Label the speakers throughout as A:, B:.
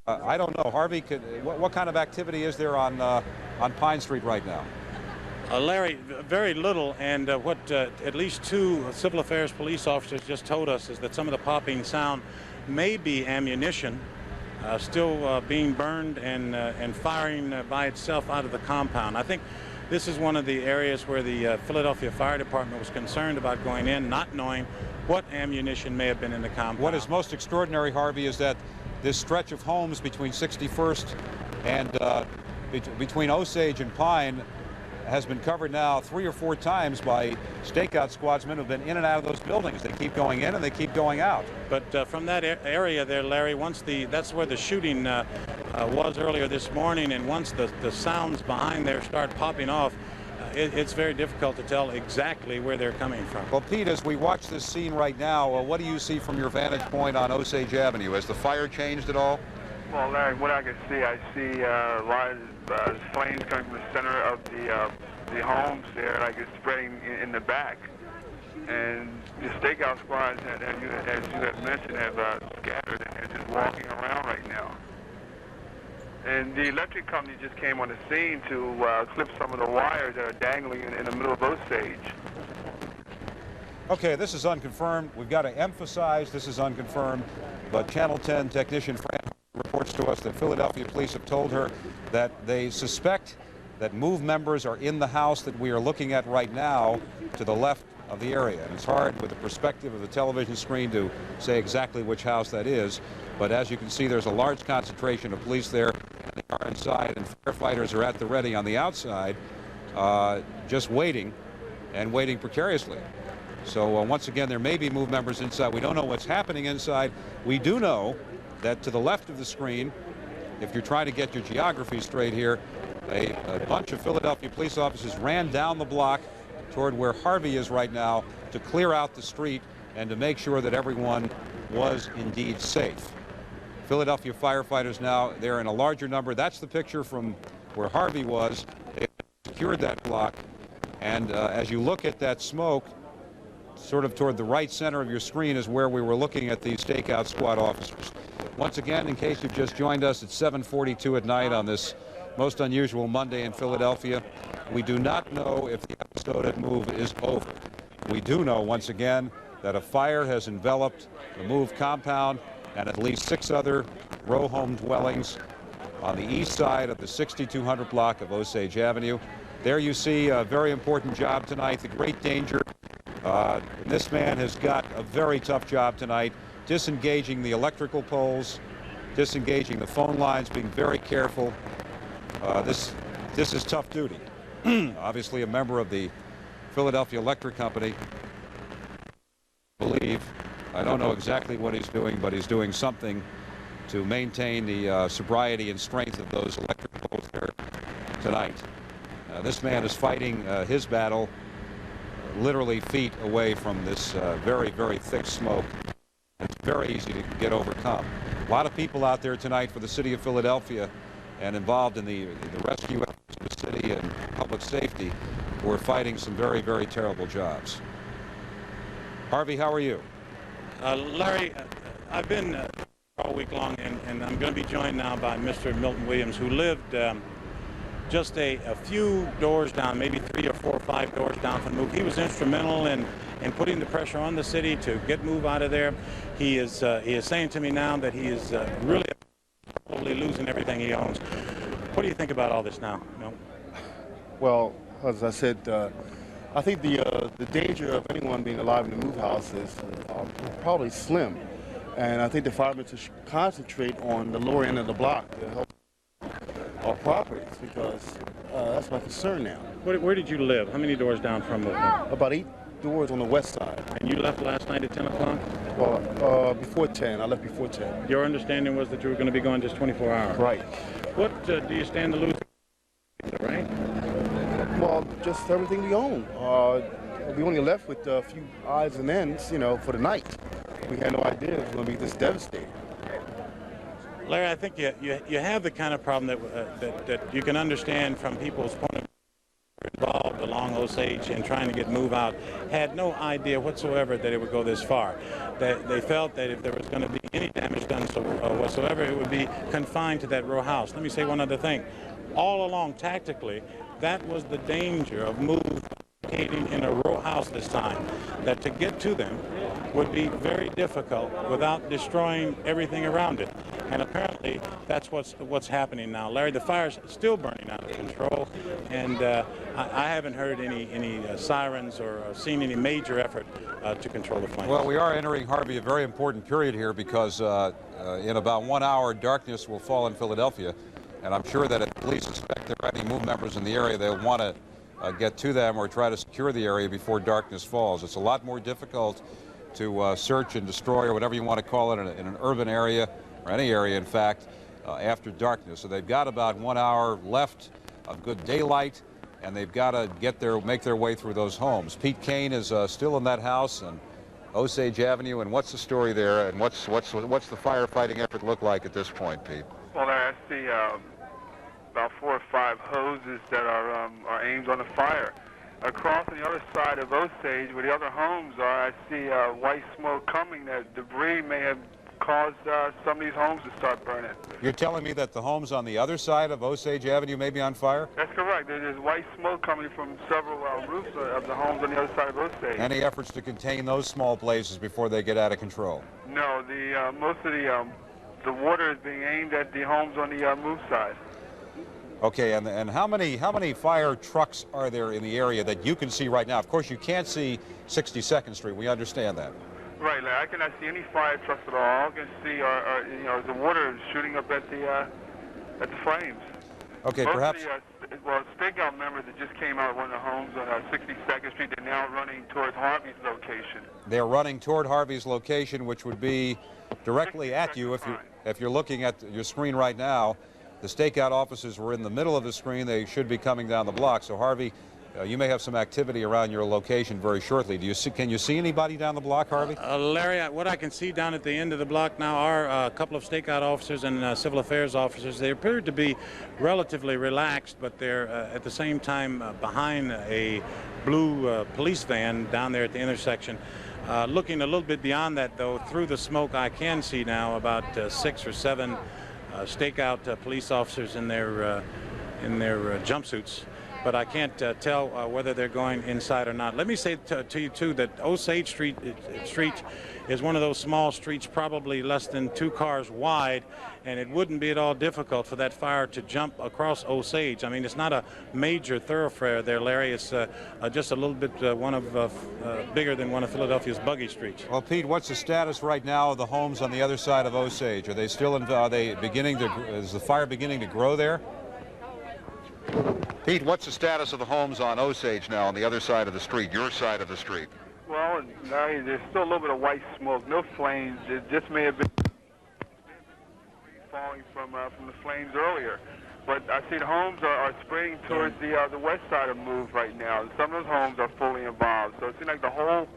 A: I don't know. Harvey, what kind of activity is there on Pine Street right now?
B: Larry, very little, and what at least 2 civil affairs police officers just told us is that some of the popping sound may be ammunition still being burned and firing by itself out of the compound. I think this is one of the areas where the Philadelphia Fire Department was concerned about going in, not knowing what ammunition may have been in the compound.
A: What is most extraordinary, Harvey, is that this stretch of homes between 61st and between Osage and Pine has been covered now 3 or 4 times by stakeout squadsmen who've been in and out of those buildings. They keep going in and they keep going out.
B: But from that area there, Larry, that's where the shooting was earlier this morning, and once the sounds behind there start popping off, it's very difficult to tell exactly where they're coming from.
A: Well, Pete, as we watch this scene right now, what do you see from your vantage point on Osage Avenue? Has the fire changed at all?
C: Well, Larry, what I can see, I see a lot of flames coming from the center of the homes there, like it's spreading in the back. And the stakeout squads, as you had mentioned, have scattered and are just walking around right now. And the electric company just came on the scene to clip some of the wires that are dangling in the middle of Osage.
A: Okay, this is unconfirmed. We've got to emphasize this is unconfirmed, but Channel 10 technician Fran reports to us that Philadelphia police have told her that they suspect that MOVE members are in the house that we are looking at right now to the left of the area. And it's hard with the perspective of the television screen to say exactly which house that is, but as you can see, there's a large concentration of police there. They are inside, and firefighters are at the ready on the outside, just waiting and waiting precariously. So once again, there may be MOVE members inside. We don't know what's happening inside. We do know that to the left of the screen, if you're trying to get your geography straight here, a bunch of Philadelphia police officers ran down the block toward where Harvey is right now to clear out the street and to make sure that everyone was indeed safe. Philadelphia firefighters now, they're in a larger number. That's the picture from where Harvey was. They secured that block, and as you look at that smoke, sort of toward the right center of your screen is where we were looking at these stakeout squad officers. Once again, in case you've just joined us, it's 7:42 at night on this most unusual Monday in Philadelphia. We do not know if the episode at MOVE is over. We do know, once again, that a fire has enveloped the MOVE compound and at least 6 other row home dwellings on the east side of the 6200 block of Osage Avenue. There you see a very important job tonight, the great danger. This man has got a very tough job tonight, disengaging the electrical poles, disengaging the phone lines, being very careful. This is tough duty. Obviously a member of the Philadelphia Electric Company. I don't know exactly what he's doing, but he's doing something to maintain the sobriety and strength of those electric poles there tonight. This man is fighting his battle literally feet away from this very, very thick smoke. It's very easy to get overcome. A lot of people out there tonight for the city of Philadelphia and involved in the rescue efforts of the city and public safety who are fighting some very, very terrible jobs. Harvey, how are you?
B: Larry, I've been all week long, and I'm going to be joined now by Mr. Milton Williams, who lived just a few doors down, maybe 3 or 4 or 5 doors down from MOVE. He was instrumental in putting the pressure on the city to get MOVE out of there. He is saying to me now that he is really probably losing everything he owns. What do you think about all this now? No?
D: Well, as I said, I think the danger of anyone being alive in the MOVE house is probably slim. And I think the firemen should concentrate on the lower end of the block to help our properties, because that's my concern now.
B: Where did you live? How many doors down from MOVE?
D: About 8 doors on the west side.
B: And you left last night at 10 o'clock?
D: Well, before 10. I left before 10.
B: Your understanding was that you were going to be gone just 24 hours?
D: Right.
B: What do you stand to lose, right?
D: Well, just everything we own. We only left with a few odds and ends, you know, for the night. We had no idea it was going to be this devastating.
B: Larry, I think you have the kind of problem that you can understand from people's point of view involved along along Osage and trying to get move out had no idea whatsoever that it would go this far. They felt that if there was going to be any damage done whatsoever, it would be confined to that row house. Let me say one other thing. All along, tactically, that was the danger of move locating in a row house this time, that to get to them would be very difficult without destroying everything around it. And apparently that's what's happening now. Larry, the fire's still burning out of control, and I haven't heard any sirens or seen any major effort to control the flames.
A: Well, we are entering, Harvey, a very important period here because in about 1 hour, darkness will fall in Philadelphia, and I'm sure that if police suspect there are any MOVE members in the area, they'll want to get to them or try to secure the area before darkness falls. It's a lot more difficult to search and destroy, or whatever you want to call it, in an urban area, or any area, in fact, after darkness. So they've got about 1 hour left of good daylight, and they've got to make their way through those homes. Pete Kane is still in that house on Osage Avenue, and what's the story there, and what's the firefighting effort look like at this point, Pete?
C: Well, I see about 4 or 5 hoses that are aimed on the fire. Across on the other side of Osage, where the other homes are, I see white smoke coming. That debris may have caused some of these homes to start burning.
A: You're telling me that the homes on the other side of Osage Avenue may be on fire?
C: That's correct. There's white smoke coming from several roofs of the homes on the other side of Osage.
A: Any efforts to contain those small blazes before they get out of control?
C: No, most of the water is being aimed at the homes on the move side.
A: Okay, and how many fire trucks are there in the area that you can see right now? Of course, you can't see 62nd Street. We understand that.
C: Right, I cannot see any fire trucks at all. All I can see are the water shooting up at the flames.
A: Okay,
C: Most
A: perhaps.
C: of the, stakeout members that just came out of one of the homes on 62nd Street, they're now running towards Harvey's location.
A: They're running toward Harvey's location, which would be directly at you if you're looking at your screen right now. The stakeout officers were in the middle of the screen. They should be coming down the block. So, Harvey, you may have some activity around your location very shortly. Can you see anybody down the block, Harvey?
B: Larry, what I can see down at the end of the block now are a couple of stakeout officers and civil affairs officers. They appear to be relatively relaxed, but they're at the same time behind a blue police van down there at the intersection. Looking a little bit beyond that, though, through the smoke, I can see now about 6 or 7 stakeout police officers in their jumpsuits, but I can't tell whether they're going inside or not. Let me say to you too that Osage Street is one of those small streets, probably less than 2 cars wide, and it wouldn't be at all difficult for that fire to jump across Osage. I mean, it's not a major thoroughfare there, Larry. It's just a little bit bigger than one of Philadelphia's buggy streets.
A: Well, Pete, what's the status right now of the homes on the other side of Osage? Are they still is the fire beginning to grow there? Pete, what's the status of the homes on Osage now on the other side of the street, your side of the street?
C: Well, Larry, there's still a little bit of white smoke, no flames. It just may have been falling from the flames earlier. But I see the homes are spreading towards the west side of Move right now. Some of those homes are fully involved. So it seems like the whole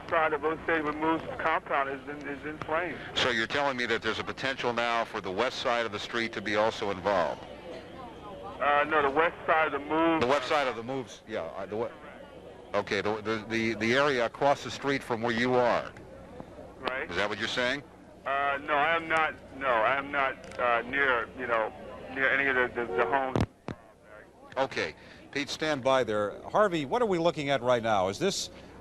C: side of Osage with Move's compound is in flames.
A: So you're telling me that there's a potential now for the west side of the street to be also involved?
C: No, the west side of the Move.
A: The west side of the Moves, yeah. Okay, the area across the street from where you are.
C: Right.
A: Is that what you're saying?
C: No, I am not. No, I am not near any of the homes.
A: Okay, Pete, stand by there. Harvey, what are we looking at right now? Are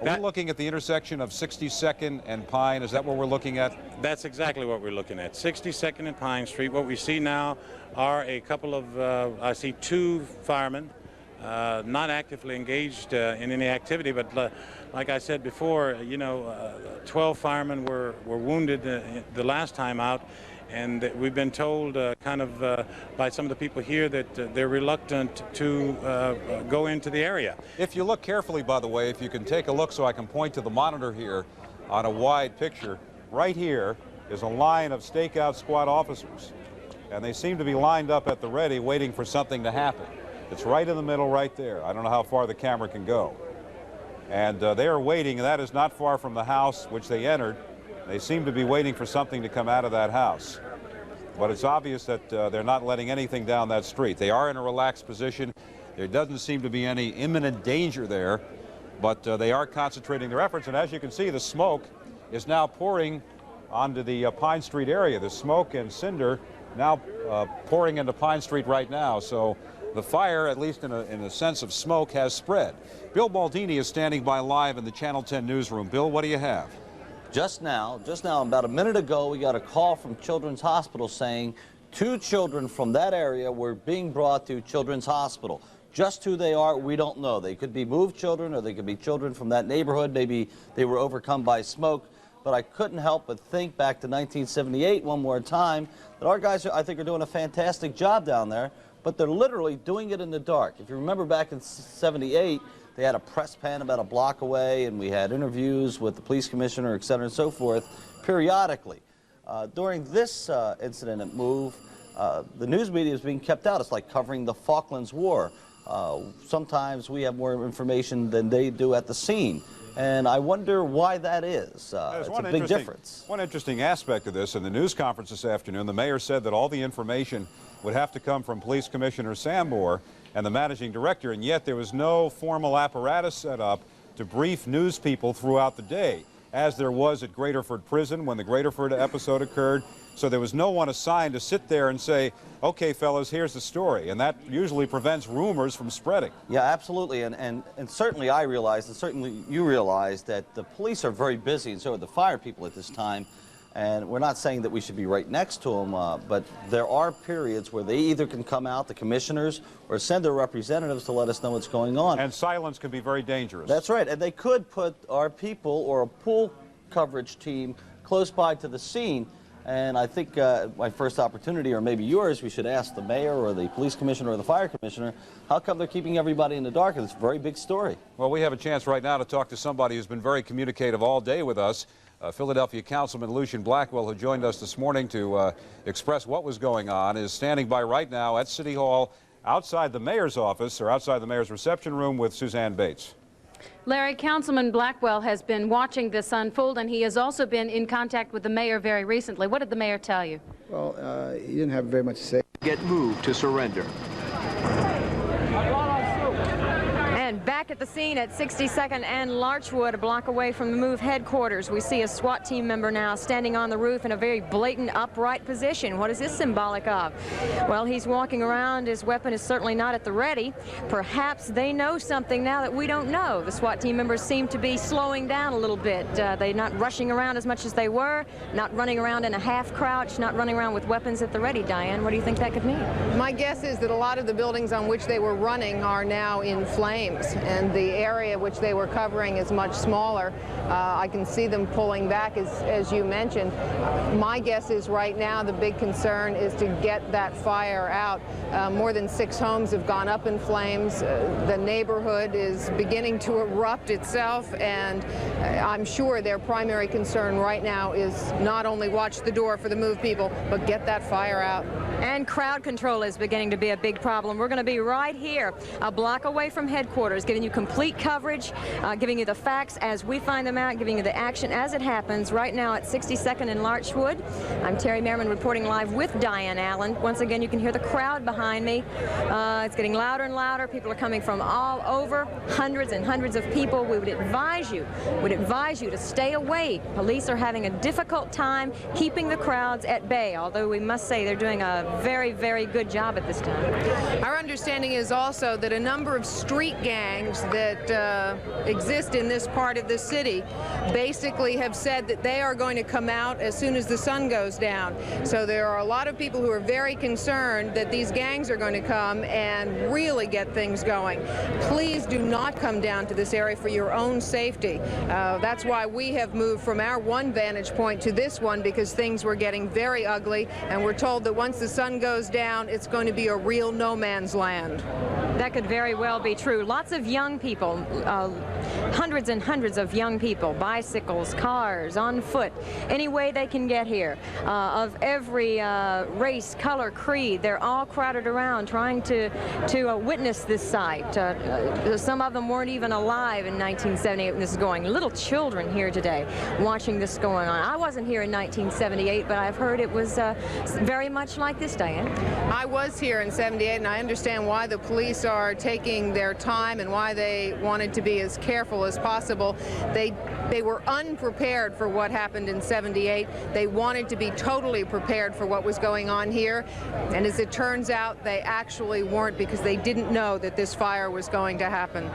A: we looking at the intersection of 62nd and Pine? Is that what we're looking at? That's
B: exactly what we're looking at. 62nd and Pine Street. What we see now are a couple of, I see 2 firemen, not actively engaged in any activity, but like I said before, 12 firemen were wounded the last time out, and we've been told by some of the people here that they're reluctant to go into the area. If you look carefully, by the way, if you can take a look so I can point to the monitor here on a wide picture, right here is a line of stakeout squad officers, and they seem to be lined up at the ready waiting for something to happen. It's right in the middle right there. I don't know how far the camera can go. And they are waiting, and that is not far from the house which they entered. They seem to be waiting for something to come out of that house. But it's obvious that they're not letting anything down that street. They are in a relaxed position.
A: There doesn't seem to be any imminent danger there, but they are concentrating their efforts. And as you can see, the smoke is now pouring onto the Pine Street area. The smoke and cinder now pouring into Pine Street right now. So the fire, at least in a sense of smoke, has spread. Bill Baldini is standing by live in the Channel 10 newsroom. Bill, what do you have?
E: Just now, about a minute ago, we got a call from Children's Hospital saying 2 children from that area were being brought to Children's Hospital. Just who they are, we don't know. They could be moved children, or they could be children from that neighborhood. Maybe they were overcome by smoke. But I couldn't help but think back to 1978 one more time that our guys, I think, are doing a fantastic job down there, but they're literally doing it in the dark. If you remember back in '78, they had a press pen about a block away, and we had interviews with the police commissioner, et cetera, and so forth, periodically. During this incident at Move, the news media is being kept out. It's like covering the Falklands War. Sometimes we have more information than they do at the scene. And I wonder why that is. It's a big difference.
A: One interesting aspect of this, in the news conference this afternoon, the mayor said that all the information would have to come from Police Commissioner Sambor and the managing director, and yet there was no formal apparatus set up to brief news people throughout the day, as there was at Graterford Prison when the Graterford episode occurred. So there was no one assigned to sit there and say, okay, fellas, here's the story. And that usually prevents rumors from spreading.
E: Yeah, absolutely. And certainly I realize, and certainly you realize, that the police are very busy, and so are the fire people at this time. And we're not saying that we should be right next to them, but there are periods where they either can come out, the commissioners, or send their representatives to let us know what's going on.
A: And silence can be very dangerous.
E: That's right. And they could put our people or a pool coverage team close by to the scene. And I think my first opportunity, or maybe yours, we should ask the mayor or the police commissioner or the fire commissioner, how come they're keeping everybody in the dark? It's a very big story.
A: Well, we have a chance right now to talk to somebody who's been very communicative all day with us. Philadelphia Councilman Lucian Blackwell, who joined us this morning to express what was going on, is standing by right now at City Hall outside the mayor's office, or outside the mayor's reception room, with Suzanne Bates.
F: Larry, Councilman Blackwell has been watching this unfold, and he has also been in contact with the mayor very recently. What did the mayor tell you?
G: Well, he didn't have very much to say.
H: Get moved to surrender.
I: And back at the scene at 62nd and Larchwood, a block away from the Move headquarters, we see a SWAT team member now standing on the roof in a very blatant upright position. What is this symbolic of? Well, he's walking around. His weapon is certainly not at the ready. Perhaps they know something now that we don't know. The SWAT team members seem to be slowing down a little bit. They're not rushing around as much as they were, not running around in a half crouch, not running around with weapons at the ready. Diane, what do you think that could mean?
J: My guess is that a lot of the buildings on which they were running are now in flames, and the area which they were covering is much smaller. I can see them pulling back, as you mentioned. My guess is right now the big concern is to get that fire out. More than 6 homes have gone up in flames. The neighborhood is beginning to erupt itself, and I'm sure their primary concern right now is not only watch the door for the Move people, but get that fire out.
I: And crowd control is beginning to be a big problem. We're going to be right here, a block away from headquarters, giving you complete coverage, giving you the facts as we find them out, giving you the action as it happens right now at 62nd and Larchwood. I'm Terry Merriman reporting live with Diane Allen. Once again, you can hear the crowd behind me. It's getting louder and louder. People are coming from all over, hundreds and hundreds of people. We would advise you to stay away. Police are having a difficult time keeping the crowds at bay, although we must say they're doing a very, very good job at this time.
J: Our understanding is also that a number of street gangs that exist in this part of the city basically have said that they are going to come out as soon as the sun goes down. So there are a lot of people who are very concerned that these gangs are going to come and really get things going. Please do not come down to this area for your own safety. That's why we have moved from our one vantage point to this one, because things were getting very ugly, and we're told that once the sun goes down, it's going to be a real no man's land.
I: That could very well be true. Lots of young young people, hundreds and hundreds of young people, bicycles, cars, on foot, any way they can get here, of every race, color, creed. They're all crowded around trying to witness this sight. Some of them weren't even alive in 1978 when this is going. Little children here today watching this going on. I wasn't here in 1978, but I've heard it was very much like this, Diane.
J: I was here in 78, and I understand why the police are taking their time and why they wanted to be as careful as possible. They were unprepared for what happened in 78. They wanted to be totally prepared for what was going on here, and as it turns out, they actually weren't, because they didn't know that this fire was going to happen.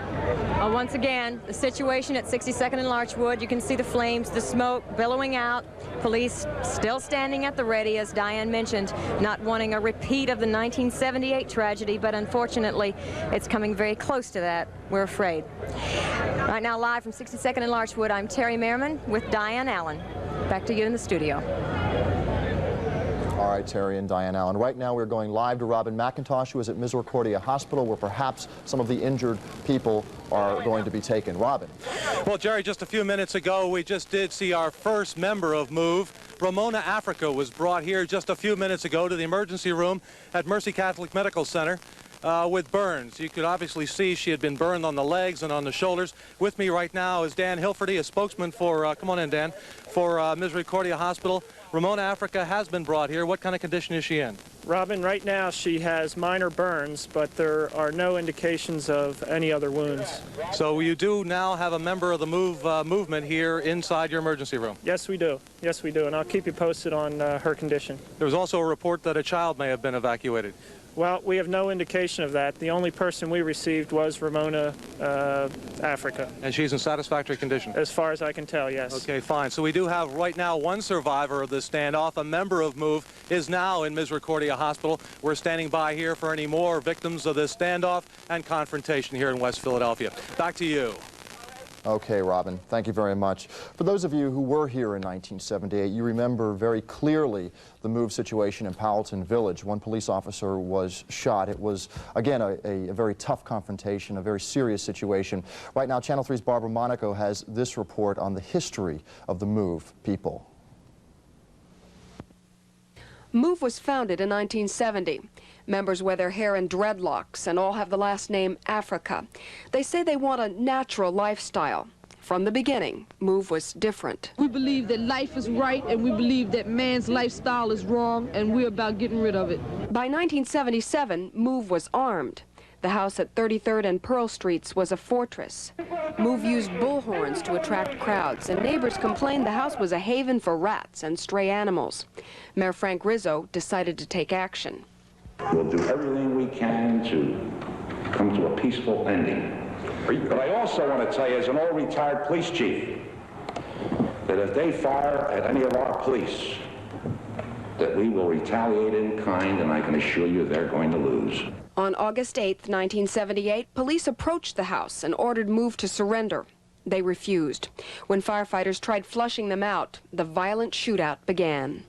I: Once again, the situation at 62nd and Larchwood, you can see the flames, the smoke billowing out. Police still standing at the ready, as Diane mentioned, not wanting a repeat of the 1978 tragedy, but unfortunately, it's coming very close to that, we're afraid. Right now, live from 62nd and Larchwood, I'm Terry Merriman with Diane Allen. Back to you in the studio.
H: All right, Terry and Diane Allen. Right now we're going live to Robin McIntosh, who is at Misericordia Hospital, where perhaps some of the injured people are going to be taken. Robin.
B: Well, Jerry, just a few minutes ago, we just did see our first member of MOVE. Ramona Africa was brought here just a few minutes ago to the emergency room at Mercy Catholic Medical Center with burns. You could obviously see she had been burned on the legs and on the shoulders. With me right now is Dan Hilferty, a spokesman for, come on in, Dan, for Misericordia Hospital. Ramona Africa has been brought here. What kind of condition is she in?
K: Robin, right now she has minor burns, but there are no indications of any other wounds.
B: So you do now have a member of the movement here inside your emergency room?
K: Yes, we do. Yes, we do, and I'll keep you posted on her condition.
B: There was also a report that a child may have been evacuated.
K: Well, we have no indication of that. The only person we received was Ramona Africa.
B: And she's in satisfactory condition?
K: As far as I can tell, yes.
B: Okay, fine. So we do have right now one survivor of this standoff. A member of MOVE is now in Misericordia Hospital. We're standing by here for any more victims of this standoff and confrontation here in West Philadelphia. Back to you.
H: Okay, Robin, thank you very much. For those of you who were here in 1978, you remember very clearly the MOVE situation in Powelton Village. One police officer was shot. It was, again, a very tough confrontation, a very serious situation. Right now, Channel 3's Barbara Monaco has this report on the history of the MOVE people.
L: MOVE was founded in 1970. Members wear their hair in dreadlocks and all have the last name Africa. They say they want a natural lifestyle. From the beginning, MOVE was different.
M: We believe that life is right, and we believe that man's lifestyle is wrong, and we're about getting rid of it.
L: By 1977, MOVE was armed. The house at 33rd and Pearl Streets was a fortress. MOVE used bullhorns to attract crowds, and neighbors complained the house was a haven for rats and stray animals. Mayor Frank Rizzo decided to take action.
N: We'll do everything we can to come to a peaceful ending. But I also want to tell you, as an old retired police chief, that if they fire at any of our police, that we will retaliate in kind, and I can assure you they're going to lose.
L: On August 8, 1978, police approached the house and ordered MOVE to surrender. They refused. When firefighters tried flushing them out, the violent shootout began.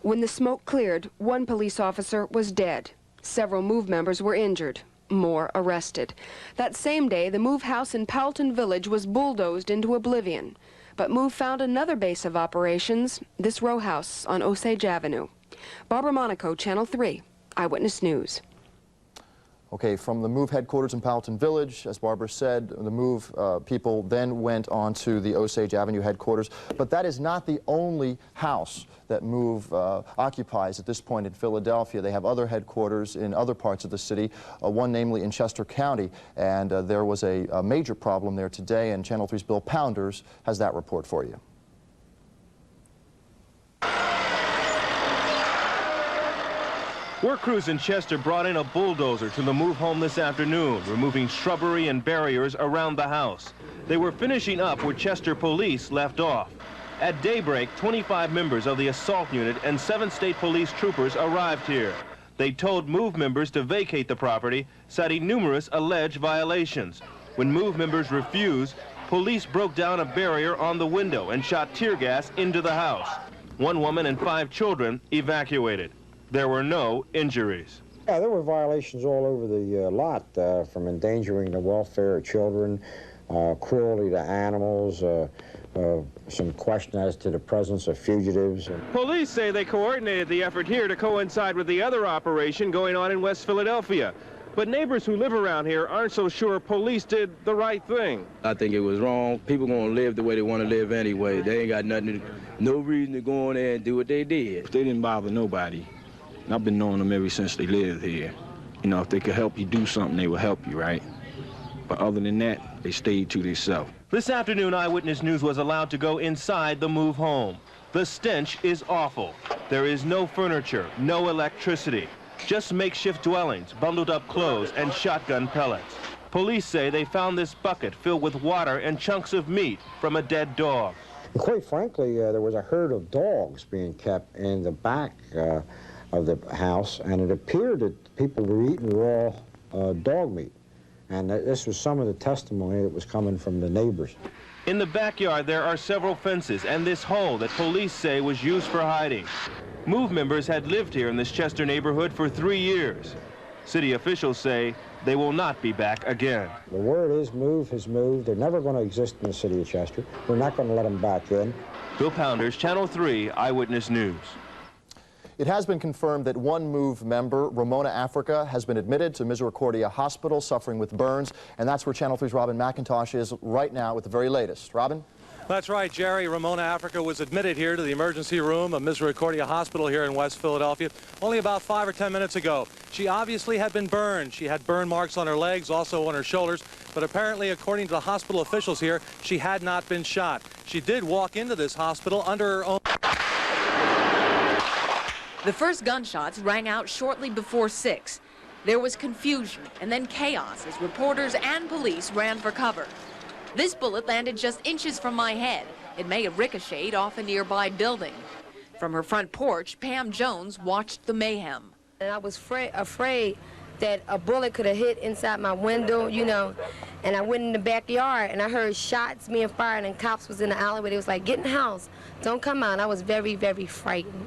L: When the smoke cleared, one police officer was dead. Several MOVE members were injured. More arrested. That same day, the MOVE house in Powelton Village was bulldozed into oblivion. But MOVE found another base of operations, this row house on Osage Avenue. Barbara Monaco, Channel 3, Eyewitness News.
H: Okay, from the MOVE headquarters in Powelton Village, as Barbara said, the MOVE people then went on to the Osage Avenue headquarters. But that is not the only house that MOVE occupies at this point in Philadelphia. They have other headquarters in other parts of the city, one namely in Chester County. And there was a major problem there today, and Channel 3's Bill Pounders has that report for you.
O: Work crews in Chester brought in a bulldozer to the MOVE home this afternoon, removing shrubbery and barriers around the house. They were finishing up where Chester police left off. At daybreak, 25 members of the assault unit and 7 state police troopers arrived here. They told MOVE members to vacate the property, citing numerous alleged violations. When MOVE members refused, police broke down a barrier on the window and shot tear gas into the house. 1 woman and 5 children evacuated. There were no injuries.
P: Yeah, there were violations all over the lot, from endangering the welfare of children, cruelty to animals, some question as to the presence of fugitives.
O: Police say they coordinated the effort here to coincide with the other operation going on in West Philadelphia. But neighbors who live around here aren't so sure police did the right thing.
Q: I think it was wrong. People gonna live the way they want to live anyway. They ain't got nothing, no reason to go in there and do what they did. They didn't bother nobody. I've been knowing them ever since they lived here. You know, if they could help you do something, they will help you, right? But other than that, they stayed to themselves.
O: This afternoon, Eyewitness News was allowed to go inside the MOVE home. The stench is awful. There is no furniture, no electricity, just makeshift dwellings, bundled up clothes, and shotgun pellets. Police say they found this bucket filled with water and chunks of meat from a dead dog.
P: Quite frankly, there was a herd of dogs being kept in the back of the house, and it appeared that people were eating raw dog meat. And this was some of the testimony that was coming from the neighbors.
O: In the backyard, there are several fences and this hole that police say was used for hiding. MOVE members had lived here in this Chester neighborhood for 3 years. City officials say they will not be back again.
P: The word is MOVE has moved. They're never going to exist in the city of Chester. We're not going to let them back in.
O: Bill Pounders, Channel 3 Eyewitness News.
H: It has been confirmed that 1 MOVE member, Ramona Africa, has been admitted to Misericordia Hospital suffering with burns, and that's where Channel 3's Robin McIntosh is right now with the very latest. Robin?
R: That's right, Jerry. Ramona Africa was admitted here to the emergency room of Misericordia Hospital here in West Philadelphia only about 5 or 10 minutes ago. She obviously had been burned. She had burn marks on her legs, also on her shoulders, but apparently, according to the hospital officials here, she had not been shot. She did walk into this hospital under her own...
S: The first gunshots rang out shortly before 6. There was confusion and then chaos as reporters and police ran for cover. This bullet landed just inches from my head. It may have ricocheted off a nearby building. From her front porch, Pam Jones watched the mayhem.
T: And I was afraid that a bullet could have hit inside my window, you know, and I went in the backyard and I heard shots being fired and cops was in the alleyway. They was like, get in the house, don't come out. I was very, very frightened.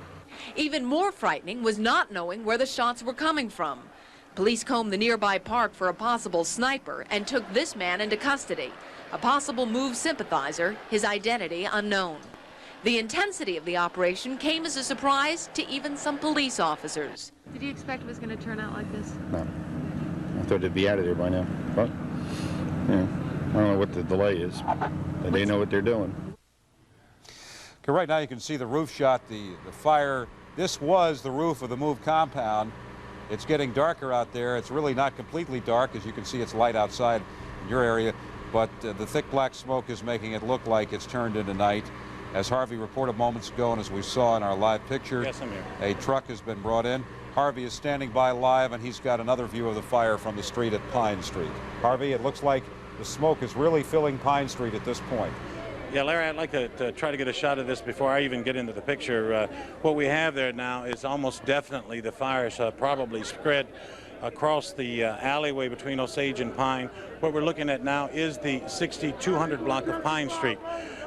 S: Even more frightening was not knowing where the shots were coming from. Police combed the nearby park for a possible sniper and took this man into custody, a possible MOVE sympathizer, his identity unknown. The intensity of the operation came as a surprise to even some police officers.
F: Did you expect it was going to turn out like this?
U: No. I thought they'd be out of there by now. But, yeah, I don't know what the delay is, but they know what they're doing.
A: Okay, right now you can see the roof shot, the fire. This was the roof of the MOVE compound. It's getting darker out there. It's really not completely dark. As you can see, it's light outside in your area, but the thick black smoke is making it look like it's turned into night. As Harvey reported moments ago, and as we saw in our live picture,
B: yes, I'm here.
A: A truck has been brought in. Harvey is standing by live, and he's got another view of the fire from the street at Pine Street. Harvey, it looks like the smoke is really filling Pine Street at this point.
B: Yeah, Larry, I'd like to try to get a shot of this before I even get into the picture. What we have there now is almost definitely the fire's probably spread across the alleyway between Osage and Pine. What we're looking at now is the 6200 block of Pine Street.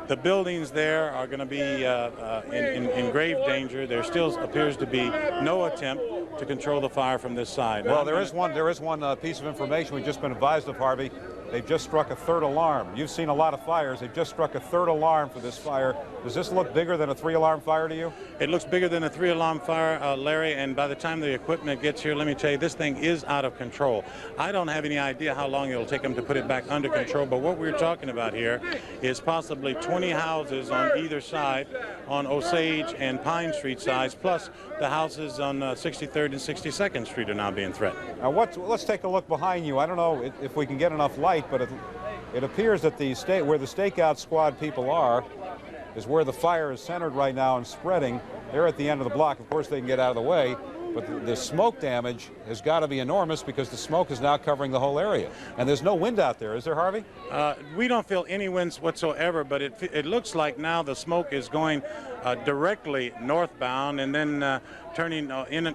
B: The buildings there are going to be in grave danger. There still appears to be no attempt to control the fire from this side.
A: Well, there is one piece of information we've just been advised of, Harvey. They've just struck a 3rd alarm. You've seen a lot of fires. They've just struck a 3rd alarm for this fire. Does this look bigger than a 3-alarm fire to you?
B: It looks bigger than a 3-alarm fire, Larry, and by the time the equipment gets here, let me tell you, this thing is out of control. I don't have any idea how long it'll take them to put it back under control, but what we're talking about here is possibly 20 houses on either side, on Osage and Pine Street sides, plus the houses on 63rd and 62nd Street are now being threatened.
A: Now, let's take a look behind you. I don't know if we can get enough light, but it appears that where the stakeout squad people are is where the fire is centered right now and spreading. They're at the end of the block. Of course, they can get out of the way. but the smoke damage has got to be enormous because the smoke is now covering the whole area. And there's no wind out there, is there, Harvey?
B: We don't feel any winds whatsoever, but it looks like now the smoke is going directly northbound and then turning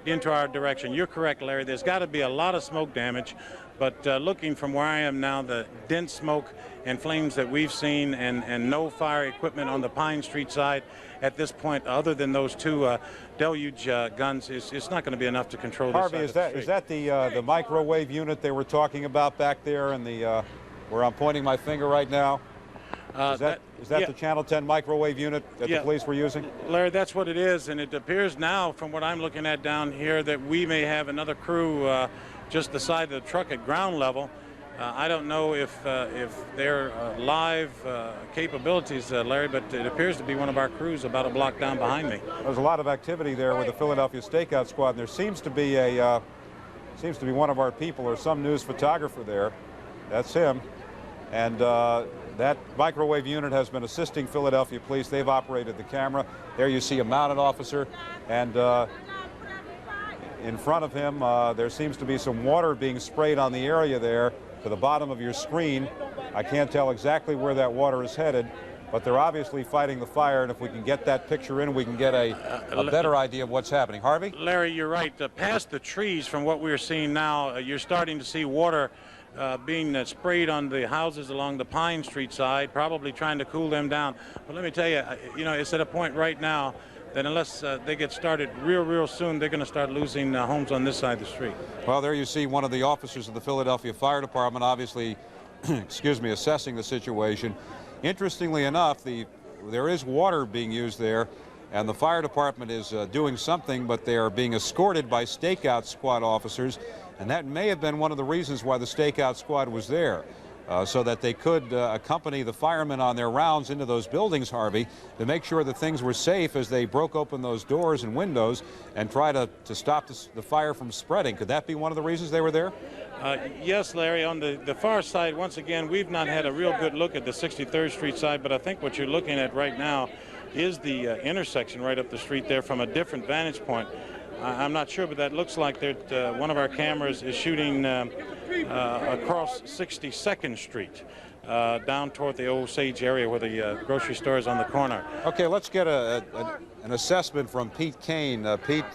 B: into our direction. You're correct, Larry. There's got to be a lot of smoke damage, but looking from where I am now, the dense smoke and flames that we've seen and no fire equipment on the Pine Street side at this point, other than those two deluge guns, it's not going to be enough to control this
A: Harvey,
B: side
A: is that the microwave unit they were talking about back there in the where I'm pointing my finger right now? Is that
B: yeah.
A: the Channel 10 microwave unit that the police were using?
B: Larry, that's what it is, and it appears now, from what I'm looking at down here, that we may have another crew just the side of the truck at ground level. I don't know if they're live capabilities, Larry, but it appears to be one of our crews about a block down behind me.
A: There's a lot of activity there with the Philadelphia Stakeout Squad, and there seems to be one of our people or some news photographer there. That's him, and that microwave unit has been assisting Philadelphia police. They've operated the camera. There you see a mounted officer, and in front of him there seems to be some water being sprayed on the area there to the bottom of your screen. I can't tell exactly where that water is headed, but they're obviously fighting the fire, and if we can get that picture in, we can get a better idea of what's happening. Harvey?
B: Larry, you're right. Past the trees, from what we're seeing now, you're starting to see water being sprayed on the houses along the Pine Street side, probably trying to cool them down. But let me tell you, it's at a point right now that unless they get started real soon, they're going to start losing homes on this side of the street.
A: Well, there you see one of the officers of the Philadelphia Fire Department, obviously, excuse me, assessing the situation. Interestingly enough, there is water being used there, and the fire department is doing something, but they are being escorted by stakeout squad officers, and that may have been one of the reasons why the stakeout squad was there. So that they could accompany the firemen on their rounds into those buildings, Harvey, to make sure that things were safe as they broke open those doors and windows and try to stop the fire from spreading. Could that be one of the reasons they were there?
B: Yes, Larry. On the far side, once again, we've not had a real good look at the 63rd Street side, but I think what you're looking at right now is the intersection right up the street there from a different vantage point. I'm not sure, but that looks like one of our cameras is shooting across 62nd Street, down toward the Osage area where the grocery store is on the corner.
A: Okay, let's get an assessment from Pete Kane. Pete,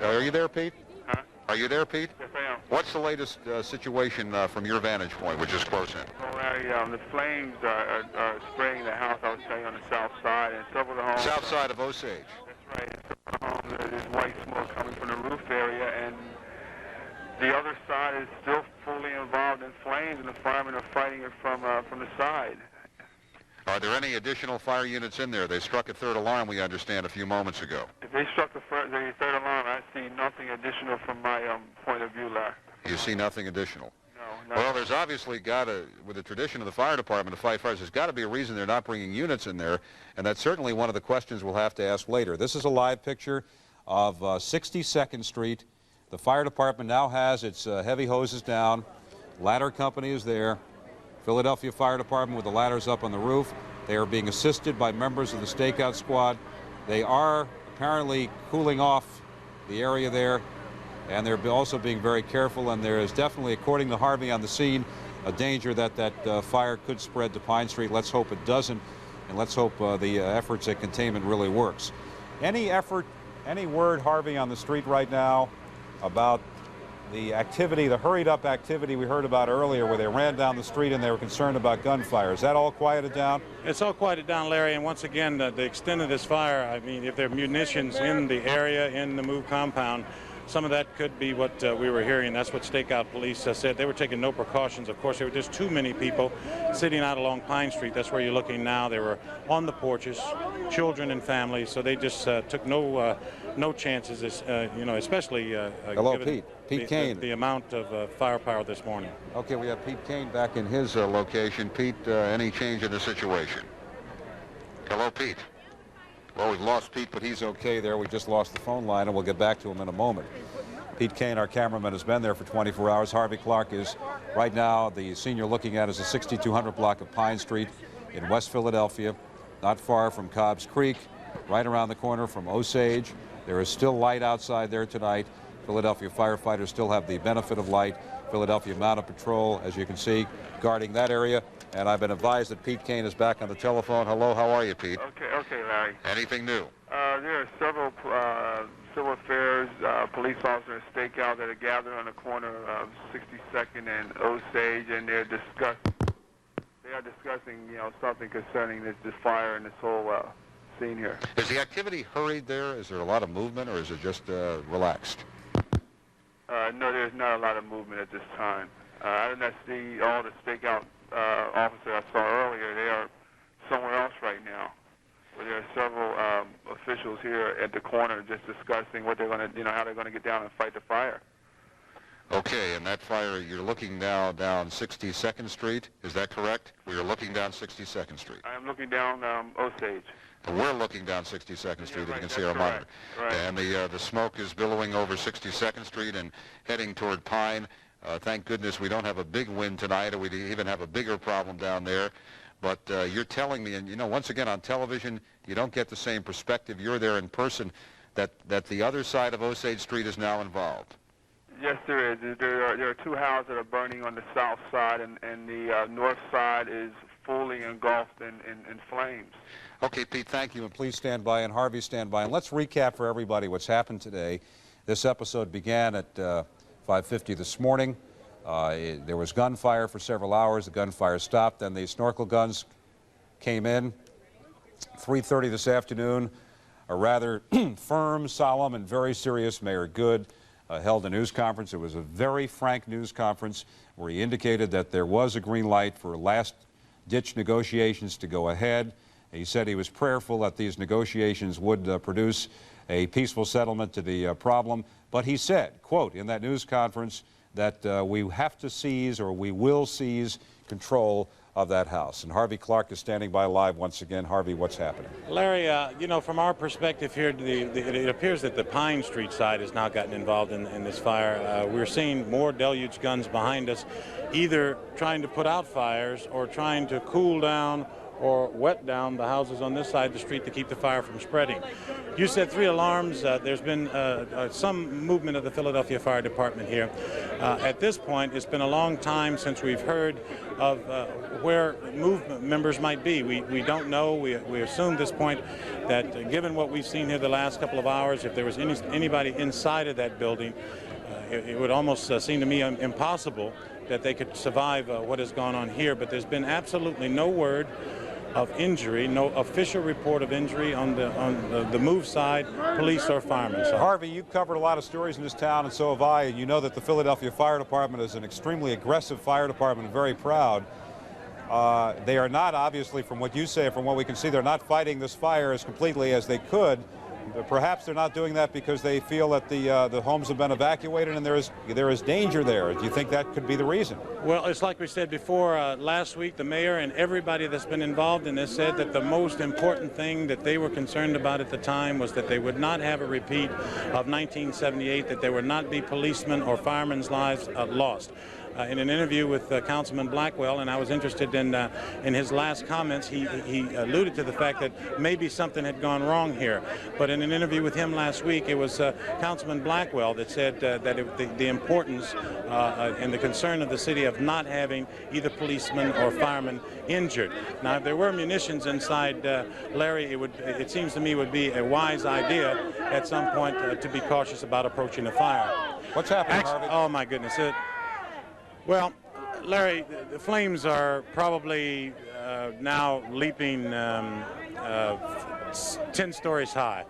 A: are you there, Pete?
C: Huh?
A: Are you there, Pete?
C: Yes, I am.
A: What's the latest situation from your vantage point, which is close in?
C: Well, Larry, the flames are spraying the house, I was telling you, on the south side, and several of the homes.
A: South side of Osage.
C: That's right. There's white smoke coming from the roof area, and the other side is still fully involved in flames, and the firemen are fighting it from the side.
A: Are there any additional fire units in there? They struck a third alarm, we understand, a few moments ago.
C: If they struck the third alarm, I see nothing additional from my point of view, Larry.
A: You see nothing additional?
C: No.
A: Well, there's obviously got to, with the tradition of the fire department to fight fires, there's got to be a reason they're not bringing units in there, and that's certainly one of the questions we'll have to ask later. This is a live picture of 62nd Street. The fire department now has its heavy hoses down. Ladder company is there. Philadelphia Fire Department with the ladders up on the roof. They are being assisted by members of the stakeout squad. They are apparently cooling off the area there, and they're also being very careful, and there is definitely, according to Harvey on the scene, a danger that fire could spread to Pine Street. Let's hope it doesn't, and let's hope the efforts at containment really works. Any word, Harvey, on the street right now about the activity, the hurried up activity we heard about earlier where they ran down the street and they were concerned about gunfire? Is that all quieted down?
B: It's all quieted down, Larry, and once again, the extent of this fire, I mean, if there are munitions in the area, in the MOVE compound, some of that could be what we were hearing. That's what stakeout police said. They were taking no precautions. Of course, there were just too many people sitting out along Pine Street. That's where you're looking now. They were on the porches, children and families, so they just took no chances, especially
A: Hello,
B: given
A: Pete Kane.
B: The amount of firepower this morning.
A: Okay, we have Pete Kane back in his location. Pete, any change in the situation? Hello, Pete. Well, we've lost Pete, but he's okay there. We just lost the phone line, and we'll get back to him in a moment. Pete Kane, our cameraman, has been there for 24 hours. Harvey Clark is right now, the scene you're looking at is the 6200 block of Pine Street in West Philadelphia, not far from Cobb's Creek, right around the corner from Osage. There is still light outside there tonight. Philadelphia firefighters still have the benefit of light. Philadelphia Mounted Patrol, as you can see, guarding that area. And I've been advised that Pete Kane is back on the telephone. Hello, how are you, Pete?
C: Okay, Larry.
A: Anything new?
C: There are several civil affairs police officers stakeout that are gathered on the corner of 62nd and Osage, and they are discussing, something concerning this fire and this whole scene here.
A: Is the activity hurried there? Is there a lot of movement, or is it just relaxed?
C: No, there's not a lot of movement at this time. I did not see all the stakeout officers I saw earlier. They are somewhere else right now. But there are several officials here at the corner just discussing what they're going to, how they're going to get down and fight the fire.
A: Okay, and that fire, you're looking now down 62nd Street, is that correct? We're looking down 62nd Street.
C: I am looking down Osage.
A: We're looking down 62nd Street,
C: right,
A: you can see our monitor.
C: Right.
A: And the smoke is billowing over 62nd Street and heading toward Pine. Thank goodness we don't have a big wind tonight, or we'd even have a bigger problem down there. But you're telling me, and once again on television, you don't get the same perspective. You're there in person, that the other side of Osage Street is now involved.
C: Yes, there is. There are two houses that are burning on the south side, and the north side is fully engulfed in flames.
A: Okay, Pete, thank you, and please stand by, and Harvey, stand by. And let's recap for everybody what's happened today. This episode began at 5:50 this morning. There was gunfire for several hours. The gunfire stopped. Then the snorkel guns came in. 3:30 this afternoon, a rather firm, solemn, and very serious Mayor Good held a news conference. It was a very frank news conference where he indicated that there was a green light for last-ditch negotiations to go ahead. He said he was prayerful that these negotiations would produce a peaceful settlement to the problem. But he said, quote, in that news conference, that we have to seize, or we will seize, control of that house. And Harvey Clark is standing by live once again. Harvey, what's happening?
B: Larry, from our perspective here, it appears that the Pine Street side has now gotten involved in this fire. We're seeing more deluge guns behind us, either trying to put out fires or trying to cool down or wet down the houses on this side of the street to keep the fire from spreading. You said 3 alarms. There's been some movement of the Philadelphia Fire Department here. At this point, it's been a long time since we've heard of where movement members might be. We don't know. We assume at this point that given what we've seen here the last couple of hours, if there was anybody inside of that building, it would almost seem to me impossible that they could survive what has gone on here. But there's been absolutely no word of injury, no official report of injury on the move side, police or firemen. So
A: Harvey, you've covered a lot of stories in this town, and so have I, and you know that the Philadelphia Fire Department is an extremely aggressive fire department and very proud. They are not, obviously, from what you say, from what we can see, they're not fighting this fire as completely as they could. Perhaps they're not doing that because they feel that the homes have been evacuated and there is danger there. Do you think that could be the reason?
B: Well, it's like we said before, last week the mayor and everybody that's been involved in this said that the most important thing that they were concerned about at the time was that they would not have a repeat of 1978, that there would not be policemen or firemen's lives lost. In an interview with Councilman Blackwell, and I was interested in his last comments, he alluded to the fact that maybe something had gone wrong here. But in an interview with him last week, it was Councilman Blackwell that said that the importance and the concern of the city of not having either policemen or firemen injured. Now, if there were munitions inside, Larry, it seems to me would be a wise idea at some point to be cautious about approaching the fire.
A: What's happening, Harvey?
B: Oh, my goodness. Well, Larry, the flames are probably now leaping 10 stories high.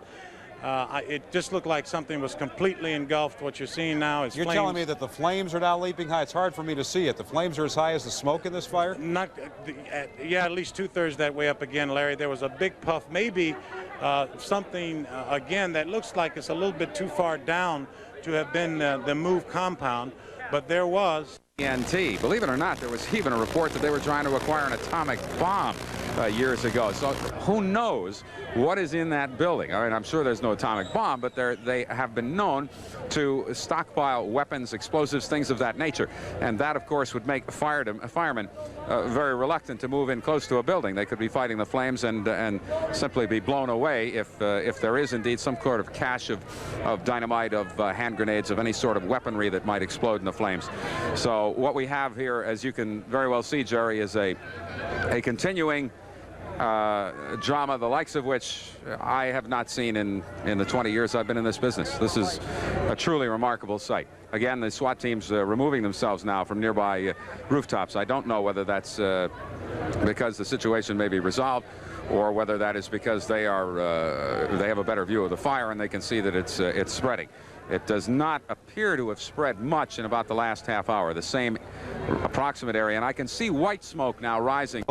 B: It just looked like something was completely engulfed. What you're seeing now is
A: You're
B: flames.
A: telling me that the flames are now leaping high? It's hard for me to see it. The flames are as high as the smoke in this fire?
B: Not, yeah, at least 2/3 that way up again, Larry. There was a big puff, maybe something, again, that looks like it's a little bit too far down to have been the move compound, but there was
D: TNT. Believe it or not, there was even a report that they were trying to acquire an atomic bomb years ago. So who knows what is in that building? I mean, I'm sure there's no atomic bomb, but they have been known to stockpile weapons, explosives, things of that nature. And that, of course, would make firemen very reluctant to move in close to a building. They could be fighting the flames and simply be blown away if there is indeed some sort of cache of dynamite, of hand grenades, of any sort of weaponry that might explode in the flames. So what we have here, as you can very well see, Jerry, is a continuing drama, the likes of which I have not seen in the 20 years I've been in this business. This is a truly remarkable sight. Again, the SWAT team's removing themselves now from nearby rooftops. I don't know whether that's because the situation may be resolved, or whether that is because they have a better view of the fire and they can see that it's spreading. It does not appear to have spread much in about the last half hour, the same approximate area, and I can see white smoke now rising.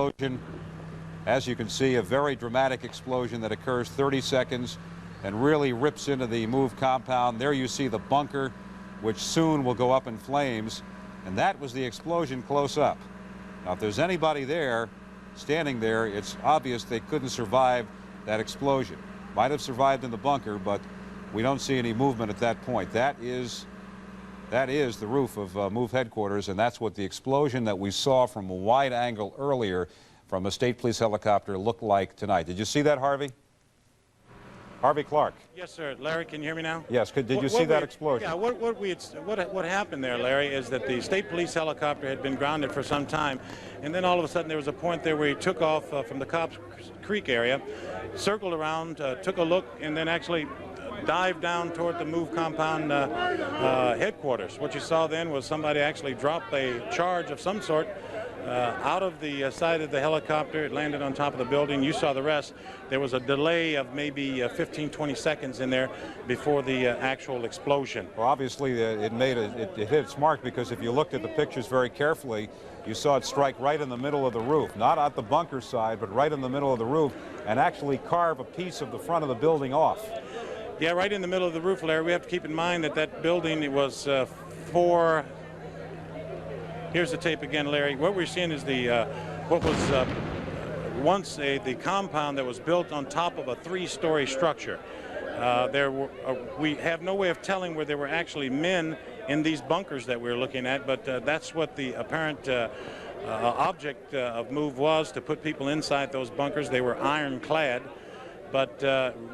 A: As you can see, a very dramatic explosion that occurs 30 seconds and really rips into the MOVE compound. There you see the bunker, which soon will go up in flames, and that was the explosion close up. Now, if there's anybody there, standing there, it's obvious they couldn't survive that explosion. Might have survived in the bunker, but we don't see any movement at that point. That is the roof of MOVE headquarters, and that's what the explosion that we saw from a wide angle earlier from a state police helicopter looked like tonight. Did you see that, Harvey? Harvey Clark.
B: Yes, sir. Larry, can you hear me now?
A: Yes. Did you see that explosion?
B: Yeah. What happened there, Larry, is that the state police helicopter had been grounded for some time, and then all of a sudden there was a point there where he took off from the Cobb's Creek area, circled around, took a look, and then actually dived down toward the MOVE compound headquarters. What you saw then was somebody actually drop a charge of some sort out of the side of the helicopter. It landed on top of the building. You saw the rest. There was a delay of maybe 15, 20 seconds in there before the actual explosion.
A: Well, obviously it hit its mark, because if you looked at the pictures very carefully, you saw it strike right in the middle of the roof, not at the bunker side, but right in the middle of the roof, and actually carve a piece of the front of the building off.
B: Yeah, right in the middle of the roof, Larry. We have to keep in mind that that building, it was here's the tape again, Larry. What we're seeing is what was once the compound that was built on top of a 3-story structure. We have no way of telling where there were actually men in these bunkers that we're looking at, but that's what the apparent object of MOVE was, to put people inside those bunkers. They were ironclad, but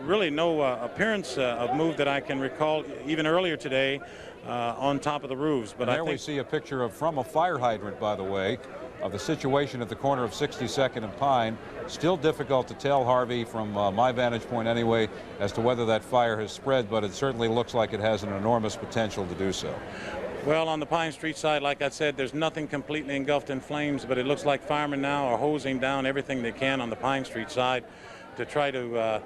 B: really no appearance of MOVE that I can recall, even earlier today, on top of the roofs. But
A: there we see a picture from a fire hydrant, by the way, of the situation at the corner of 62nd and Pine. Still difficult to tell, Harvey, from my vantage point anyway, as to whether that fire has spread, but it certainly looks like it has an enormous potential to do so.
B: Well, on the Pine Street side, like I said, there's nothing completely engulfed in flames, but it looks like firemen now are hosing down everything they can on the Pine Street side to try to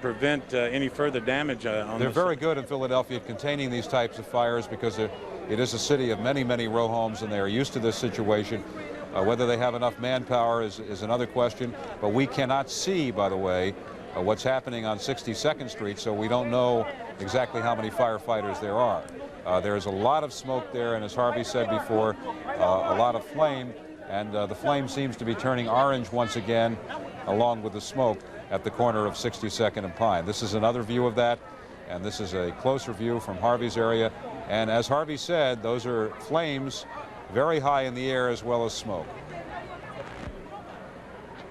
B: prevent any further damage.
A: They're very good in Philadelphia at containing these types of fires, because it is a city of many, many row homes, and they are used to this situation. Whether they have enough manpower is another question, but we cannot see, by the way, what's happening on 62nd Street, so we don't know exactly how many firefighters there are. There's a lot of smoke there, and as Harvey said before, a lot of flame, and the flame seems to be turning orange once again, along with the smoke at the corner of 62nd and Pine. This is another view of that, and this is a closer view from Harvey's area. And as Harvey said, those are flames very high in the air, as well as smoke.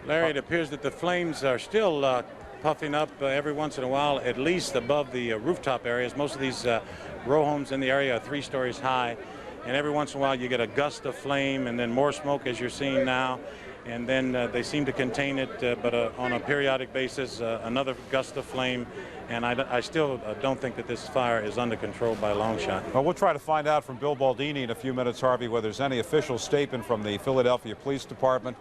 B: Larry, it appears that the flames are still puffing up every once in a while, at least above the rooftop areas. Most of these row homes in the area are 3 stories high, and every once in a while you get a gust of flame and then more smoke, as you're seeing now. And then they seem to contain it, but on a periodic basis, another gust of flame. And I still don't think that this fire is under control by a long shot.
A: Well, we'll try to find out from Bill Baldini in a few minutes, Harvey, whether there's any official statement from the Philadelphia Police Department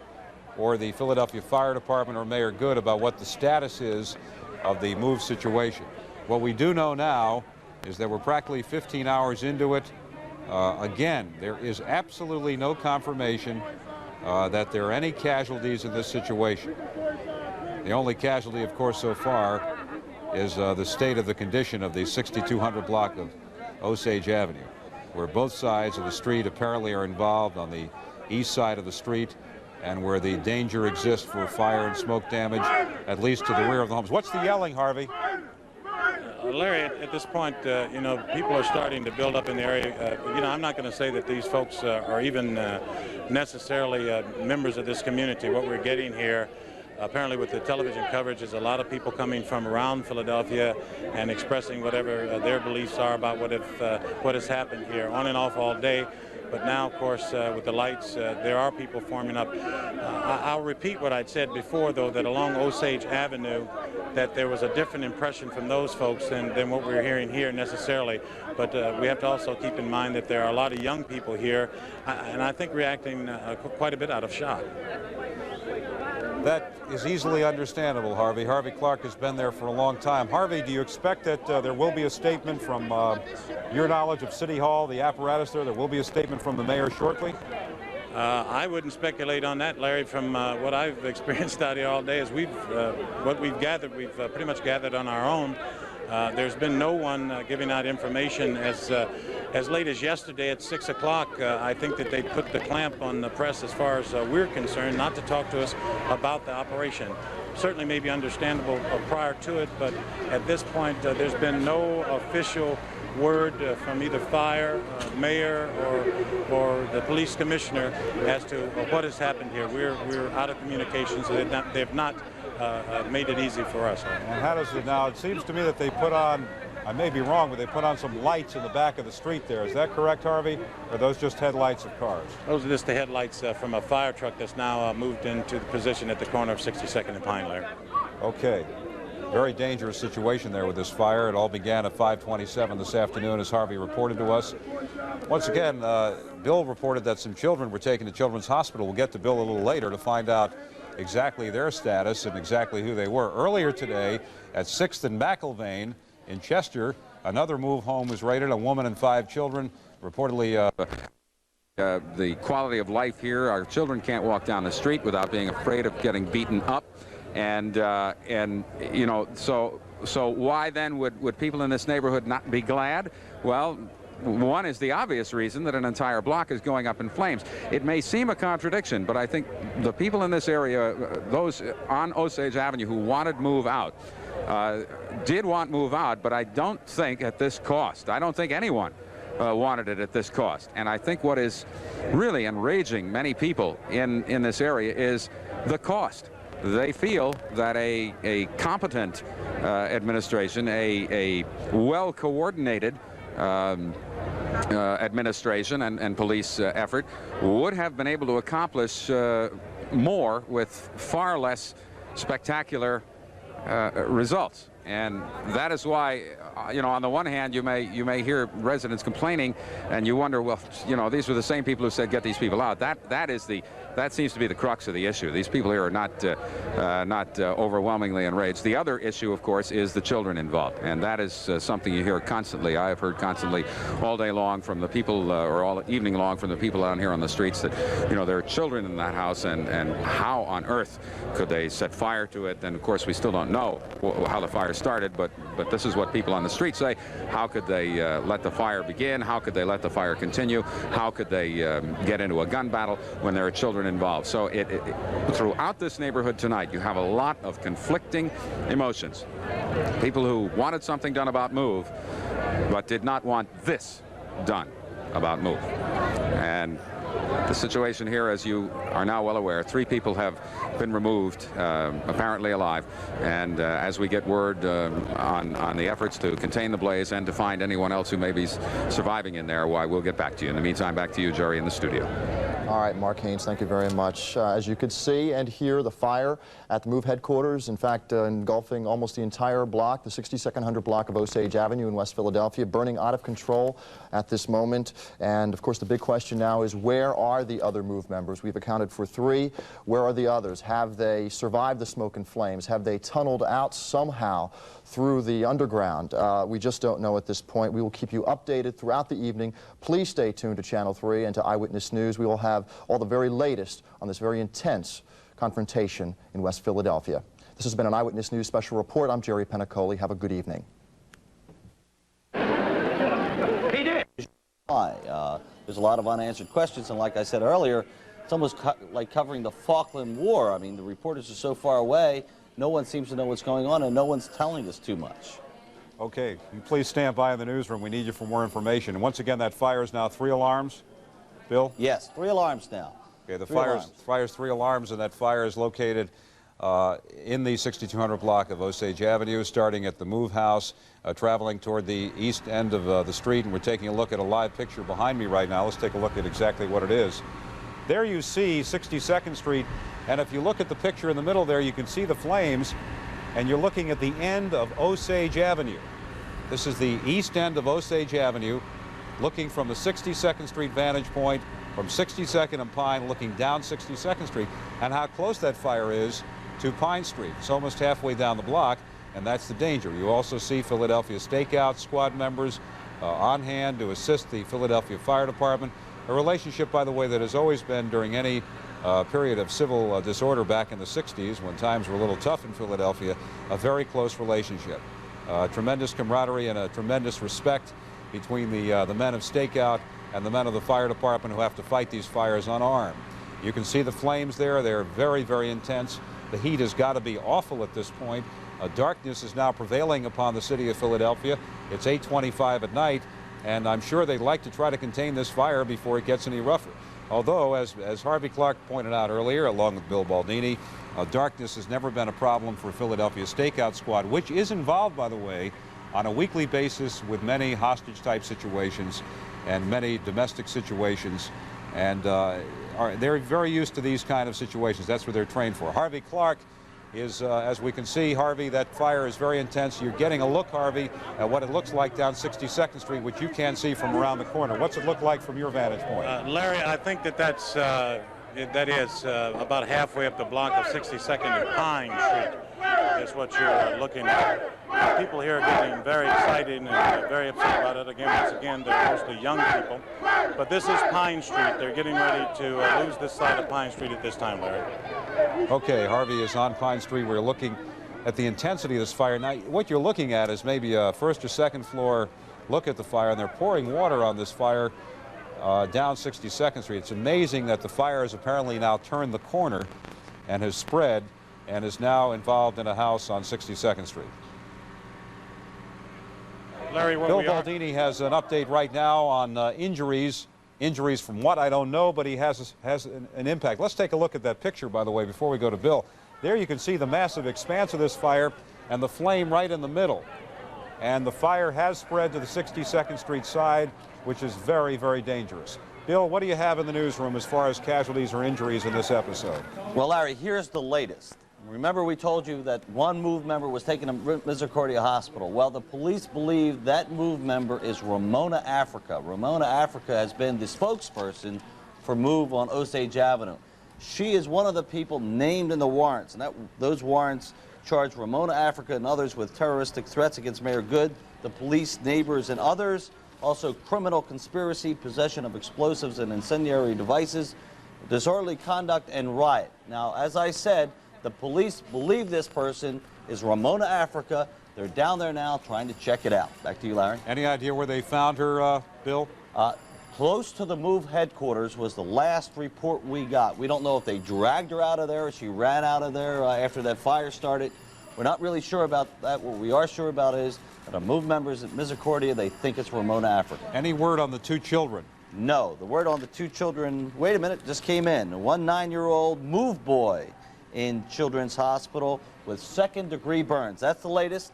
A: or the Philadelphia Fire Department or Mayor Good about what the status is of the MOVE situation. What we do know now is that we're practically 15 hours into it. Again, there is absolutely no confirmation that there are any casualties in this situation. The only casualty, of course, so far is the state of the condition of the 6200 block of Osage Avenue. where both sides of the street apparently are involved, on the east side of the street, and where the danger exists for fire and smoke damage, at least to the rear of the homes. What's the yelling, Harvey?
B: Larry, at this point, you know, people are starting to build up in the area. You know, I'm not going to say that these folks are even necessarily members of this community. What we're getting here, apparently with the television coverage, is a lot of people coming from around Philadelphia and expressing whatever their beliefs are about what has happened here, on and off all day. But now, of course, with the lights, there are people forming up. I'll repeat what I'd said before, though, that along Osage Avenue, that there was a different impression from those folks than what we're hearing here necessarily. But we have to also keep in mind that there are a lot of young people here, and I think reacting quite a bit out of shock.
A: That is easily understandable, Harvey. Harvey Clark has been there for a long time. Harvey, do you expect that there will be a statement from your knowledge of City Hall, the apparatus there? There will be a statement from the mayor shortly?
B: I wouldn't speculate on that, Larry. From what I've experienced out here all day is what we've gathered, we've pretty much gathered on our own. There's been no one giving out information as late as yesterday at 6 o'clock. I think that they put the clamp on the press as far as we're concerned, not to talk to us about the operation. Certainly may be understandable prior to it, but at this point there's been no official word from either fire, mayor, or the police commissioner as to what has happened here. We're out of communication, so they've not made it easy for us.
A: And how does it now? It seems to me that they put on, I may be wrong, but they put on some lights in the back of the street there. Is that correct, Harvey? Or are those just headlights of cars?
B: Those are just the headlights from a fire truck that's now moved into the position at the corner of 62nd and Pine, Larry.
A: Okay. Very dangerous situation there with this fire. It all began at 5:27 this afternoon, as Harvey reported to us. Once again, Bill reported that some children were taken to Children's Hospital. We'll get to Bill a little later to find out exactly their status and exactly who they were. Earlier today, at 6th and McIlvain in Chester, another move home was raided. A woman and 5 children reportedly.
D: The quality of life here, our children can't walk down the street without being afraid of getting beaten up. And you know, so why then would people in this neighborhood not be glad? Well, one is the obvious reason that an entire block is going up in flames. It may seem a contradiction, but I think the people in this area, those on Osage Avenue who wanted move out, did want move out, but I don't think at this cost. I don't think anyone wanted it at this cost. And I think what is really enraging many people in this area is the cost. They feel that a competent administration, a well-coordinated administration and police effort would have been able to accomplish more with far less spectacular results. And that is why, you know, on the one hand, you may hear residents complaining, and you wonder, well, you know, these were the same people who said get these people out. That seems to be the crux of the issue. These people here are not overwhelmingly enraged. The other issue, of course, is the children involved, and that is something you hear constantly. I have heard constantly all day long from the people, or all evening long from the people down here on the streets, that, you know, there are children in that house, and how on earth could they set fire to it? And of course, we still don't know how the fire started, but this is what people on the street say. How could they let the fire begin? How could they let the fire continue? How could they get into a gun battle when there are children involved? So throughout this neighborhood tonight, you have a lot of conflicting emotions. People who wanted something done about move, but did not want this done about move. And the situation here, as you are now well aware, 3 people have been removed, apparently alive, and as we get word on the efforts to contain the blaze and to find anyone else who may be surviving in there, why, we'll get back to you. In the meantime, back to you, Jerry, in the studio.
H: All right, Mark Haynes, thank you very much. As you could see and hear, the fire at the MOVE headquarters, in fact, engulfing almost the entire block, the 6200 block of Osage Avenue in West Philadelphia, burning out of control at this moment. And, of course, the big question now is, where are the other MOVE members? We've accounted for 3. Where are the others? Have they survived the smoke and flames? Have they tunneled out somehow through the underground? We just don't know at this point. We will keep you updated throughout the evening. Please stay tuned to Channel 3 and to Eyewitness News. We will have all the very latest on this very intense confrontation in West Philadelphia. This has been an Eyewitness News special report. I'm Jerry Penacoli. Have a good evening.
E: He did. why. There's a lot of unanswered questions, and like I said earlier, it's almost like covering the Falkland War. I mean, the reporters are so far away, no one seems to know what's going on, and no one's telling us too much.
A: Okay, you please stand by in the newsroom. We need you for more information. And once again, that fire is now 3 alarms. Bill?
E: Yes, 3 alarms now.
A: Okay, the fire's 3 alarms, and that fire is located in the 6200 block of Osage Avenue, starting at the Move House, traveling toward the east end of the street. And we're taking a look at a live picture behind me right now. Let's take a look at exactly what it is. There you see 62nd Street, and if you look at the picture in the middle there, you can see the flames, and you're looking at the end of Osage Avenue. This is the east end of Osage Avenue, looking from the 62nd Street vantage point, from 62nd and Pine, looking down 62nd Street, and how close that fire is to Pine Street. It's almost halfway down the block, and that's the danger. You also see Philadelphia Stakeout Squad members on hand to assist the Philadelphia Fire Department. A relationship, by the way, that has always been during any period of civil disorder back in the 60s, when times were a little tough in Philadelphia, a very close relationship. Tremendous camaraderie and a tremendous respect between the men of Stakeout and the men of the fire department who have to fight these fires unarmed. You can see the flames there. They're very, very intense. The heat has got to be awful at this point. Darkness is now prevailing upon the city of Philadelphia. It's 8:25 at night, and I'm sure they'd like to try to contain this fire before it gets any rougher. Although, as Harvey Clark pointed out earlier, along with Bill Baldini, darkness has never been a problem for Philadelphia Stakeout Squad, which is involved, by the way, on a weekly basis with many hostage-type situations and many domestic situations, and they're very used to these kind of situations. That's what they're trained for. Harvey Clark is, as we can see, Harvey, that fire is very intense. You're getting a look, Harvey, at what it looks like down 62nd Street, which you can't see from around the corner. What's it look like from your vantage point?
B: Larry, I think that is about halfway up the block of 62nd and Pine Street is what you're looking at. People here are getting very excited and very upset about it. Again, once again, they're mostly young people. But this is Pine Street. They're getting ready to lose this side of Pine Street at this time, Larry.
A: Okay, Harvey is on Pine Street. We're looking at the intensity of this fire. Now, what you're looking at is maybe a first or second floor look at the fire, and they're pouring water on this fire down 62nd Street. It's amazing that the fire has apparently now turned the corner and has spread and is now involved in a house on 62nd Street.
B: Larry,
A: Bill Baldini has an update right now on injuries. Injuries from what, I don't know, but he has an impact. Let's take a look at that picture, by the way, before we go to Bill. There you can see the massive expanse of this fire and the flame right in the middle. And the fire has spread to the 62nd Street side, which is very, very dangerous. Bill, what do you have in the newsroom as far as casualties or injuries in this episode?
E: Well, Larry, here's the latest. Remember, we told you that one MOVE member was taken to Misericordia Hospital. Well, the police believe that MOVE member is Ramona Africa. Ramona Africa has been the spokesperson for MOVE on Osage Avenue. She is one of the people named in the warrants, and those warrants charge Ramona Africa and others with terroristic threats against Mayor Good, the police, neighbors, and others. Also, criminal conspiracy, possession of explosives and incendiary devices, disorderly conduct, and riot. Now, as I said, the police believe this person is Ramona Africa. They're down there now trying to check it out. Back to you, Larry.
A: Any idea where they found her, Bill?
E: Close to the MOVE headquarters was the last report we got. We don't know if they dragged her out of there or she ran out of there after that fire started. We're not really sure about that. What we are sure about is that our MOVE members at Misericordia, they think it's Ramona Africa.
A: Any word on the 2 children?
E: No. The word on the 2 children, wait a minute, just came in. One 9-year-old MOVE boy in Children's Hospital with 2nd-degree burns. That's the latest.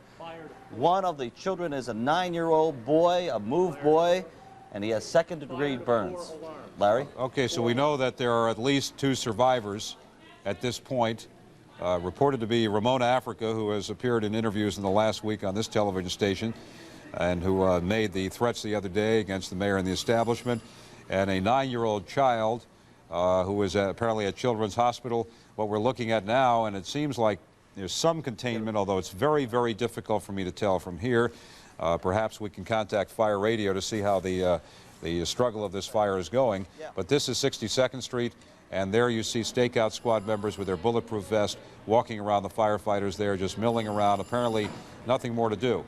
E: One of the children is a 9-year-old boy, a MOVE boy, and he has 2nd-degree burns. Larry?
A: Okay, so we know that there are at least 2 survivors at this point, reported to be Ramona Africa, who has appeared in interviews in the last week on this television station, and who made the threats the other day against the mayor and the establishment, and a 9-year-old child who was apparently at Children's Hospital. What we're looking at now, and it seems like there's some containment, although it's very, very difficult for me to tell from here. Perhaps we can contact Fire Radio to see how the struggle of this fire is going. But this is 62nd Street, and there you see Stakeout Squad members with their bulletproof vest walking around the firefighters there, just milling around. Apparently nothing more to do.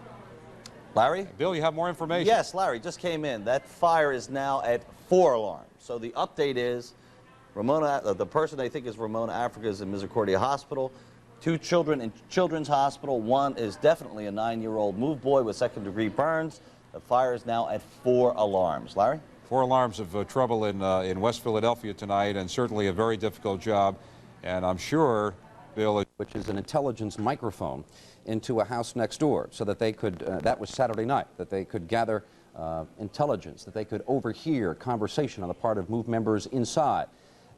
E: Larry?
A: Bill, you have more information?
E: Yes, Larry, just came in. That fire is now at 4 alarms. So the update is the person they think is Ramona Africa is in Misericordia Hospital. 2 children in Children's Hospital. 1 is definitely a 9-year-old move boy with second-degree burns. The fire is now at 4 alarms. Larry?
A: 4 alarms of trouble in West Philadelphia tonight, and certainly a very difficult job. And I'm sure, Bill,
G: which is an intelligence microphone into a house next door, so that they could, that was Saturday night, that they could gather intelligence, that they could overhear conversation on the part of MOVE members inside.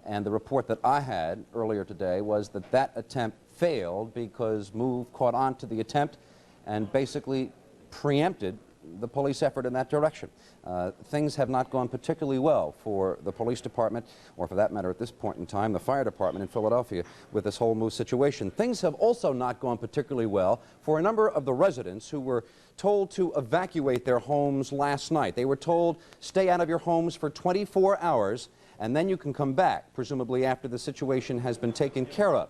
G: And the report that I had earlier today was that that attempt failed because MOVE caught on to the attempt and basically preempted the police effort in that direction. Things have not gone particularly well for the police department, or for that matter at this point in time, the fire department in Philadelphia with this whole MOVE situation. Things have also not gone particularly well for a number of the residents who were told to evacuate their homes last night. They were told, stay out of your homes for 24 hours and then you can come back, presumably after the situation has been taken care of.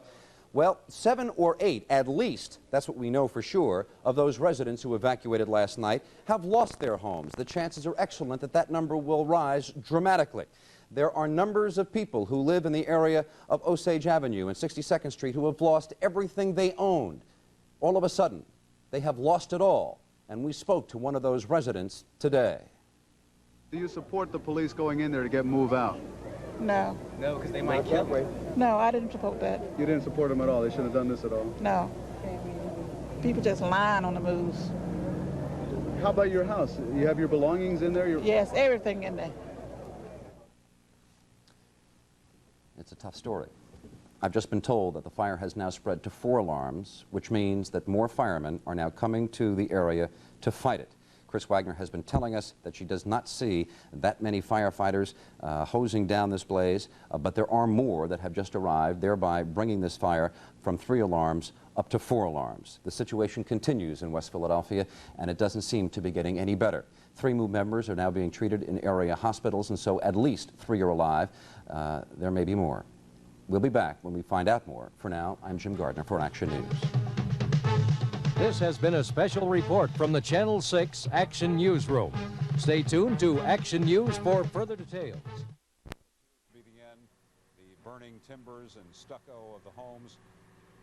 G: Well, 7 or 8, at least, that's what we know for sure, of those residents who evacuated last night have lost their homes. The chances are excellent that that number will rise dramatically. There are numbers of people who live in the area of Osage Avenue and 62nd Street who have lost everything they owned. All of a sudden, they have lost it all. And we spoke to one of those residents today.
V: Do you support the police going in there to get MOVE out?
W: No.
V: No, because they might kill them.
W: No, I didn't support that.
V: You didn't support them at all? They shouldn't have done this at all?
W: No. People just lying on the moves.
V: How about your house? You have your belongings in there?
W: Yes, everything in there.
G: It's a tough story. I've just been told that the fire has now spread to 4 alarms, which means that more firemen are now coming to the area to fight it. Chris Wagner has been telling us that she does not see that many firefighters hosing down this blaze, but there are more that have just arrived, thereby bringing this fire from 3 alarms up to 4 alarms. The situation continues in West Philadelphia, and it doesn't seem to be getting any better. 3 MOVE members are now being treated in area hospitals, and so at least 3 are alive. There may be more. We'll be back when we find out more. For now, I'm Jim Gardner for Action News.
X: This has been a special report from the Channel 6 Action Newsroom. Stay tuned to Action News for further details.
A: The burning timbers and stucco of the homes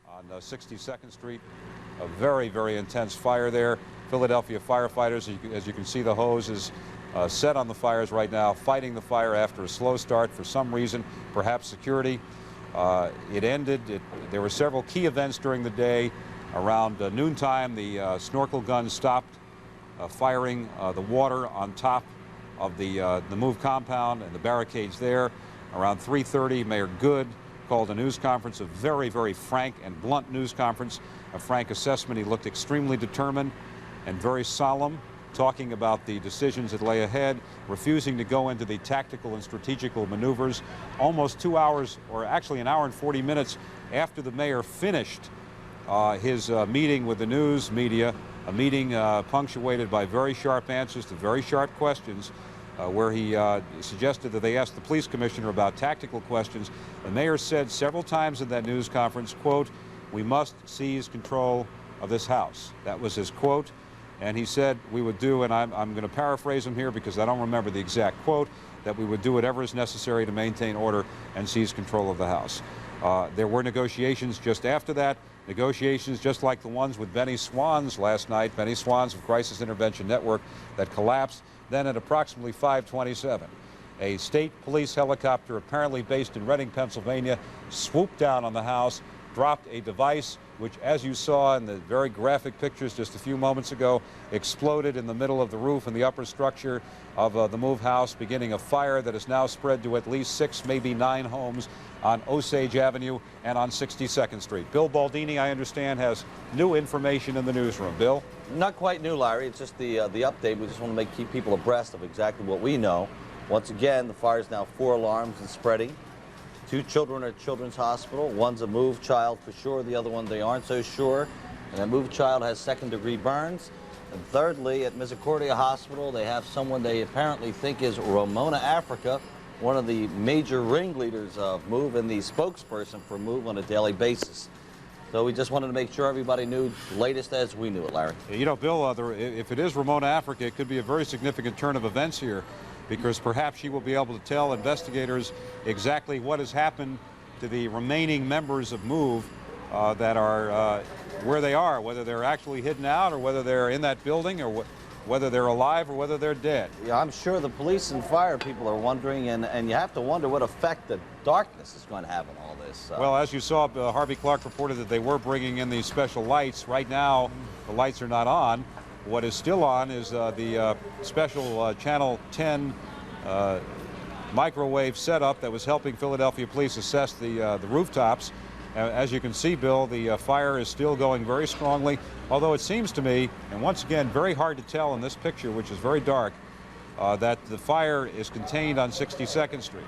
A: on 62nd Street. A very, very intense fire there. Philadelphia firefighters, as you can see, the hose is set on the fires right now, fighting the fire after a slow start for some reason, perhaps security. It ended. There were several key events during the day. Around noontime, the snorkel gun stopped firing the water on top of the MOVE compound and the barricades there. Around 3:30, Mayor Good called a news conference, a very, very frank and blunt news conference, a frank assessment. He looked extremely determined and very solemn, talking about the decisions that lay ahead, refusing to go into the tactical and strategical maneuvers. Almost 2 hours, or actually an hour and 40 minutes after the mayor finished his meeting with the news media, a meeting punctuated by very sharp answers to very sharp questions, where he suggested that they ask the police commissioner about tactical questions. The mayor said several times in that news conference, quote, "We must seize control of this house." That was his quote. And he said we would do, and I'm going to paraphrase him here because I don't remember the exact quote, that we would do whatever is necessary to maintain order and seize control of the house. There were negotiations just after that. Negotiations just like the ones with Benny Swans last night, Benny Swans of Crisis Intervention Network, that collapsed. Then at approximately 5:27, a state police helicopter apparently based in Reading, Pennsylvania, swooped down on the house, dropped a device which, as you saw in the very graphic pictures just a few moments ago, exploded in the middle of the roof and the upper structure of the MOVE house, beginning a fire that has now spread to at least 6, maybe 9 homes on Osage Avenue and on 62nd Street. Bill Baldini, I understand, has new information in the newsroom. Bill?
E: Not quite new, Larry. It's just the update. We just want to keep people abreast of exactly what we know. Once again, the fire is now 4 alarms and spreading. 2 children are at Children's Hospital. One's a MOVE child for sure. The other one they aren't so sure. And that MOVE child has second-degree burns. And thirdly, at Misericordia Hospital, they have someone they apparently think is Ramona Africa, one of the major ringleaders of MOVE and the spokesperson for MOVE on a daily basis. So we just wanted to make sure everybody knew the latest as we knew it, Larry.
A: You know, Bill, if it is Ramona Africa, it could be a very significant turn of events here, because perhaps she will be able to tell investigators exactly what has happened to the remaining members of MOVE that are where they are, whether they're actually hidden out or whether they're in that building, or whether they're alive or whether they're dead.
E: Yeah, I'm sure the police and fire people are wondering, and you have to wonder what effect the darkness is going to have on all this.
A: Well, as you saw, Harvey Clark reported that they were bringing in these special lights. Right now, the lights are not on. What is still on is the special Channel 10 microwave setup that was helping Philadelphia police assess the rooftops. As you can see, Bill, the fire is still going very strongly, although it seems to me, and once again, very hard to tell in this picture, which is very dark, that the fire is contained on 62nd Street.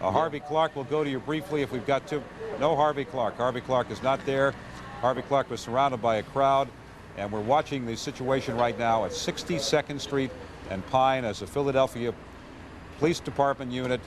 A: Harvey Clark will go to you briefly if we've got to. No Harvey Clark. Harvey Clark is not there. Harvey Clark was surrounded by a crowd, and we're watching the situation right now at 62nd Street and Pine as the Philadelphia Police Department unit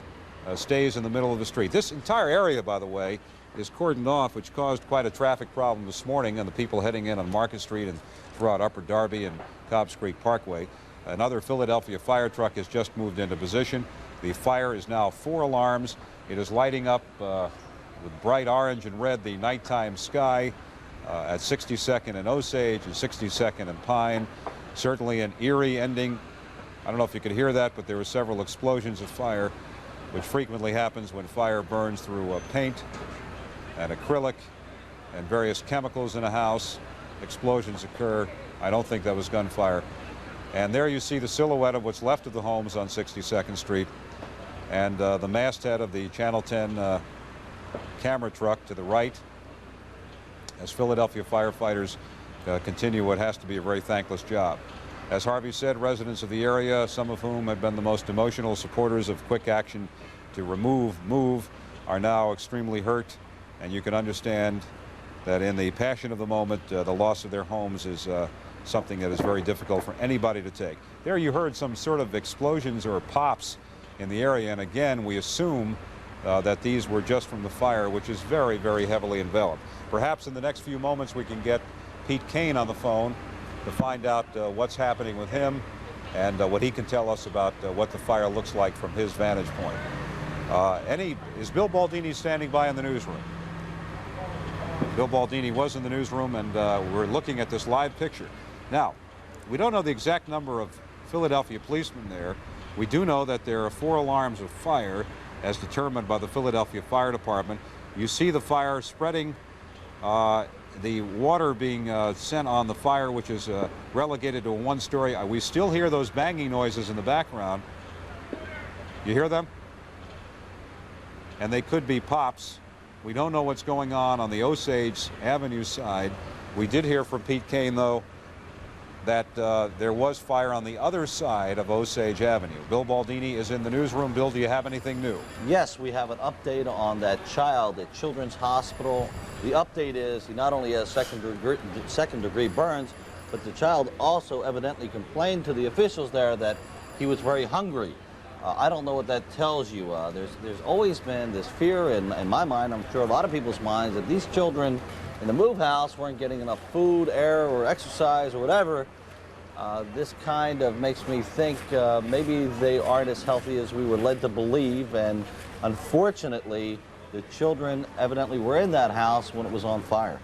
A: stays in the middle of the street. This entire area, by the way, is cordoned off, which caused quite a traffic problem this morning, and the people heading in on Market Street and throughout Upper Darby and Cobbs Creek Parkway. Another Philadelphia fire truck has just moved into position. The fire is now 4 alarms. It is lighting up with bright orange and red the nighttime sky at 62nd and Osage and 62nd and Pine. Certainly an eerie ending. I don't know if you could hear that, but there were several explosions of fire, which frequently happens when fire burns through paint and acrylic and various chemicals in a house. Explosions occur. I don't think that was gunfire. And there you see the silhouette of what's left of the homes on 62nd Street, and the masthead of the Channel 10 camera truck to the right as Philadelphia firefighters continue what has to be a very thankless job. As Harvey said, residents of the area, some of whom have been the most emotional supporters of quick action to remove MOVE, are now extremely hurt. And you can understand that in the passion of the moment, the loss of their homes is something that is very difficult for anybody to take. There you heard some sort of explosions or pops in the area, and again, we assume that these were just from the fire, which is very, very heavily enveloped. Perhaps in the next few moments we can get Pete Kane on the phone to find out what's happening with him and what he can tell us about what the fire looks like from his vantage point. Is Bill Baldini standing by in the newsroom? Bill Baldini was in the newsroom, and we're looking at this live picture. Now, we don't know the exact number of Philadelphia policemen there. We do know that there are 4 alarms of fire as determined by the Philadelphia Fire Department. You see the fire spreading, the water being sent on the fire, which is relegated to a 1-story. We still hear those banging noises in the background. You hear them? And they could be pops. We don't know what's going on the Osage Avenue side. We did hear from Pete Kane, though, that there was fire on the other side of Osage Avenue. Bill Baldini is in the newsroom. Bill, do you have anything new?
E: Yes, we have an update on that child at Children's Hospital. The update is he not only has second-degree burns, but the child also evidently complained to the officials there that he was very hungry. I don't know what that tells you. There's always been this fear in my mind, I'm sure a lot of people's minds, that these children in the MOVE house weren't getting enough food, air, or exercise, or whatever. This kind of makes me think maybe they aren't as healthy as we were led to believe, and unfortunately, the children evidently were in that house when it was on fire.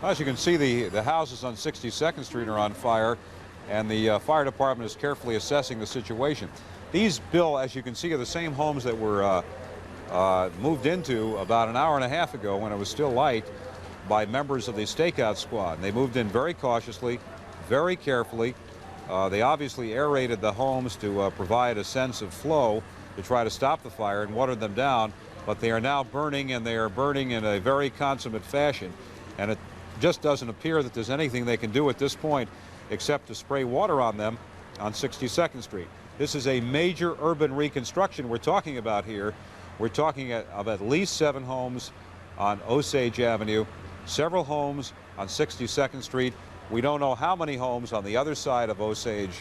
A: As you can see, the houses on 62nd Street are on fire, and the fire department is carefully assessing the situation. These, Bill, as you can see, are the same homes that were moved into about an hour and a half ago when it was still light by members of the stakeout squad. They moved in very cautiously, very carefully. They obviously aerated the homes to provide a sense of flow to try to stop the fire and water them down, but they are now burning, and they are burning in a very consummate fashion. And it just doesn't appear that there's anything they can do at this point except to spray water on them on 62nd Street. This is a major urban reconstruction we're talking about here. We're talking of at least 7 homes on Osage Avenue, several homes on 62nd Street. We don't know how many homes on the other side of Osage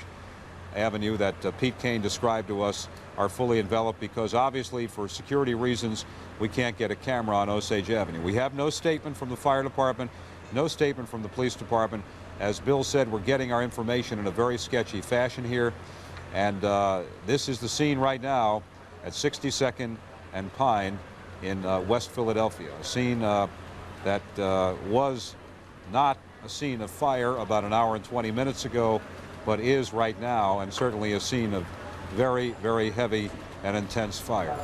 A: Avenue that Pete Kane described to us are fully enveloped because obviously for security reasons we can't get a camera on Osage Avenue. We have no statement from the fire department, no statement from the police department. As Bill said, we're getting our information in a very sketchy fashion here, and this is the scene right now at 62nd and Pine in West Philadelphia, a scene that was not a scene of fire about an hour and 20 minutes ago, but is right now, and certainly a scene of very, very heavy and intense fire.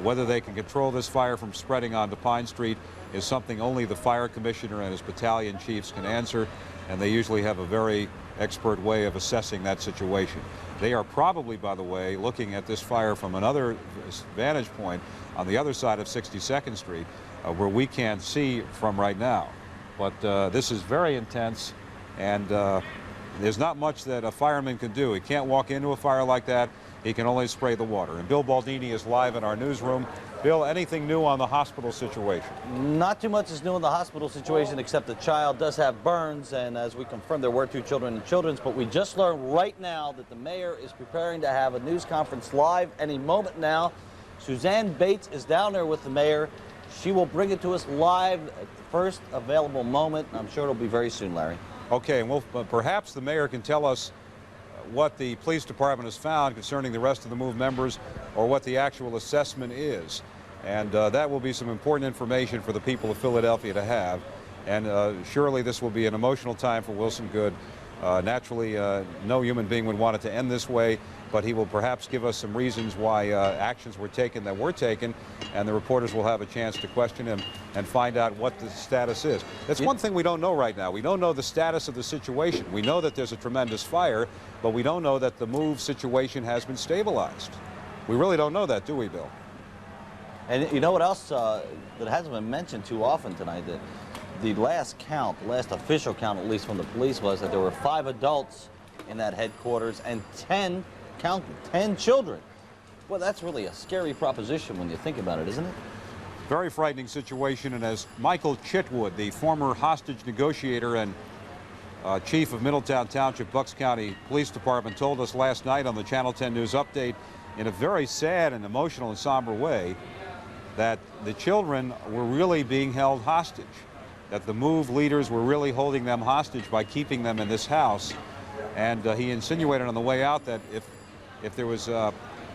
A: Whether they can control this fire from spreading onto Pine Street is something only the fire commissioner and his battalion chiefs can answer, and they usually have a very expert way of assessing that situation. They are probably, by the way, looking at this fire from another vantage point on the other side of 62nd Street, where we can't see from right now. But this is very intense, and there's not much that a fireman can do. He can't walk into a fire like that. He can only spray the water. And Bill Baldini is live in our newsroom. Bill, anything new on the hospital situation?
E: Not too much is new in the hospital situation, except the child does have burns, and as we confirmed, there were 2 children in children's, but we just learned right now that the mayor is preparing to have a news conference live any moment now. Suzanne Bates is down there with the mayor. She will bring it to us live at the first available moment. I'm sure it'll be very soon, Larry.
A: Okay, and perhaps the mayor can tell us what the police department has found concerning the rest of the MOVE members, or what the actual assessment is. And that will be some important information for the people of Philadelphia to have. And surely this will be an emotional time for Wilson Goode. Naturally, no human being would want it to end this way, but he will perhaps give us some reasons why actions were taken that were taken, and the reporters will have a chance to question him and find out what the status is. That's one thing we don't know right now. We don't know the status of the situation. We know that there's a tremendous fire, but we don't know that the MOVE situation has been stabilized. We really don't know that, do we, Bill?
E: And you know what else that hasn't been mentioned too often tonight? That the last count, the last official count, at least from the police, was that there were 5 adults in that headquarters and 10 children. Well, that's really a scary proposition when you think about it, isn't it?
A: Very frightening situation, and as Michael Chitwood, the former hostage negotiator and chief of Middletown Township, Bucks County Police Department, told us last night on the Channel 10 News Update in a very sad and emotional and somber way that the children were really being held hostage, that the MOVE leaders were really holding them hostage by keeping them in this house. And he insinuated on the way out that if there was a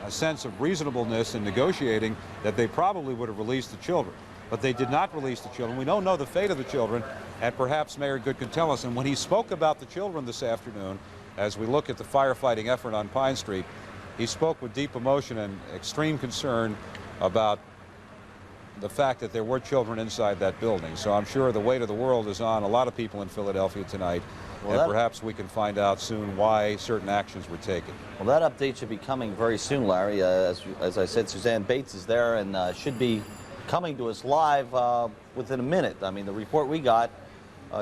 A: sense of reasonableness in negotiating, that they probably would have released the children. But they did not release the children. We don't know the fate of the children, and perhaps Mayor Goode can tell us. And when he spoke about the children this afternoon, as we look at the firefighting effort on Pine Street, he spoke with deep emotion and extreme concern about the fact that there were children inside that building. So I'm sure the weight of the world is on a lot of people in Philadelphia tonight. Well, and perhaps we can find out soon why certain actions were taken.
E: Well, that update should be coming very soon, Larry. As I said, Suzanne Bates is there and should be coming to us live within a minute. I mean, the report we got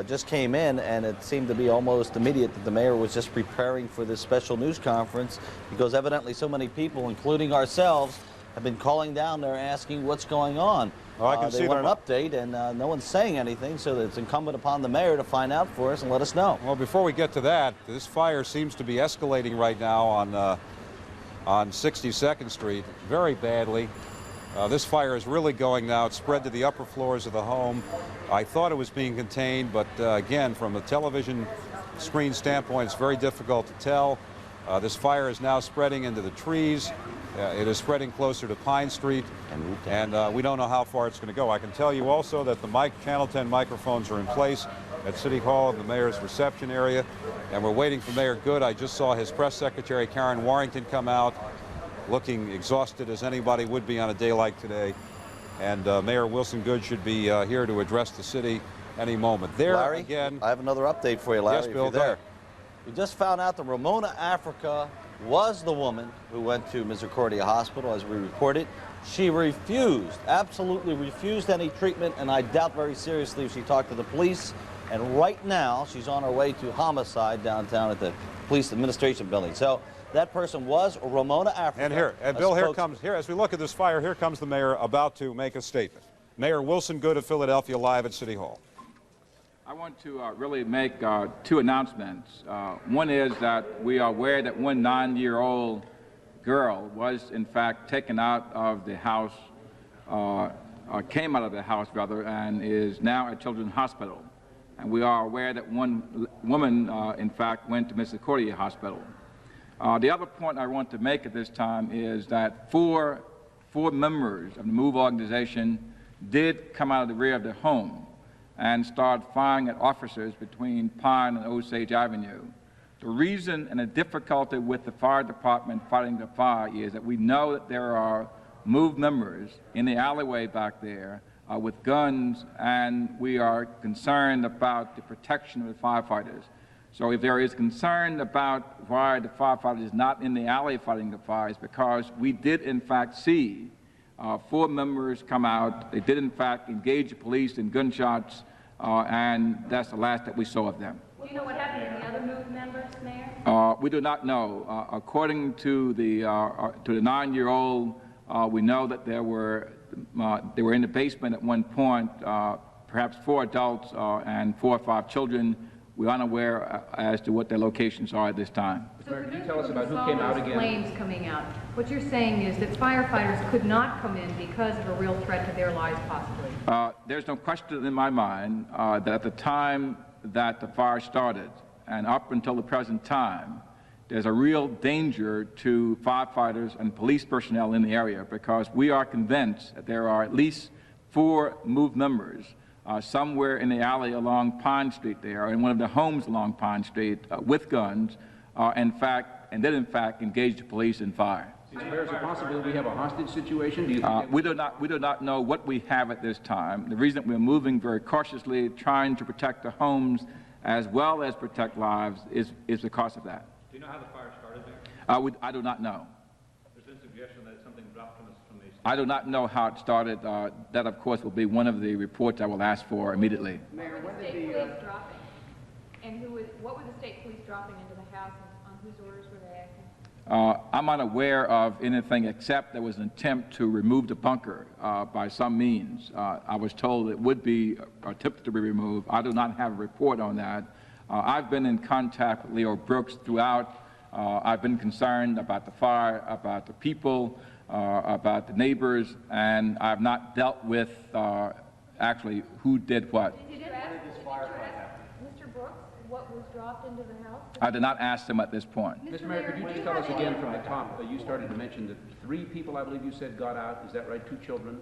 E: just came in, and it seemed to be almost immediate that the mayor was just preparing for this special news conference, because evidently so many people, including ourselves, have been calling down there asking what's going on.
A: Oh, I can see
E: they want an update, and no one's saying anything, so it's incumbent upon the mayor to find out for us and let us know.
A: Well, before we get to that, this fire seems to be escalating right now on 62nd Street very badly. This fire is really going now. It's spread to the upper floors of the home. I thought it was being contained, but again, from a television screen standpoint, it's very difficult to tell. This fire is now spreading into the trees. It is spreading closer to Pine Street, and we don't know how far it's going to go. I can tell you also that the Channel 10 microphones are in place at City Hall in the mayor's reception area, and we're waiting for Mayor Goode. I just saw his press secretary, Karen Warrington, come out looking exhausted as anybody would be on a day like today, and Mayor Wilson Goode should be here to address the city any moment. There,
E: Larry,
A: again,
E: I have another update for you, Larry.
A: Yes, Bill,
E: if you're there. We just found out that Ramona Africa was the woman who went to Misericordia Hospital, as we reported. She refused, absolutely refused any treatment, and I doubt very seriously if she talked to the police. And right now, she's on her way to Homicide downtown at the Police Administration Building. So that person was Ramona Africa.
A: And Bill, here as we look at this fire, here comes the mayor about to make a statement. Mayor Wilson Goode of Philadelphia live at City Hall.
I: I want to really make two announcements. One is that we are aware that one 9-year-old girl was in fact taken out of the house, came out of the house rather, and is now at Children's Hospital. And we are aware that one woman in fact went to Misericordia Hospital. The other point I want to make at this time is that four members of the MOVE organization did come out of the rear of their home and start firing at officers between Pine and Osage Avenue. The reason and the difficulty with the fire department fighting the fire is that we know that there are MOVE members in the alleyway back there with guns, and we are concerned about the protection of the firefighters. So if there is concern about why the firefighter is not in the alley fighting the fires, because we did in fact see 4 members come out. They did in fact engage the police in gunshots, and that's the last that we saw of them.
F: Do you know what happened to the other MOVE members, Mayor?
I: We do not know. According to the 9-year-old, we know that they were in the basement at one point, perhaps 4 adults and 4 or 5 children. We're unaware as to what their locations are at this time.
F: So could you tell us about who came out again? Flames coming out. What you're saying is that firefighters could not come in because of a real threat to their lives, possibly.
I: There's no question in my mind that at the time that the fire started and up until the present time, there's a real danger to firefighters and police personnel in the area, because we are convinced that there are at least 4 MOVE members somewhere in the alley along Pine Street there, in one of the homes along Pine Street, with guns, and did in fact engage the police in fire.
J: Is there a possibility we have a hostage situation? Do you think
I: we do not know what we have at this time. The reason we're moving very cautiously, trying to protect the homes as well as protect lives, is because of that.
J: Do you know how the fire started there?
I: I do not know.
J: There's been suggestion that something dropped from the
I: I do not know how it started. That, of course, will be one of the reports I will ask for immediately.
F: Mayor, when did the police dropping? And what were the state police dropping into the house, and on whose orders were they acting?
I: I'm unaware of anything except there was an attempt to remove the bunker by some means. I was told it would be attempted to be removed. I do not have a report on that. I've been in contact with Leo Brooks throughout. I've been concerned about the fire, about the people, about the neighbors, and I've not dealt with actually who did what.
F: Did you ask Mr. Brooks what was dropped into the house?
I: I did not ask them at this point.
J: Mr. Mayor, could you just tell us again from the top? You started to mention that 3 people, I believe you said, got out. Is that right? 2 children?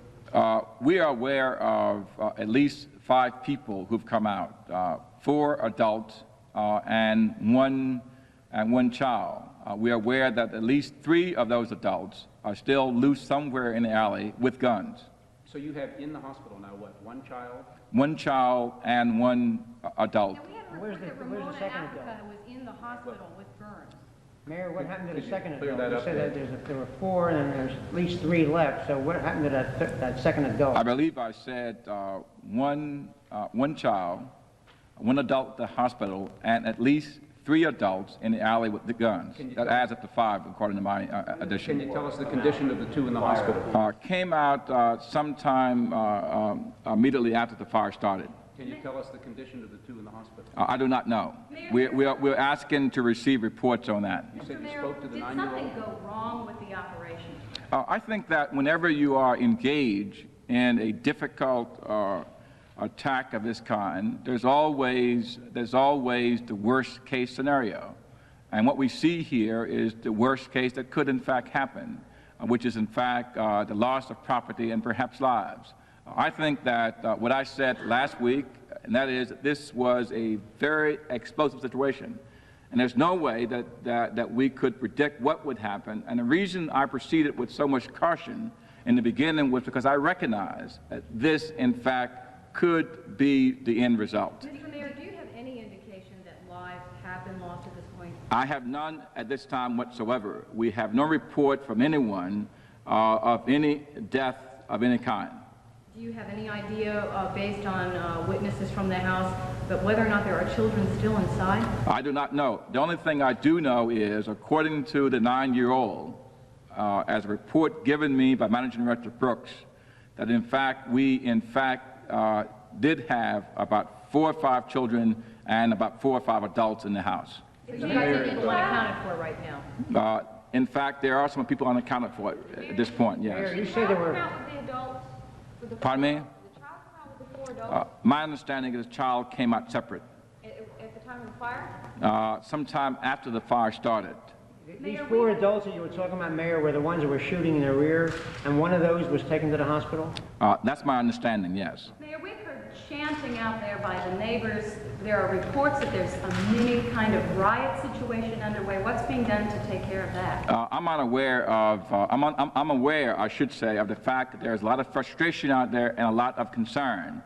I: We are aware of at least 5 people who've come out, 4 adults and one child. We are aware that at least 3 of those adults are still loose somewhere in the alley with guns.
J: So you have in the hospital now, what, 1 child?
I: 1 child and 1 adult.
F: Where's the second adult? Was in the hospital with burns.
K: Mayor, what happened to the second adult?
J: Clear that up
K: You said that there were 4 and there's at least 3 left, so what happened to that second adult?
I: I believe I said one child, 1 adult at the hospital, and at least 3 adults in the alley with the guns. That adds up to 5, according to my addition.
J: Can you tell us the condition of the 2 in the hospital?
I: Came out sometime immediately after the fire started.
J: Can you tell us the condition of the 2 in the hospital?
I: I do not know. We're asking to receive reports on that.
J: You said you spoke to the 9-year-old?
F: Did something go wrong with the operation?
I: I think that whenever you are engaged in a difficult attack of this kind, there's always the worst case scenario. And what we see here is the worst case that could in fact happen, which is in fact the loss of property and perhaps lives. I think that what I said last week, and that is that this was a very explosive situation. And there's no way that we could predict what would happen. And the reason I proceeded with so much caution in the beginning was because I recognize that this, in fact, could be the end result.
F: Mr. Mayor, do you have any indication that lives have been lost at this point?
I: I have none at this time whatsoever. We have no report from anyone of any death of any kind.
F: Do you have any idea, based on witnesses from the house, but whether or not there are children still inside?
I: I do not know. The only thing I do know is, according to the 9-year-old, as a report given me by Managing Director Brooks, that in fact we did have about 4 or 5 children and about 4 or 5 adults in the house.
F: It's people unaccounted for right now.
I: In fact, there are some people unaccounted for at this point, yes.
K: Mayor, you say there were...
I: Pardon me? My understanding is the child came out separate.
F: At the time of the fire?
I: Sometime after the fire started.
K: These 4 adults that you were talking about, Mayor, were the ones that were shooting in the rear, and one of those was taken to the hospital?
I: That's my understanding, yes.
F: Mayor, we've heard chanting out there by the neighbors. There are reports that there's a mini kind of riot situation underway. What's being done to take care of that?
I: I'm unaware of, I'm aware, I should say, of the fact that there's a lot of frustration out there and a lot of concern.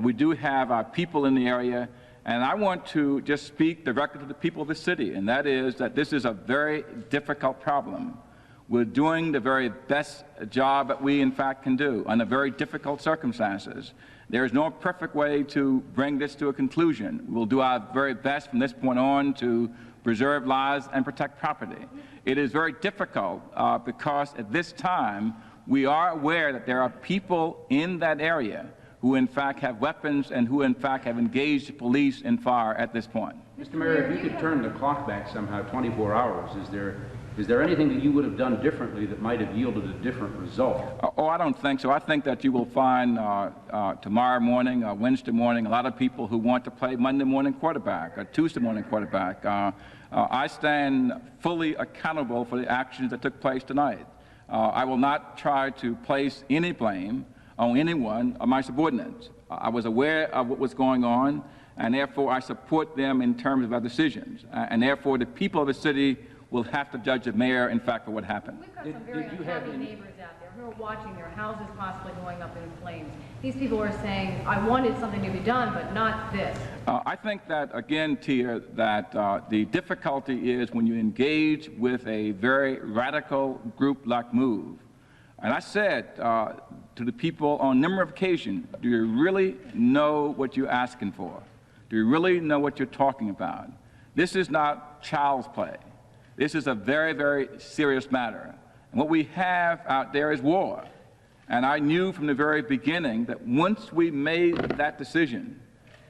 I: We do have people in the area, and I want to just speak directly to the people of the city, and that is that this is a very difficult problem. We're doing the very best job that we, in fact, can do under very difficult circumstances. There is no perfect way to bring this to a conclusion. We'll do our very best from this point on to preserve lives and protect property. It is very difficult because at this time, we are aware that there are people in that area who in fact have weapons and who in fact have engaged the police in fire at this point.
J: Mr. Mayor, if you could turn the clock back somehow 24 hours, is there anything that you would have done differently that might have yielded a different result?
I: Oh, I don't think so. I think that you will find tomorrow morning, Wednesday morning, a lot of people who want to play Monday morning quarterback or Tuesday morning quarterback. I stand fully accountable for the actions that took place tonight. I will not try to place any blame on anyone of my subordinates. I was aware of what was going on, and therefore I support them in terms of our decisions. And therefore the people of the city will have to judge the mayor, in fact, for what happened.
F: We've got some very unhappy neighbors out there who are watching their houses possibly going up in flames. These people are saying, I wanted something to be done, but not this.
I: I think that, again, Tia, that the difficulty is when you engage with a very radical group like MOVE. And I said to the people on a number of occasions, do you really know what you're asking for? Do you really know what you're talking about? This is not child's play. This is a very, very serious matter. And what we have out there is war. And I knew from the very beginning that once we made that decision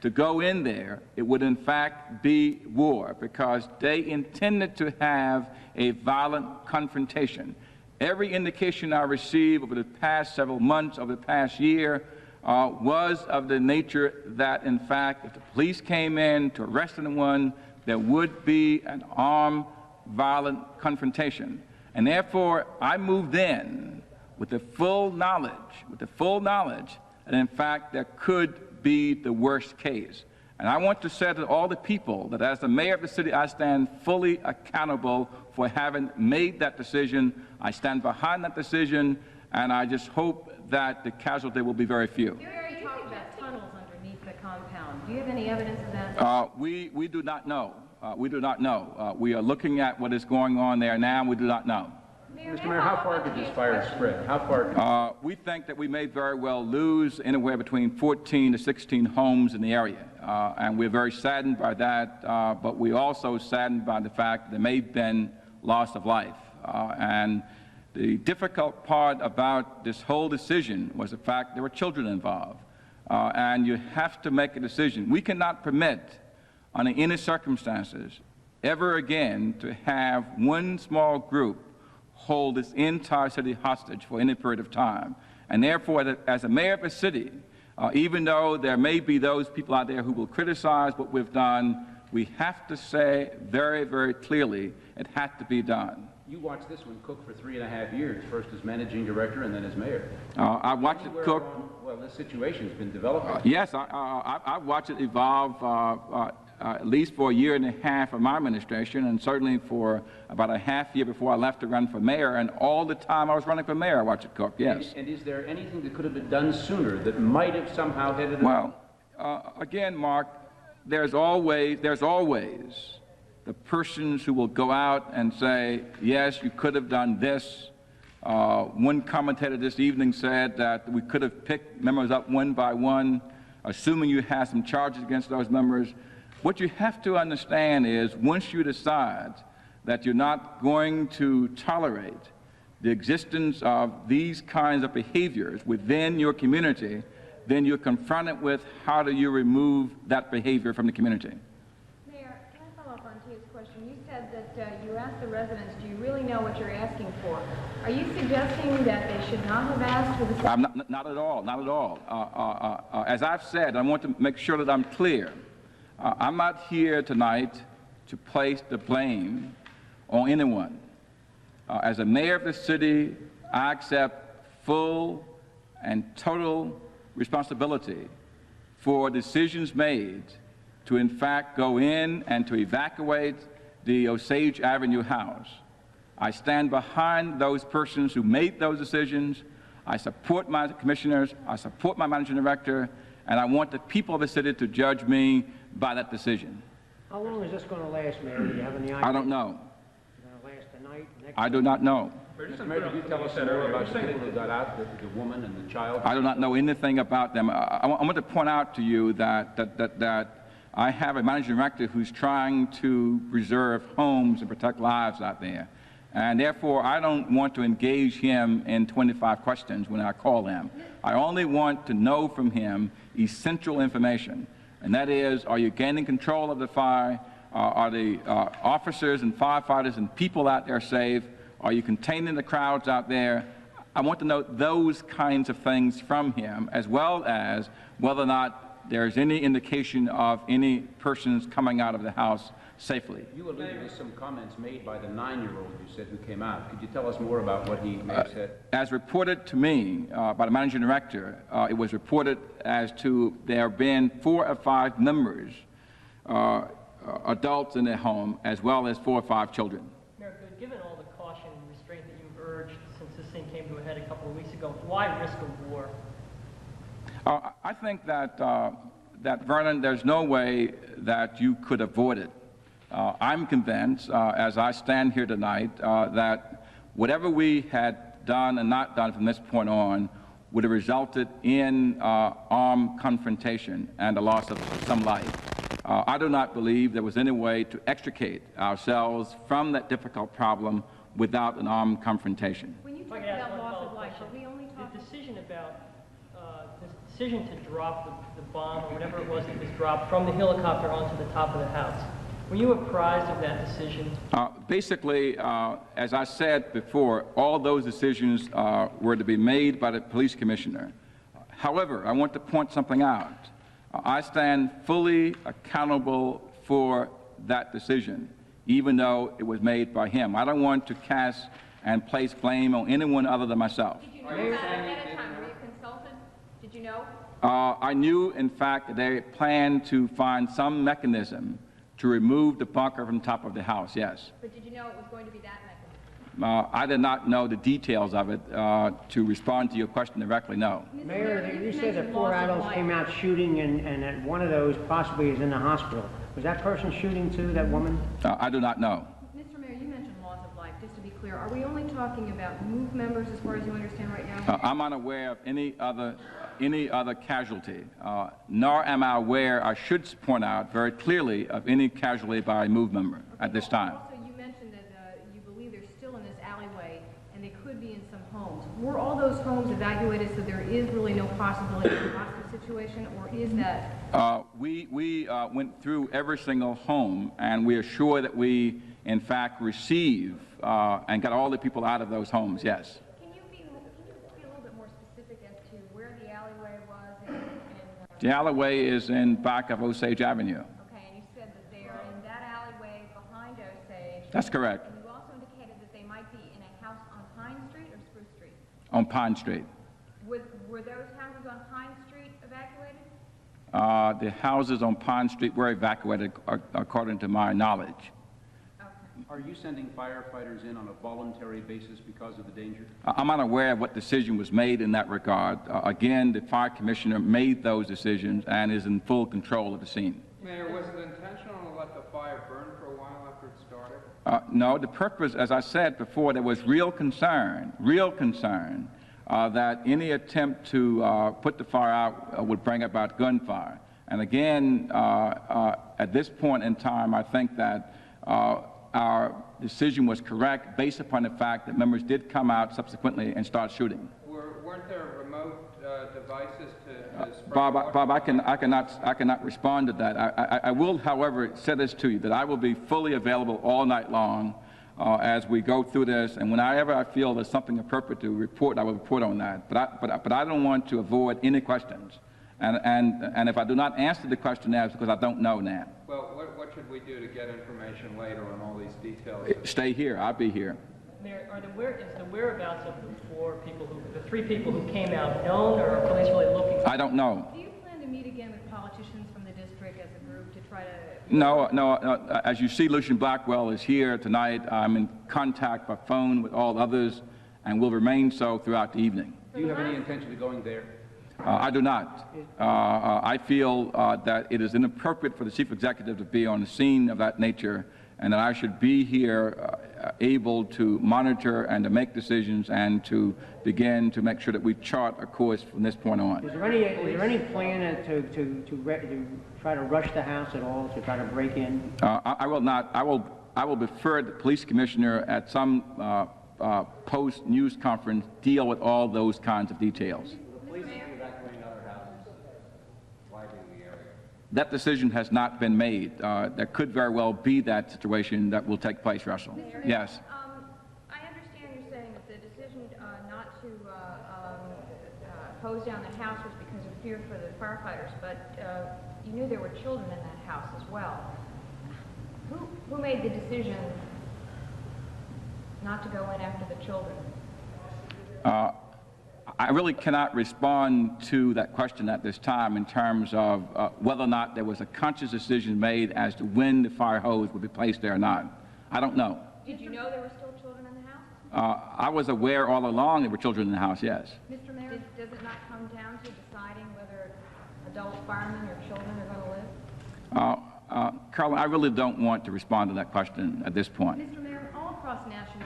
I: to go in there, it would in fact be war, because they intended to have a violent confrontation. Every indication I received over the past several months, over the past year, was of the nature that, in fact, if the police came in to arrest anyone, there would be an armed, violent confrontation. And therefore, I moved in with the full knowledge, that, in fact, there could be the worst case. And I want to say to all the people that as the mayor of the city, I stand fully accountable for having made that decision. I stand behind that decision, and I just hope that the casualty will be very few.
F: You talked about tunnels underneath the compound. Do you have any evidence of that?
I: We do not know. We do not know. We are looking at what is going on there now, and we do not know.
J: Mr. Mayor, how far could this fire spread? How far could
I: we think that we may very well lose anywhere between 14 to 16 homes in the area. And we're very saddened by that, but we're also saddened by the fact that there may have been loss of life. And the difficult part about this whole decision was the fact there were children involved. And you have to make a decision. We cannot permit, under any circumstances, ever again to have one small group hold this entire city hostage for any period of time. And therefore, as a mayor of a city, even though there may be those people out there who will criticize what we've done, we have to say very, very clearly it had to be done.
J: You watched this one cook for 3.5 years, first as managing director and then as mayor.
I: I watched it cook.
J: Well, this situation's been developing.
I: Yes, I watched it evolve at least for 1.5 years of my administration, and certainly for about a half year before I left to run for mayor, and all the time I was running for mayor, I watched it cook, yes.
J: And is there anything that could have been done sooner that might have somehow headed it?
I: Well, again, Mark, there's always the persons who will go out and say, yes, you could have done this. One commentator this evening said that we could have picked members up one by one, assuming you had some charges against those members. What you have to understand is once you decide that you're not going to tolerate the existence of these kinds of behaviors within your community, then you're confronted with how do you remove that behavior from the community.
F: Mayor, can I follow up on Tia's question? You said that you asked the residents, do you really know what you're asking for? Are you suggesting that they should not have asked for the...
I: Not at all, not at all. As I've said, I want to make sure that I'm clear. I'm not here tonight to place the blame on anyone. As a mayor of the city, I accept full and total responsibility for decisions made to in fact go in and to evacuate the Osage Avenue house. I stand behind those persons who made those decisions. I support my commissioners, I support my managing director, and I want the people of the city to judge me by that decision.
K: How long is this going to last, Mayor? Do you have any idea?
I: I don't know.
K: Is it going to last tonight, next
I: I do not know.
J: Mayor, could you tell us more about the people who got out, the woman and the child?
I: I do not know anything about them. I want to point out to you that I have a managing director who's trying to preserve homes and protect lives out there. And therefore, I don't want to engage him in 25 questions when I call him. I only want to know from him essential information. And that is, are you gaining control of the fire? Are the officers and firefighters and people out there safe? Are you containing the crowds out there? I want to know those kinds of things from him, as well as whether or not there's any indication of any persons coming out of the house safely.
J: You alluded to some comments made by the 9-year-old you said who came out. Could you tell us more about what he may have said?
I: As reported to me by the managing director, it was reported as to there have been 4 or 5 members, adults in their home, as well as 4 or 5 children.
L: Mayor, given all the caution and restraint that you've urged since this thing came to a head a couple of weeks ago, why risk a war?
I: I think that, Vernon, there's no way that you could avoid it. I'm convinced, as I stand here tonight, that whatever we had done and not done from this point on would have resulted in armed confrontation and the loss of some life. I do not believe there was any way to extricate ourselves from that difficult problem without an armed confrontation.
F: When you talk about loss of life, are we only talking...
L: The decision about, the decision to drop the bomb or whatever it was that was dropped from the helicopter onto the top of the house, were you apprised of that decision?
I: Basically, as I said before, all those decisions were to be made by the police commissioner. However, I want to point something out. I stand fully accountable for that decision, even though it was made by him. I don't want to cast and place blame on anyone other than myself.
F: Did you know about it ahead of time? Were you consulted? Did you know?
I: I knew, in fact, that they planned to find some mechanism to remove the bunker from top of the house, yes.
F: But did you know it was going to be that mechanism?
I: I did not know the details of it. To respond to your question directly, no.
K: Mayor, you said that 4 adults came out shooting and that one of those possibly is in the hospital. Was that person shooting too, that woman?
I: I do not know.
F: Mr. Mayor, you mentioned loss of life. Just to be clear, are we only talking about MOVE members as far as you understand right now?
I: I'm unaware of any other casualty, nor am I aware, I should point out very clearly, of any casualty by a MOVE member at this time.
F: Also, you mentioned that you believe they're still in this alleyway and they could be in some homes. Were all those homes evacuated so there is really no possibility of a hostage situation, or is that?
I: We went through every single home, and we are sure that we, in fact, receive and got all the people out of those homes, yes.
F: Can you be a little bit more specific as to where the alleyway was?
I: The alleyway is in back of Osage Avenue.
F: Okay, and you said that they are in that alleyway behind Osage.
I: That's correct.
F: And you also indicated that they might be in a house on Pine Street or Spruce Street?
I: On Pine Street.
F: Were those houses on Pine Street evacuated?
I: The houses on Pine Street were evacuated, according to my knowledge.
J: Are you sending firefighters in on a voluntary basis because of the danger?
I: I'm unaware of what decision was made in that regard. Again, the fire commissioner made those decisions and is in full control of the scene.
M: Mayor, was it intentional to let the fire burn for a while after it started?
I: No, the purpose, as I said before, there was real concern that any attempt to put the fire out would bring about gunfire. And again, at this point in time, I think that our decision was correct based upon the fact that members did come out subsequently and start shooting.
M: Weren't there remote devices to
I: Bob, I cannot respond to that. I will, however, say this to you, that I will be fully available all night long as we go through this, and whenever I feel there's something appropriate to report, I will report on that. But I don't want to avoid any questions. And if I do not answer the question now, it's because I don't know now.
M: Well, what should we do to get information later on all these details?
I: Stay here. I'll be here.
L: Mayor, is the whereabouts of the three people who came out known, or are police really looking for?
I: I don't know.
F: Do you plan to meet again with politicians from the district as a group to try to...
I: No. As you see, Lucian Blackwell is here tonight. I'm in contact by phone with all others, and will remain so throughout the evening.
J: Do you have any intention of going there?
I: I do not. I feel that it is inappropriate for the chief executive to be on the scene of that nature, and that I should be here able to monitor and to make decisions and to begin to make sure that we chart a course from this point on.
K: Is there any plan to try to rush the house at all, to try to break in?
I: I will not. I will defer the police commissioner at some post-news conference deal with all those kinds of details. That decision has not been made. There could very well be that situation that will take place, Russell. Yes.
F: I understand you're saying that the decision not to close down the house was because of fear for the firefighters, but you knew there were children in that house as well. Who made the decision not to go in after the children?
I: I really cannot respond to that question at this time in terms of whether or not there was a conscious decision made as to when the fire hose would be placed there or not. I don't know.
F: Did you know there were still children in the house?
I: I was aware all along there were children in the house, yes.
F: Mr. Mayor, does it not come down to deciding whether adult firemen or children are going to live?
I: Carla, I really don't want to respond to that question at this point.
F: Mr. Mayor, all across the national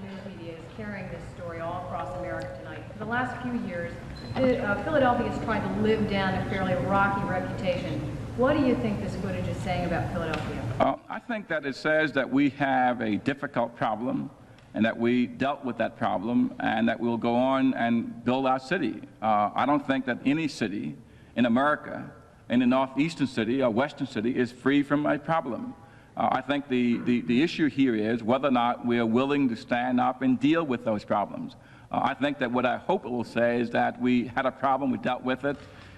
F: news media is carrying this story all across America tonight. For the last few years, Philadelphia has tried to live down a fairly rocky reputation. What do you think this footage is saying about Philadelphia?
I: I think that it says that we have a difficult problem, and that we dealt with that problem, and that we'll go on and build our city. I don't think that any city in America, in the northeastern city or western city, is free from a problem. I think the issue here is whether or not we are willing to stand up and deal with those problems. I think that what I hope it will say is that we had a problem, we dealt with it.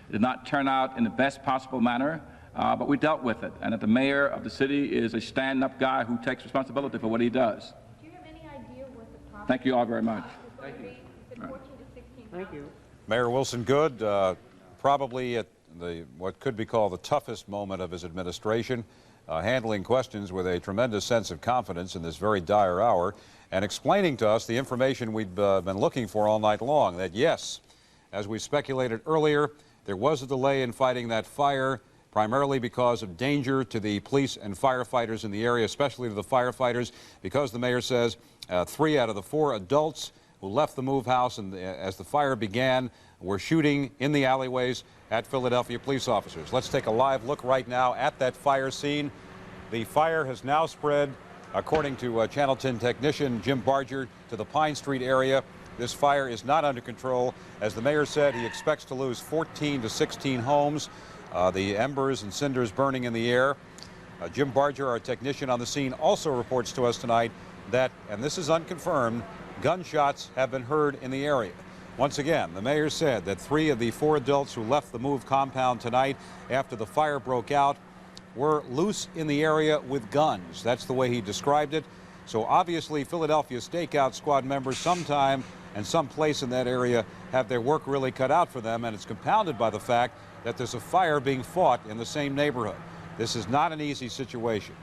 I: It did not turn out in the best possible manner, but we dealt with it. And that the mayor of the city is a stand-up guy who takes responsibility for what he does.
F: Do you have any idea what the problem
I: Thank you all very much.
F: Thank you. 14 to 16
K: Thank you.
A: Mayor Wilson Good, probably at what could be called the toughest moment of his administration, handling questions with a tremendous sense of confidence in this very dire hour, and explaining to us the information we've been looking for all night long, that yes, as we speculated earlier, there was a delay in fighting that fire, primarily because of danger to the police and firefighters in the area, especially to the firefighters, because the mayor says 3 out of the 4 adults who left the move house and as the fire began were shooting in the alleyways at Philadelphia police officers. Let's take a live look right now at that fire scene. The fire has now spread, according to Channel 10 technician Jim Barger, to the Pine Street area. This fire is not under control. As the mayor said, he expects to lose 14 to 16 homes. The embers and cinders burning in the air. Jim Barger, our technician on the scene, also reports to us tonight that, and this is unconfirmed, gunshots have been heard in the area. Once again, the mayor said that 3 of the 4 adults who left the move compound tonight after the fire broke out were loose in the area with guns. That's the way he described it. So obviously Philadelphia Stakeout Squad members sometime and someplace in that area have their work really cut out for them, and it's compounded by the fact that there's a fire being fought in the same neighborhood. This is not an easy situation.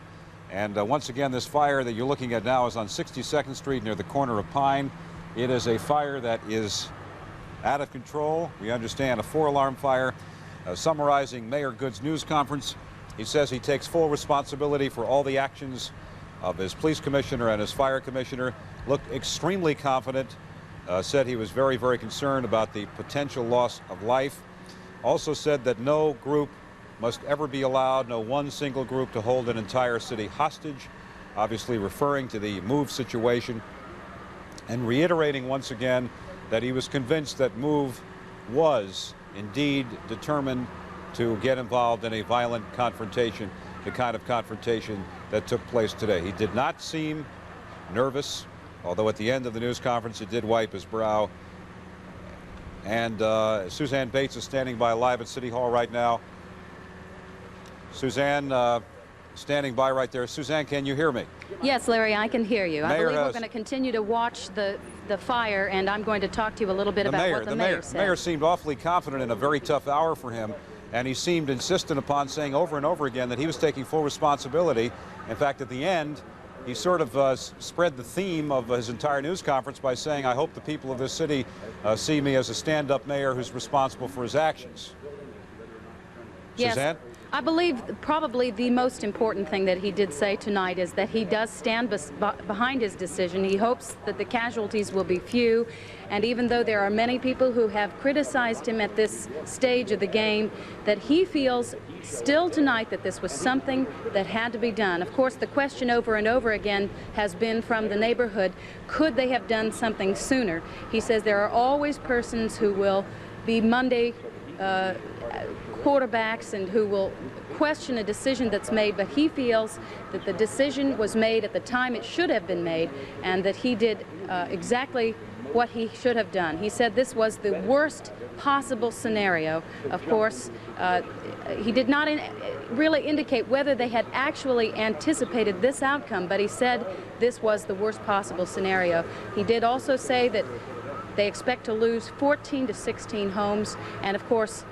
A: And once again, this fire that you're looking at now is on 62nd Street near the corner of Pine. It is a fire that is out of control. We understand a 4-alarm fire. Summarizing Mayor Good's news conference, he says he takes full responsibility for all the actions of his police commissioner and his fire commissioner. Looked extremely confident, said he was very, very concerned about the potential loss of life. Also said that no group must ever be allowed, no one single group, to hold an entire city hostage, obviously referring to the MOVE situation, and reiterating once again that he was convinced that MOVE was indeed determined to get involved in a violent confrontation, the kind of confrontation that took place today. He did not seem nervous, although at the end of the news conference he did wipe his brow. And Suzanne Bates is standing by live at City Hall right now. Suzanne, standing by right there. Suzanne, can you hear me?
N: Yes, Larry, I can hear you. I
A: Mayor
N: believe we're going to continue to watch the fire, and I'm going to talk to you a little bit about what the mayor said.
A: The mayor seemed awfully confident in a very tough hour for him, and he seemed insistent upon saying over and over again that he was taking full responsibility. In fact, at the end, he sort of spread the theme of his entire news conference by saying, I hope the people of this city see me as a stand-up mayor who's responsible for his actions.
N: Yes.
A: Suzanne?
N: I believe probably the most important thing that he did say tonight is that he does stand behind his decision. He hopes that the casualties will be few, and even though there are many people who have criticized him at this stage of the game, that he feels still tonight that this was something that had to be done. Of course, the question over and over again has been from the neighborhood, could they have done something sooner? He says there are always persons who will be Monday quarterbacks and who will question a decision that's made, but he feels that the decision was made at the time it should have been made, and that he did exactly what he should have done. He said this was the worst possible scenario. Of course, he did not really indicate whether they had actually anticipated this outcome, but he said this was the worst possible scenario. He did also say that they expect to lose 14 to 16 homes, and of course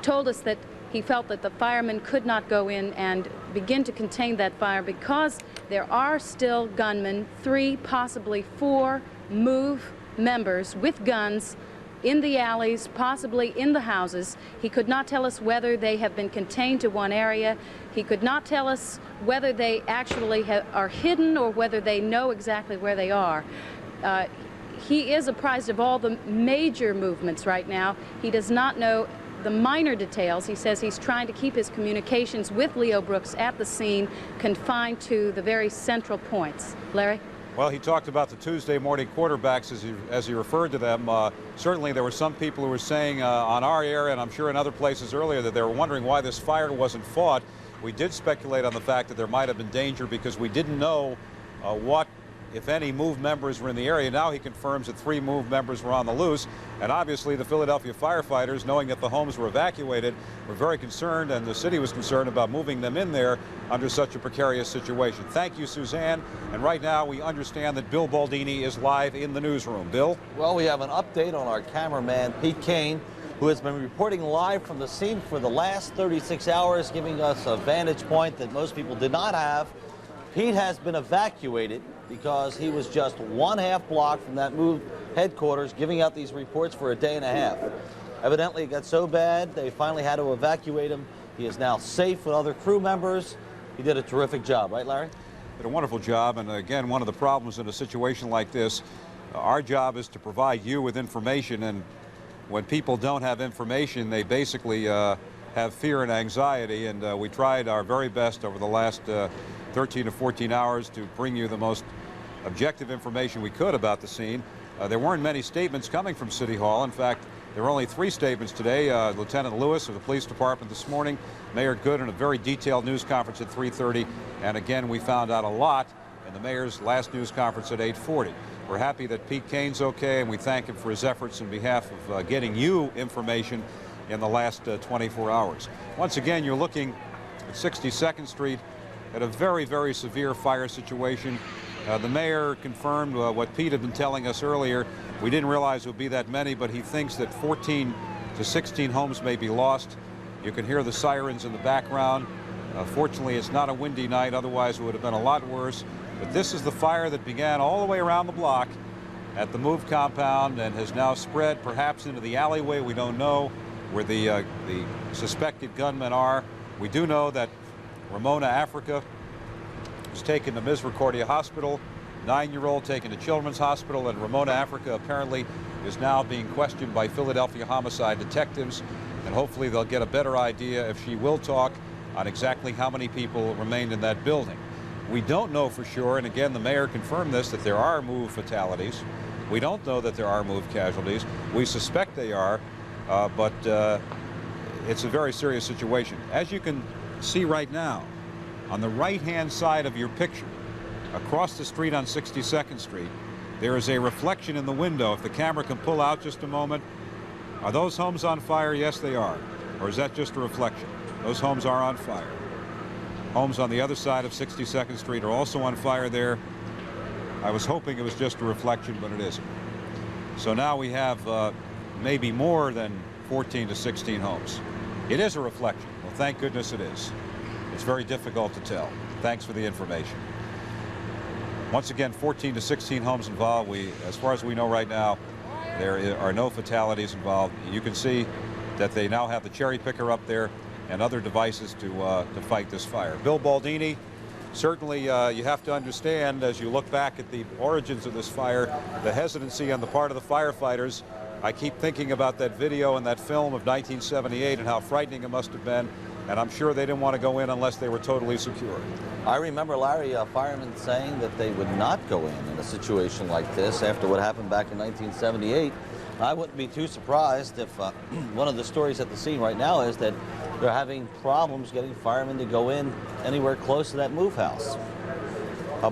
N: told us that he felt that the firemen could not go in and begin to contain that fire because there are still gunmen, 3, possibly 4 MOVE members with guns in the alleys, possibly in the houses. He could not tell us whether they have been contained to one area. He could not tell us whether they actually are hidden or whether they know exactly where they are. He is apprised of all the major movements right now. He does not know the minor details. He says he's trying to keep his communications with Leo Brooks at the scene confined to the very central points. Larry?
A: Well, he talked about the Tuesday morning quarterbacks as he referred to them. Certainly there were some people who were saying on our air, and I'm sure in other places earlier, that they were wondering why this fire wasn't fought. We did speculate on the fact that there might have been danger because we didn't know what, if any, MOVE members were in the area. Now he confirms that 3 MOVE members were on the loose, and obviously the Philadelphia firefighters, knowing that the homes were evacuated, were very concerned, and the city was concerned about moving them in there under such a precarious situation. Thank you, Suzanne. And right now we understand that Bill Baldini is live in the newsroom. Bill?
E: Well, we have an update on our cameraman, Pete Kane, who has been reporting live from the scene for the last 36 hours, giving us a vantage point that most people did not have. Pete has been evacuated because he was just 1/2 block from that MOVE headquarters giving out these reports for a day and a half. Evidently it got so bad they finally had to evacuate him. He is now safe with other crew members. He did a terrific job, right, Larry?
A: Did a wonderful job, and again, one of the problems in a situation like this, our job is to provide you with information, and when people don't have information, they basically have fear and anxiety, and we tried our very best over the last 13 to 14 hours to bring you the most objective information we could about the scene. There weren't many statements coming from City Hall. In fact, there were only 3 statements today. Lieutenant Lewis of the police department this morning, Mayor Good in a very detailed news conference at 3:30, and again we found out a lot in the mayor's last news conference at 8:40. We're happy that Pete Kane's okay, and we thank him for his efforts in behalf of getting you information in the last 24 hours. Once again, you're looking at 62nd Street at a very, very severe fire situation. The mayor confirmed what Pete had been telling us earlier. We didn't realize it would be that many, but he thinks that 14 to 16 homes may be lost. You can hear the sirens in the background. Fortunately, it's not a windy night, otherwise it would have been a lot worse. But this is the fire that began all the way around the block at the MOVE compound and has now spread perhaps into the alleyway. We don't know where the suspected gunmen are. We do know that Ramona Africa was taken to Misericordia Hospital, 9-year-old taken to Children's Hospital, and Ramona Africa apparently is now being questioned by Philadelphia homicide detectives, and hopefully they'll get a better idea, if she will talk, on exactly how many people remained in that building. We don't know for sure, and again the mayor confirmed this, that there are MOVE fatalities. We don't know that there are moved casualties. We suspect they are, but it's a very serious situation. As you can see right now, on the right-hand side of your picture, across the street on 62nd Street, there is a reflection in the window. If the camera can pull out just a moment, are those homes on fire? Yes, they are. Or is that just a reflection? Those homes are on fire. Homes on the other side of 62nd Street are also on fire there. I was hoping it was just a reflection, but it isn't. So now we have maybe more than 14 to 16 homes. It is a reflection. Well, thank goodness it is. It's very difficult to tell. Thanks for the information. Once again, 14 to 16 homes involved. As far as we know right now, there are no fatalities involved. You can see that they now have the cherry picker up there and other devices to fight this fire. Bill Baldini, certainly you have to understand, as you look back at the origins of this fire, the hesitancy on the part of the firefighters. I keep thinking about that video and that film of 1978 and how frightening it must have been, and I'm sure they didn't want to go in unless they were totally secure.
E: I remember, Larry, firemen saying that they would not go in a situation like this after what happened back in 1978. I wouldn't be too surprised if one of the stories at the scene right now is that they're having problems getting firemen to go in anywhere close to that move house.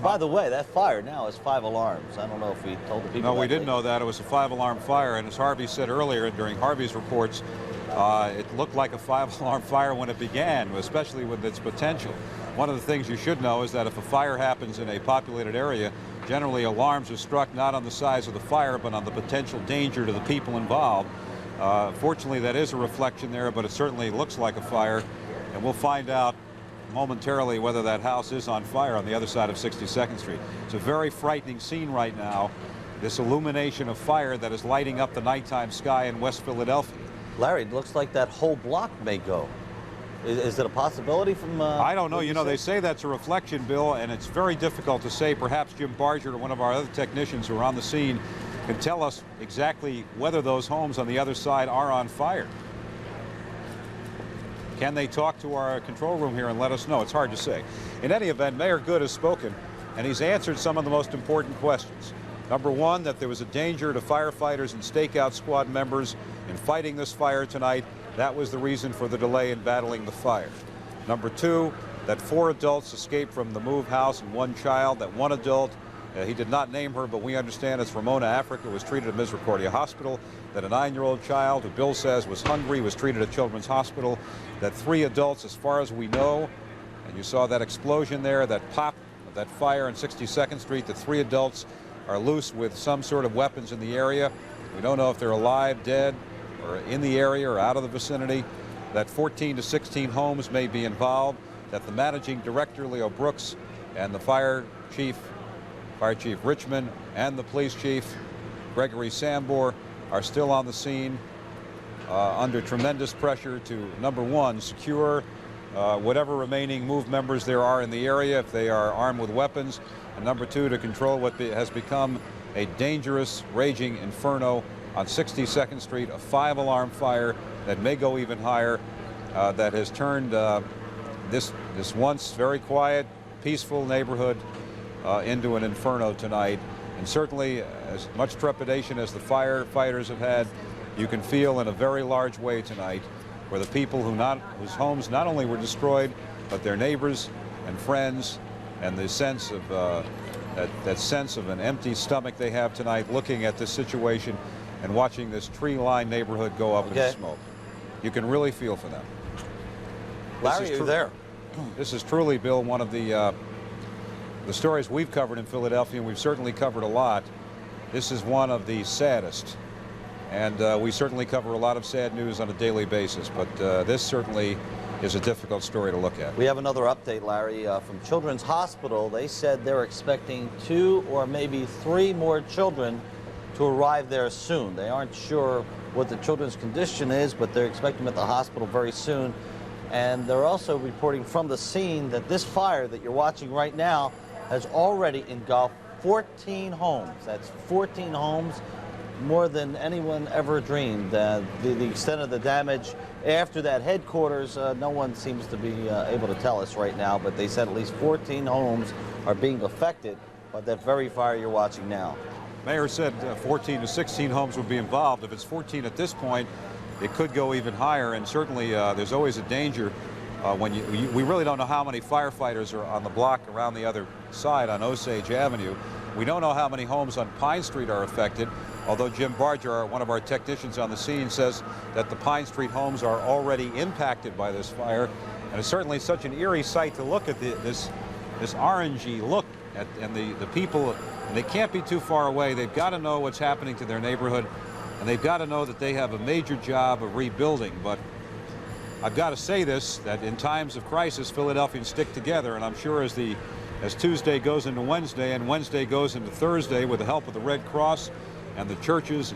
E: By the way, that fire now is 5 alarms. I don't know if we told the people.
A: No, we didn't know that. It was a 5-alarm fire, and as Harvey said earlier during Harvey's reports, it looked like a 5-alarm fire when it began, especially with its potential. One of the things you should know is that if a fire happens in a populated area, generally alarms are struck not on the size of the fire, but on the potential danger to the people involved. Fortunately, that is a reflection there, but it certainly looks like a fire, and we'll find out momentarily whether that house is on fire on the other side of 62nd Street. It's a very frightening scene right now, this illumination of fire that is lighting up the nighttime sky in West Philadelphia.
E: Larry, it looks like that whole block may go. Is it a possibility from...
A: I don't know. You know, they say that's a reflection, Bill, and it's very difficult to say. Perhaps Jim Barger, one of our other technicians who are on the scene, can tell us exactly whether those homes on the other side are on fire. Can they talk to our control room here and let us know? It's hard to say. In any event, Mayor Good has spoken, and he's answered some of the most important questions. Number one, that there was a danger to firefighters and stakeout squad members in fighting this fire tonight. That was the reason for the delay in battling the fire. Number two, that 4 adults escaped from the move house and 1 child. That 1 adult, he did not name her, but we understand it's Ramona Africa, was treated at Misericordia Hospital. That a 9-year-old child, who Bill says was hungry, was treated at Children's Hospital. That 3 adults, as far as we know, and you saw that explosion there, that pop of that fire on 62nd Street, the 3 adults are loose with some sort of weapons in the area. We don't know if they're alive, dead, or in the area or out of the vicinity. That 14 to 16 homes may be involved. That the managing director, Leo Brooks, and the Fire Chief Richmond, and the Police Chief, Gregory Sambor, are still on the scene under tremendous pressure to, number one, secure whatever remaining MOVE members there are in the area if they are armed with weapons, and number two, to control what has become a dangerous, raging inferno on 62nd Street, a 5-alarm fire that may go even higher, that has turned this once very quiet, peaceful neighborhood into an inferno tonight. And certainly, as much trepidation as the firefighters have had, you can feel in a very large way tonight for the people whose homes not only were destroyed, but their neighbors and friends, and the sense of that sense of an empty stomach they have tonight looking at this situation and watching this tree-lined neighborhood go up in smoke. You can really feel for them.
E: Larry, you're there.
A: This is truly, Bill, one of the stories we've covered in Philadelphia, and we've certainly covered a lot. This is one of the saddest, and we certainly cover a lot of sad news on a daily basis, but this certainly is a difficult story to look at.
E: We have another update, Larry, from Children's Hospital. They said they're expecting 2 or maybe 3 more children to arrive there soon. They aren't sure what the children's condition is, but they're expecting them at the hospital very soon. And they're also reporting from the scene that this fire that you're watching right now has already engulfed 14 homes. That's 14 homes, more than anyone ever dreamed. The extent of the damage after that headquarters, no one seems to be able to tell us right now, but they said at least 14 homes are being affected by that very fire you're watching now.
A: Mayor said 14 to 16 homes would be involved. If it's 14 at this point, it could go even higher, and certainly there's always a danger when we really don't know how many firefighters are on the block around the other side on Osage Avenue. We don't know how many homes on Pine Street are affected, although Jim Barger, one of our technicians on the scene, says that the Pine Street homes are already impacted by this fire. And it's certainly such an eerie sight to look at this orangey look at, and the people, and they can't be too far away. They've got to know what's happening to their neighborhood, and they've got to know that they have a major job of rebuilding. But I've got to say this, that in times of crisis, Philadelphians stick together, and I'm sure as Tuesday goes into Wednesday and Wednesday goes into Thursday, with the help of the Red Cross and the churches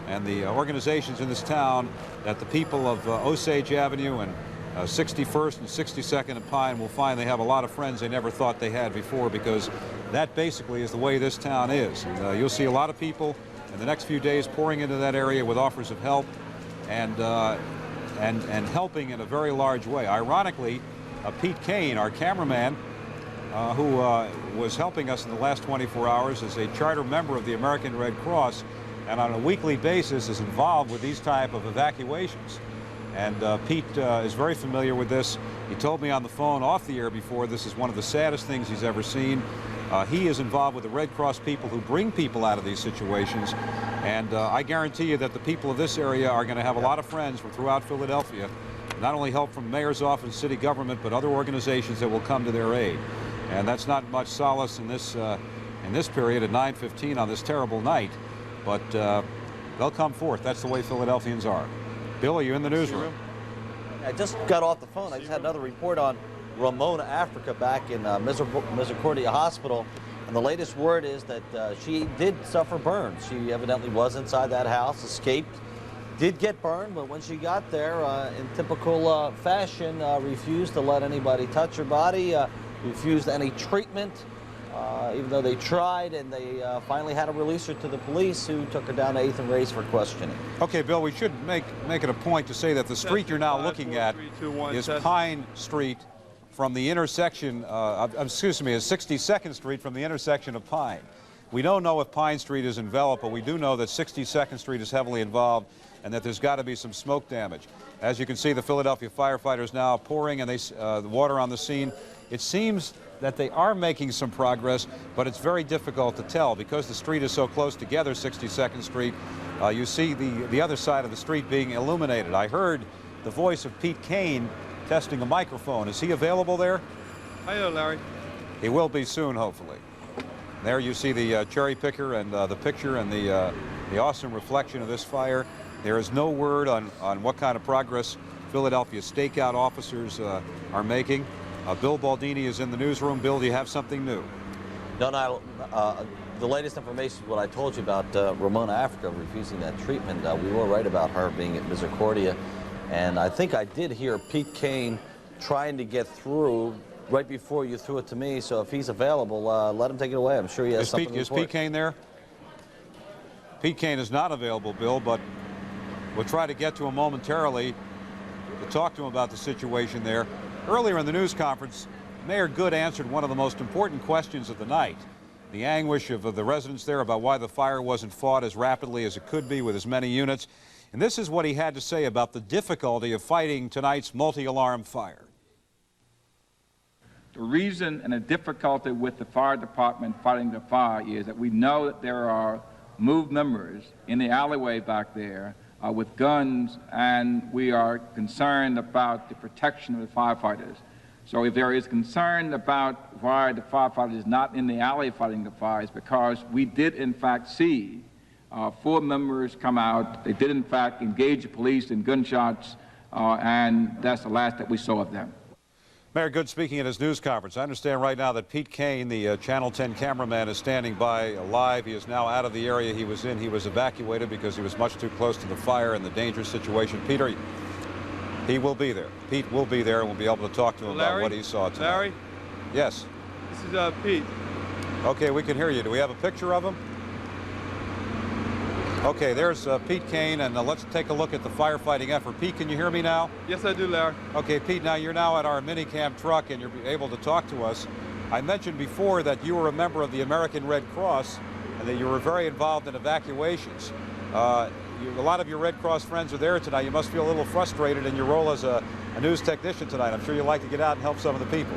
A: and the organizations in this town, that the people of Osage Avenue and 61st and 62nd and Pine will find they have a lot of friends they never thought they had before, because that basically is the way this town is. And you'll see a lot of people in the next few days pouring into that area with offers of help and helping in a very large way. Ironically, Pete Kane, our cameraman, who was helping us in the last 24 hours, is a charter member of the American Red Cross, and on a weekly basis is involved with these type of evacuations. And Pete is very familiar with this. He told me on the phone off the air before, this is one of the saddest things he's ever seen. He is involved with the Red Cross people who bring people out of these situations. And I guarantee you that the people of this area are going to have a lot of friends from throughout Philadelphia, not only help from the mayor's office, city government, but other organizations that will come to their aid. And that's not much solace in this period at 9:15 on this terrible night, but they'll come forth. That's the way Philadelphians are. Bill, are you in the newsroom?
E: I just got off the phone. I just had another report on Ramona Africa back in Misericordia Hospital, and the latest word is that she did suffer burns. She evidently was inside that house, escaped, did get burned, but when she got there, in typical fashion, refused to let anybody touch her body, refused any treatment, even though they tried, and they finally had to release her to the police, who took her down to 8th and Race for questioning.
A: Okay, Bill, we should make it a point to say that the street you're now looking at is Pine Street from the intersection, excuse me, is 62nd Street from the intersection of Pine. We don't know if Pine Street is enveloped, but we do know that 62nd Street is heavily involved and that there's got to be some smoke damage. As you can see, the Philadelphia firefighters now pouring and the water on the scene. It seems that they are making some progress, but it's very difficult to tell because the street is so close together, 62nd Street. You see the other side of the street being illuminated. I heard the voice of Pete Kane testing a microphone. Is he available there?
O: Hello, Larry.
A: He will be soon, hopefully. There you see the cherry picker and the picture and the awesome reflection of this fire. There is no word on what kind of progress Philadelphia stakeout officers are making. Bill Baldini is in the newsroom. Bill, do you have something new?
E: No, the latest information is what I told you about Ramona Africa refusing that treatment. We were right about her being at Misericordia, and I think I did hear Pete Kane trying to get through right before you threw it to me, so if he's available, let him take it away. I'm sure he has something to report.
A: Is Pete Kane there? Pete Kane is not available, Bill, but we'll try to get to him momentarily to talk to him about the situation there. Earlier in the news conference, Mayor Good answered one of the most important questions of the night, the anguish of the residents there about why the fire wasn't fought as rapidly as it could be with as many units. And this is what he had to say about the difficulty of fighting tonight's multi-alarm fire.
I: The reason and the difficulty with the fire department fighting the fire is that we know that there are MOVE members in the alleyway back there with guns, and we are concerned about the protection of the firefighters. So if there is concern about why the firefighter is not in the alley fighting the fires, because we did in fact see 4 members come out. They did in fact engage the police in gunshots, and that's the last that we saw of them.
A: Mayor Good speaking at his news conference. I understand right now that Pete Kane, the Channel 10 cameraman, is standing by live. He is now out of the area he was in. He was evacuated because he was much too close to the fire and the dangerous situation. Peter, he will be there. Pete will be there, and we'll be able to talk to him about what he saw tonight.
O: Larry?
A: Yes.
O: This is Pete.
A: Okay, we can hear you. Do we have a picture of him? Okay, there's Pete Kane, and let's take a look at the firefighting effort. Pete, can you hear me now?
O: Yes, I do, Larry.
A: Okay, Pete, now you're now at our minicam truck, and you're able to talk to us. I mentioned before that you were a member of the American Red Cross, and that you were very involved in evacuations. A lot of your Red Cross friends are there tonight. You must feel a little frustrated in your role as a news technician tonight. I'm sure you'd like to get out and help some of the people.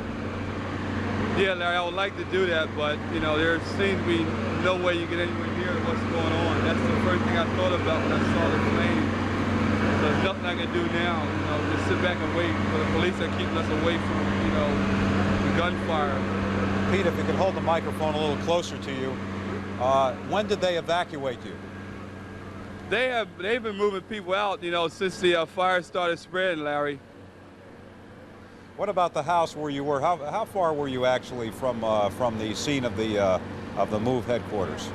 O: Yeah, Larry, I would like to do that, but, you know, there seems to be no way you get anywhere near what's going on. That's the first thing I thought about when I saw the plane. So there's nothing I can do now, you know, just sit back and wait for the police are keeping us away from, you know, the gunfire.
A: Pete, if you could hold the microphone a little closer to you. When did they evacuate you?
O: They've been moving people out, you know, since the fire started spreading, Larry.
A: What about the house where you were? How far were you actually from the scene of the MOVE headquarters?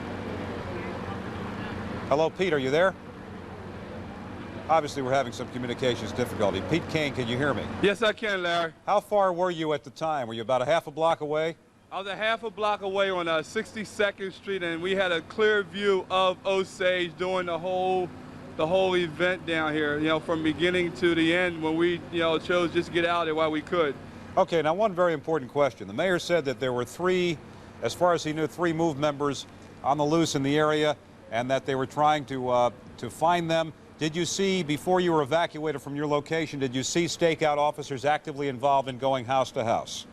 A: Hello, Pete, are you there? Obviously, we're having some communications difficulty. Pete Kane, can you hear me?
O: Yes, I can, Larry.
A: How far were you at the time? Were you about a half a block away?
O: I was a half a block away on 62nd Street, and we had a clear view of Osage during the whole event down here, you know, from beginning to the end when we, you know, chose just to get out of there while we could.
A: Okay, now one very important question. The mayor said that there were three, as far as he knew, three MOVE members on the loose in the area, and that they were trying to find them. Did you see, before you were evacuated from your location, did you see stakeout officers actively involved in going house to house?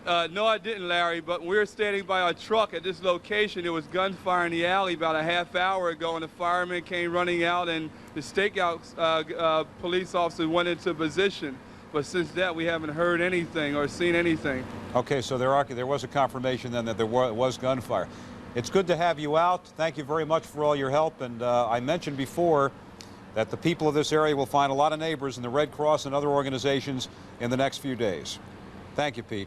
O: No, I didn't, Larry, but we were standing by our truck at this location. There was gunfire in the alley about a half hour ago, and the firemen came running out, and the stakeout police officers went into position. But since that, we haven't heard anything or seen anything.
A: Okay, so there was a confirmation then that there was gunfire. It's good to have you out. Thank you very much for all your help. And I mentioned before that the people of this area will find a lot of neighbors in the Red Cross and other organizations in the next few days. Thank you, Pete.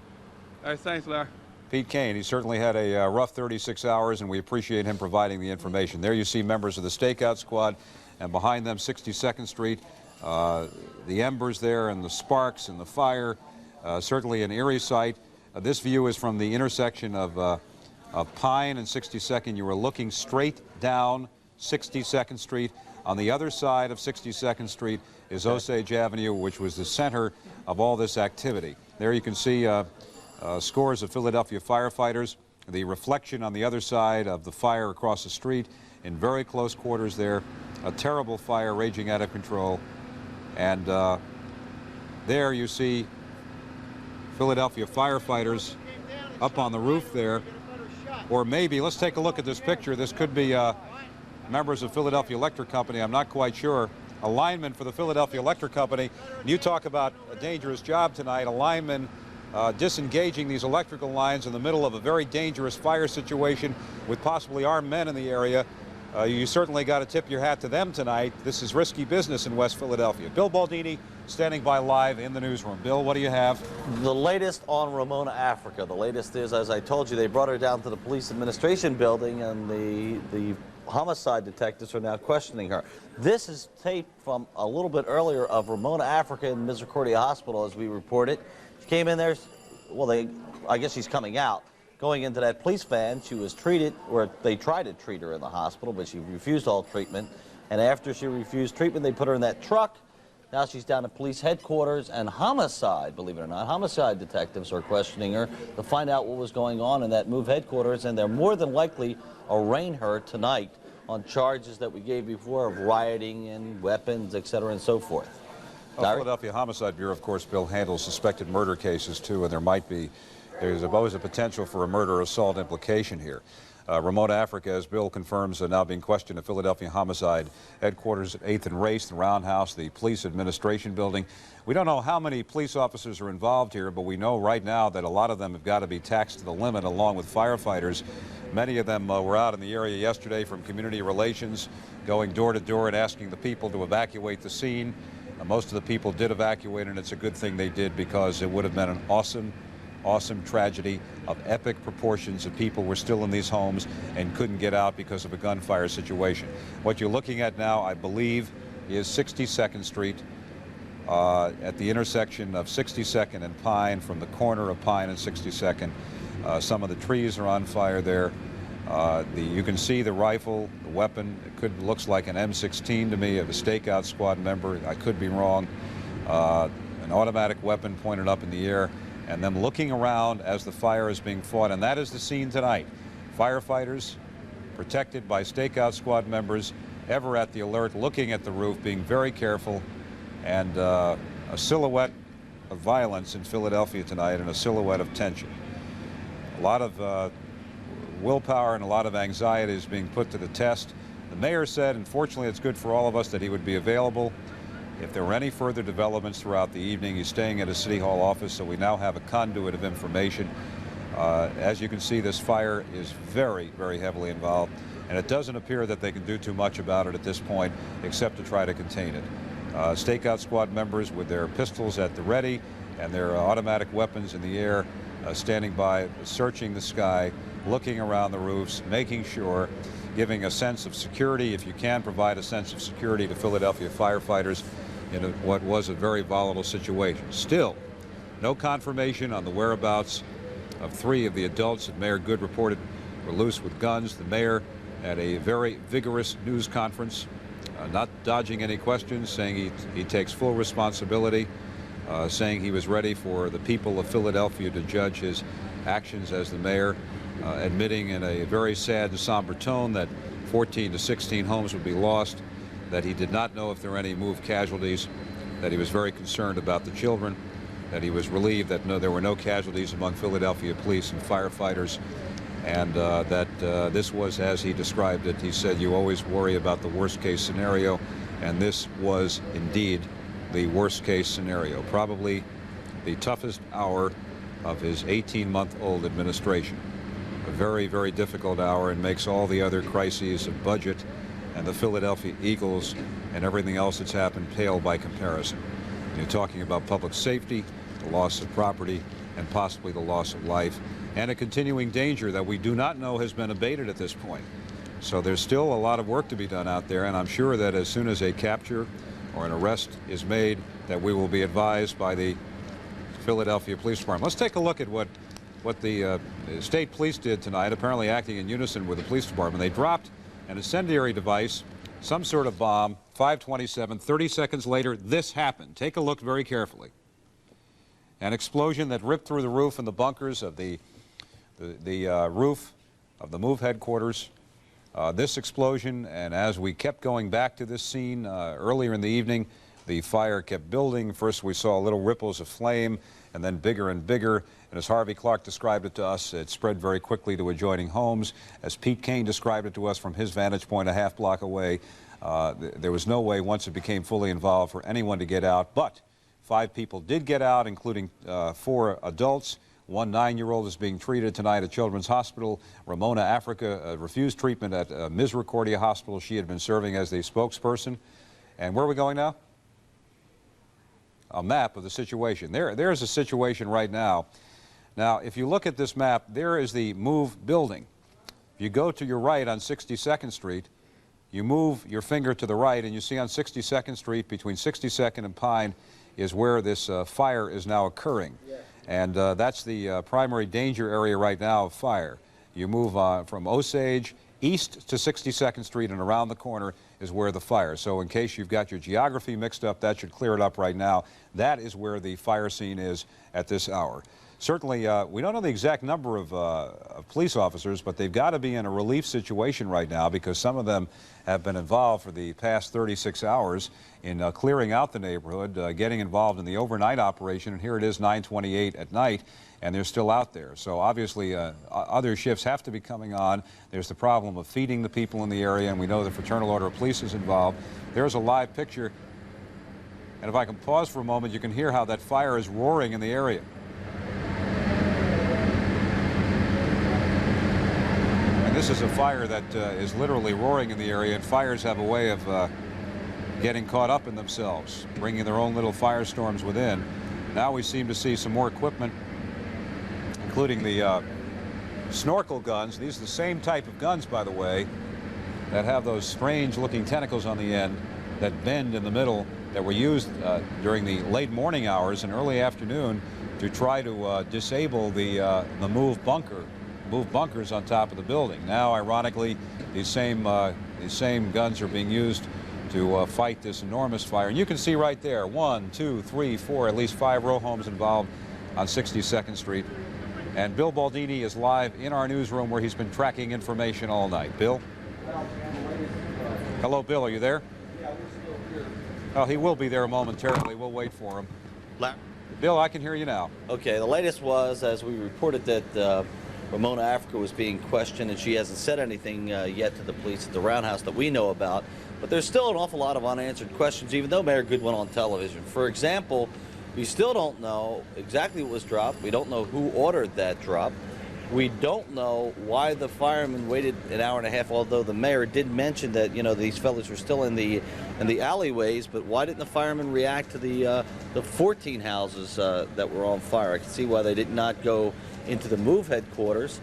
O: All right, thanks, Larry.
A: Pete Kane, he certainly had a rough 36 hours, and we appreciate him providing the information. There you see members of the stakeout squad, and behind them 62nd Street, the embers there and the sparks and the fire, certainly an eerie sight. This view is from the intersection of Pine and 62nd. You were looking straight down 62nd Street. On the other side of 62nd Street is Osage Avenue, which was the center of all this activity. There you can see scores of Philadelphia firefighters, the reflection on the other side of the fire across the street in very close quarters there, a terrible fire raging out of control. And there you see Philadelphia firefighters up on the roof there. Or maybe, let's take a look at this picture. This could be members of Philadelphia Electric Company, I'm not quite sure. A lineman for the Philadelphia Electric Company. And you talk about a dangerous job tonight, a lineman disengaging these electrical lines in the middle of a very dangerous fire situation with possibly armed men in the area. You certainly got to tip your hat to them tonight. This is risky business in West Philadelphia. Bill Baldini standing by live in the newsroom. Bill, what do you have?
E: The latest on Ramona Africa. The latest is, as I told you, they brought her down to the police administration building, and the homicide detectives are now questioning her. This is tape from a little bit earlier of Ramona Africa in Misericordia Hospital, as we reported. She came in there, well, I guess she's coming out. Going into that police van, she was treated, or they tried to treat her in the hospital, but she refused all treatment. And after she refused treatment, they put her in that truck. Now she's down at police headquarters, and homicide, believe it or not, homicide detectives are questioning her to find out what was going on in that MOVE headquarters, and they're more than likely arraign her tonight on charges that we gave before of rioting and weapons, et cetera, and so forth.
A: Well, Philadelphia Homicide Bureau, of course, Bill, handles suspected murder cases, too, and there's always a potential for a murder-assault implication here. Ramona Africa, as Bill confirms, are now being questioned at Philadelphia Homicide headquarters at 8th and Race, the Roundhouse, the police administration building. We don't know how many police officers are involved here, but we know right now that a lot of them have got to be taxed to the limit, along with firefighters. Many of them were out in the area yesterday from community relations, going door to door and asking the people to evacuate the scene. Most of the people did evacuate, and it's a good thing they did, because it would have been an awesome tragedy of epic proportions if people were still in these homes and couldn't get out because of a gunfire situation. What you're looking at now, I believe, is 62nd Street at the intersection of 62nd and Pine, from the corner of Pine and 62nd. Some of the trees are on fire there. You can see the rifle, the weapon. It looks like an M16 to me, of a stakeout squad member. I could be wrong. An automatic weapon pointed up in the air, and them looking around as the fire is being fought. And that is the scene tonight. Firefighters protected by stakeout squad members, ever at the alert, looking at the roof, being very careful, and a silhouette of violence in Philadelphia tonight and a silhouette of tension. A lot of willpower and a lot of anxiety is being put to the test. The mayor said, and fortunately it's good for all of us, that he would be available if there were any further developments throughout the evening. He's staying at a City Hall office, so we now have a conduit of information. As you can see, this fire is very, very heavily involved, and it doesn't appear that they can do too much about it at this point except to try to contain it. Stakeout squad members with their pistols at the ready and their automatic weapons in the air, standing by, searching the sky, looking around the roofs, making sure, giving a sense of security, if you can provide a sense of security to Philadelphia firefighters in what was a very volatile situation. Still, no confirmation on the whereabouts of 3 of the adults that Mayor Good reported were loose with guns. The mayor at a very vigorous news conference, not dodging any questions, saying he takes full responsibility, saying he was ready for the people of Philadelphia to judge his actions as the mayor, admitting in a very sad and somber tone that 14 to 16 homes would be lost, that he did not know if there were any moved casualties, that he was very concerned about the children, that he was relieved that there were no casualties among Philadelphia police and firefighters, and that this was, as he described it, he said, you always worry about the worst case scenario, and this was indeed the worst case scenario, probably the toughest hour of his 18-month-old administration. A very, very difficult hour, and makes all the other crises of budget and the Philadelphia Eagles and everything else that's happened pale by comparison. You're talking about public safety, the loss of property, and possibly the loss of life, and a continuing danger that we do not know has been abated at this point. So there's still a lot of work to be done out there, and I'm sure that as soon as a capture or an arrest is made, that we will be advised by the Philadelphia Police Department. Let's take a look at what the state police did tonight, apparently acting in unison with the police department. They dropped an incendiary device, some sort of bomb, 5:27. 30 seconds later, this happened. Take a look very carefully. An explosion that ripped through the roof and the bunkers of the roof of the MOVE headquarters. This explosion, and as we kept going back to this scene earlier in the evening, the fire kept building. First we saw little ripples of flame, and then bigger and bigger. And as Harvey Clark described it to us, it spread very quickly to adjoining homes. As Pete Kane described it to us from his vantage point a half block away, there was no way once it became fully involved for anyone to get out. But 5 people did get out, including 4 adults. 1 9-year-old is being treated tonight at Children's Hospital. Ramona Africa refused treatment at Misericordia Hospital. She had been serving as the spokesperson. And where are we going now? A map of the situation. There's a situation right now. Now, if you look at this map, there is the MOVE building. If you go to your right on 62nd Street, you move your finger to the right, and you see on 62nd Street, between 62nd and Pine, is where this fire is now occurring. Yeah. And that's the primary danger area right now of fire. You move from Osage east to 62nd Street, and around the corner is where the fire. So in case you've got your geography mixed up, that should clear it up right now. That is where the fire scene is at this hour. Certainly, we don't know the exact number of police officers, but they've got to be in a relief situation right now, because some of them have been involved for the past 36 hours in clearing out the neighborhood, getting involved in the overnight operation, and here it is 9:28 at night, and they're still out there. So obviously other shifts have to be coming on. There's the problem of feeding the people in the area, and we know the Fraternal Order of Police is involved. There's a live picture, and if I can pause for a moment, you can hear how that fire is roaring in the area. This is a fire that is literally roaring in the area, and fires have a way of getting caught up in themselves, bringing their own little firestorms within. Now we seem to see some more equipment, including the snorkel guns. These are the same type of guns, by the way, that have those strange-looking tentacles on the end that bend in the middle, that were used during the late morning hours and early afternoon to try to disable the MOVE bunkers on top of the building. Now, ironically, these same guns are being used to fight this enormous fire. And you can see right there, 1, 2, 3, 4, at least 5 row homes involved on 62nd Street. And Bill Baldini is live in our newsroom where he's been tracking information all night. Bill? Hello, Bill, are you there? Oh, he will be there momentarily. We'll wait for him. Bill, I can hear you now.
E: Okay, the latest was, as we reported, that Ramona Africa was being questioned, and she hasn't said anything yet to the police at the Roundhouse that we know about. But there's still an awful lot of unanswered questions, even though Mayor Good went on television. For example, we still don't know exactly what was dropped. We don't know who ordered that drop. We don't know why the firemen waited an hour and a half, although the mayor did mention that, you know, these fellas were still in the alleyways. But why didn't the firemen react to the 14 houses that were on fire? I can see why they did not go into the MOVE headquarters.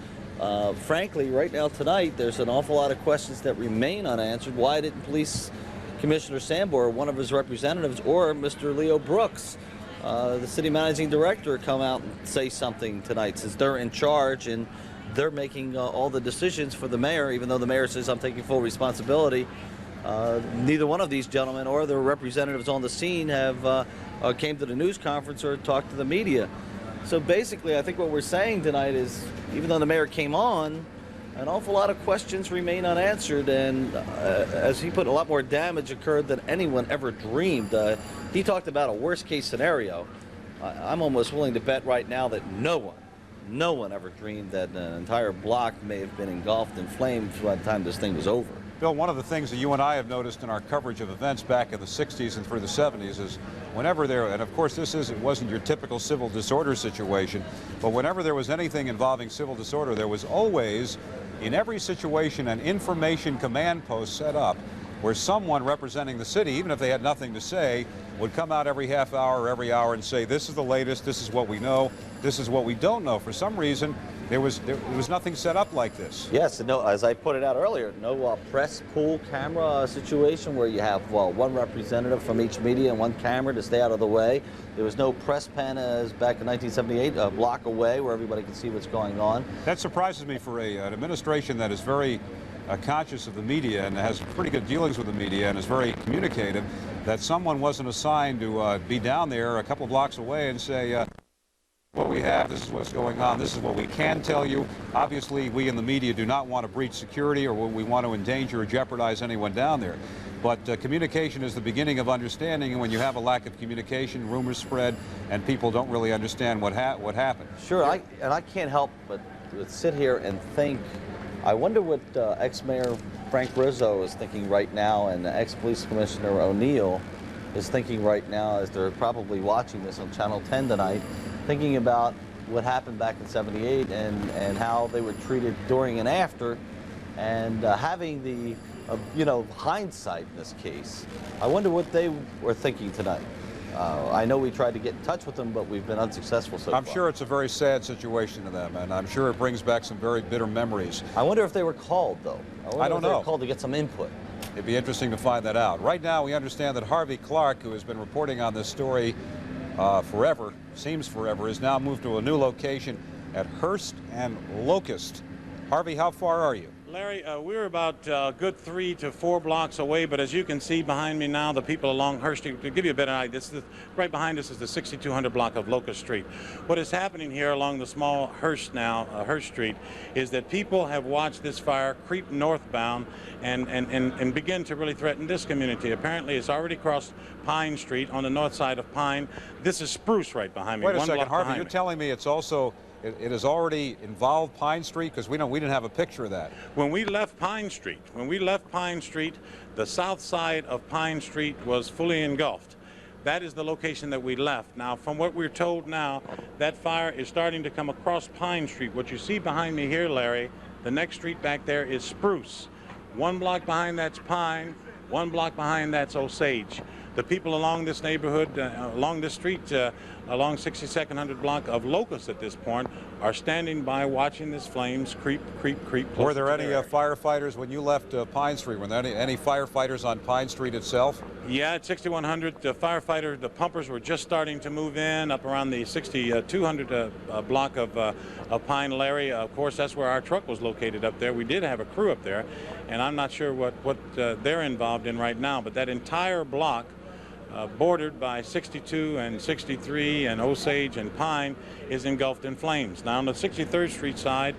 E: Frankly, right now tonight, there's an awful lot of questions that remain unanswered. Why didn't Police Commissioner Sambor, one of his representatives, or Mr. Leo Brooks, the city managing director, come out and say something tonight, since they're in charge and they're making all the decisions for the mayor, even though the mayor says I'm taking full responsibility? Neither one of these gentlemen or their representatives on the scene have came to the news conference or talked to the media. So basically, I think what we're saying tonight is, even though the mayor came on, an awful lot of questions remain unanswered, and as he put, a lot more damage occurred than anyone ever dreamed. He talked about a worst-case scenario. I'm almost willing to bet right now that no one ever dreamed that an entire block may have been engulfed in flames by the time this thing was over.
A: Bill, one of the things that you and I have noticed in our coverage of events back in the 60s and through the 70s is whenever there, and of course it wasn't your typical civil disorder situation, but whenever there was anything involving civil disorder, there was always, in every situation, an information command post set up where someone representing the city, even if they had nothing to say, would come out every half hour or every hour and say, this is the latest, this is what we know, this is what we don't know. For some reason, there was nothing set up like this.
E: Yes, no, as I put it out earlier, no press pool camera situation where you have, well, one representative from each media and one camera to stay out of the way. There was no press pen as back in 1978, a block away where everybody could see what's going on.
A: That surprises me for an administration that is very conscious of the media and has pretty good dealings with the media and is very communicative, that someone wasn't assigned to be down there a couple blocks away and say, what we have, this is what's going on, this is what we can tell you. Obviously, we in the media do not want to breach security or we want to endanger or jeopardize anyone down there. But communication is the beginning of understanding, and when you have a lack of communication, rumors spread, and people don't really understand what happened.
E: Sure, I can't help but sit here and think, I wonder what ex-mayor Frank Rizzo is thinking right now, and ex-police commissioner O'Neill is thinking right now, as they're probably watching this on Channel 10 tonight, thinking about what happened back in '78 and how they were treated during and after, and having the hindsight in this case. I wonder what they were thinking tonight. I know we tried to get in touch with them, but we've been unsuccessful so far.
A: I'm sure it's a very sad situation to them, and I'm sure it brings back some very bitter memories.
E: I wonder if they were called, though.
A: I don't know.
E: If they were called to get some input.
A: It'd be interesting to find that out. Right now, we understand that Harvey Clark, who has been reporting on this story forever, seems forever, is now moved to a new location at Hearst and Locust. Harvey, how far are you?
B: Larry, we're about a good 3 to 4 blocks away, but as you can see behind me now, the people along Hearst Street, to give you a better idea, right behind us is the 6200 block of Locust Street. What is happening here along the small Hearst now, Hearst Street, is that people have watched this fire creep northbound and begin to really threaten this community. Apparently, it's already crossed Pine Street on the north side of Pine. This is Spruce right behind me.
A: Wait a second, Harvey, you're telling me it's also it has already involved Pine Street? Because we didn't have a picture of that.
B: When we left Pine Street, the south side of Pine Street was fully engulfed. That is the location that we left. Now, from what we're told now, that fire is starting to come across Pine Street. What you see behind me here, Larry, the next street back there is Spruce. 1 block behind that's Pine, 1 block behind that's Osage. The people along this neighborhood, along this street, along 6200 block of Locust at this point, are standing by watching this flames creep.
A: Were there any firefighters when you left Pine Street? Were there any firefighters on Pine Street itself?
B: Yeah, at 6100, the pumpers were just starting to move in up around the 6200 block of Pine, Larry. Of course, that's where our truck was located up there. We did have a crew up there, and I'm not sure what they're involved in right now, but that entire block bordered by 62 and 63 and Osage and Pine, is engulfed in flames. Now on the 63rd Street side,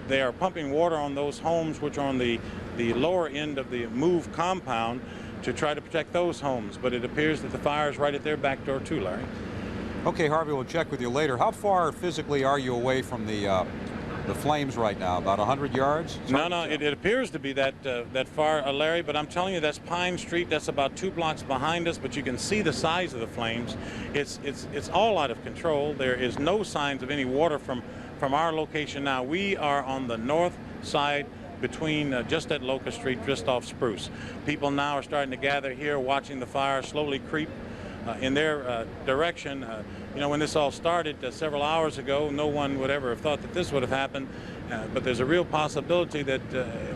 B: they are pumping water on those homes which are on the lower end of the MOVE compound to try to protect those homes, but it appears that the fire is right at their back door too, Larry.
A: Okay, Harvey, we'll check with you later. How far physically are you away from the flames right now? About 100 yards?
B: No, it appears to be that far, Larry, but I'm telling you, that's Pine Street. That's about 2 blocks behind us, but you can see the size of the flames. It's all out of control. There is no signs of any water from our location now. We are on the north side between just at Locust Street, just off Spruce. People now are starting to gather here, watching the fire slowly creep in their direction. You know, when this all started several hours ago, no one would ever have thought that this would have happened, but there's a real possibility that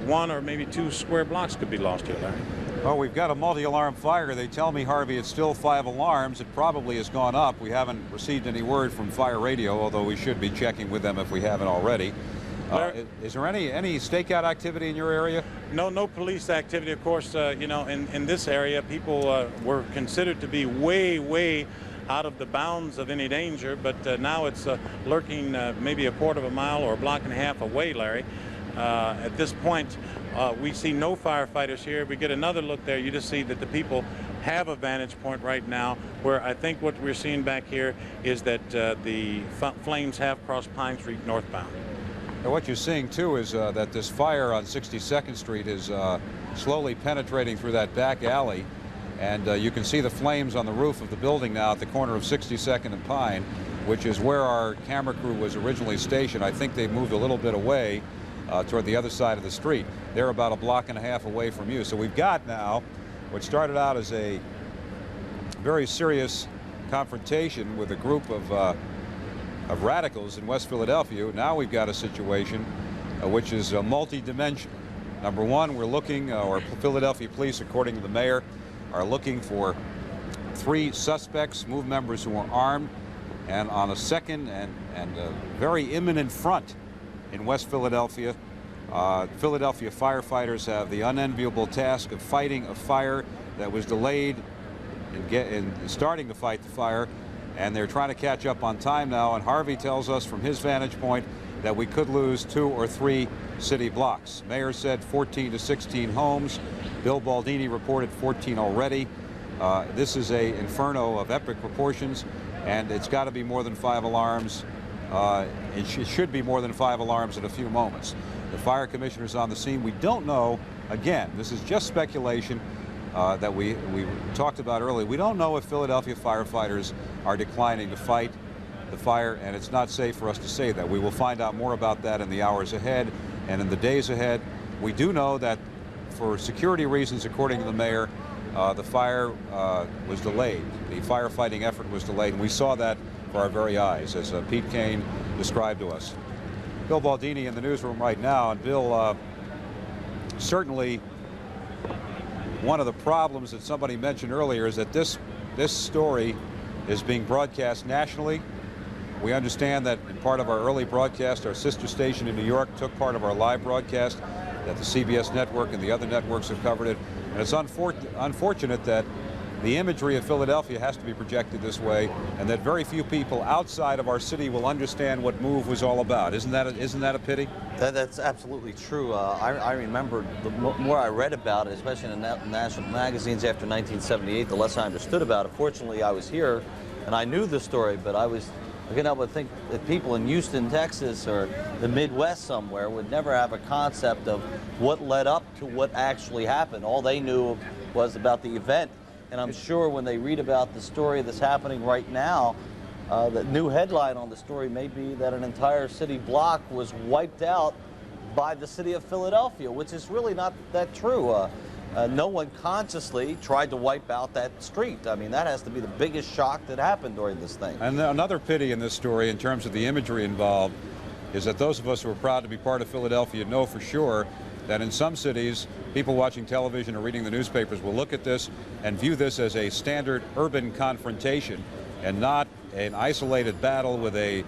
B: 1 or maybe 2 square blocks could be lost here, Larry.
A: Oh, we've got a multi-alarm fire. They tell me, Harvey, it's still 5 alarms. It probably has gone up. We haven't received any word from Fire Radio, although we should be checking with them if we haven't already. Is there any stakeout activity in your area?
B: No police activity, of course. You know, in this area, people were considered to be way out of the bounds of any danger, but now it's lurking maybe a quarter of a mile or a block and a half away, Larry. At this point, we see no firefighters here. If we get another look there, you just see that the people have a vantage point right now, where I think what we're seeing back here is that the flames have crossed Pine Street northbound.
A: Now, what you're seeing, too, is that this fire on 62nd Street is slowly penetrating through that back alley, and you can see the flames on the roof of the building now at the corner of 62nd and Pine, which is where our camera crew was originally stationed. I think they moved a little bit away toward the other side of the street. They're about a block and a half away from you. So we've got now what started out as a very serious confrontation with a group of radicals in West Philadelphia. Now we've got a situation which is multi-dimensional. Number one, we're looking, or Philadelphia police, according to the mayor, are looking for 3 suspects, MOVE members who are armed, and on a second and very imminent front in West Philadelphia. Philadelphia firefighters have the unenviable task of fighting a fire that was delayed in starting to fight the fire, and they're trying to catch up on time now. And Harvey tells us from his vantage point that we could lose 2 or 3 city blocks. Mayor said 14 to 16 homes. Bill Baldini reported 14 already. This is a inferno of epic proportions, and it's got to be more than 5 alarms. It should be more than 5 alarms in a few moments. The fire commissioner's on the scene. We don't know, again, this is just speculation that we talked about earlier. We don't know if Philadelphia firefighters are declining to fight the fire, and it's not safe for us to say that. We will find out more about that in the hours ahead and in the days ahead. We do know that for security reasons, according to the mayor, the fire was delayed. The firefighting effort was delayed, and we saw that for our very eyes, as Pete Kane described to us. Bill Baldini in the newsroom right now, and Bill, certainly one of the problems that somebody mentioned earlier is that this story is being broadcast nationally. We understand that in part of our early broadcast, our sister station in New York took part of our live broadcast, that the CBS network and the other networks have covered it. And it's unfortunate that the imagery of Philadelphia has to be projected this way, and that very few people outside of our city will understand what MOVE was all about. Isn't that a pity?
E: That's absolutely true. I remember the more I read about it, especially in the national magazines after 1978, the less I understood about it. Fortunately, I was here and I knew the story, but I couldn't help but think that people in Houston, Texas, or the Midwest somewhere would never have a concept of what led up to what actually happened. All they knew was about the event. And I'm sure when they read about the story that's happening right now, the new headline on the story may be that an entire city block was wiped out by the city of Philadelphia, which is really not that true. No one consciously tried to wipe out that street. I mean, that has to be the biggest shock that happened during this thing.
A: And another pity in this story, in terms of the imagery involved, is that those of us who are proud to be part of Philadelphia know for sure that in some cities, people watching television or reading the newspapers will look at this and view this as a standard urban confrontation and not an isolated battle with a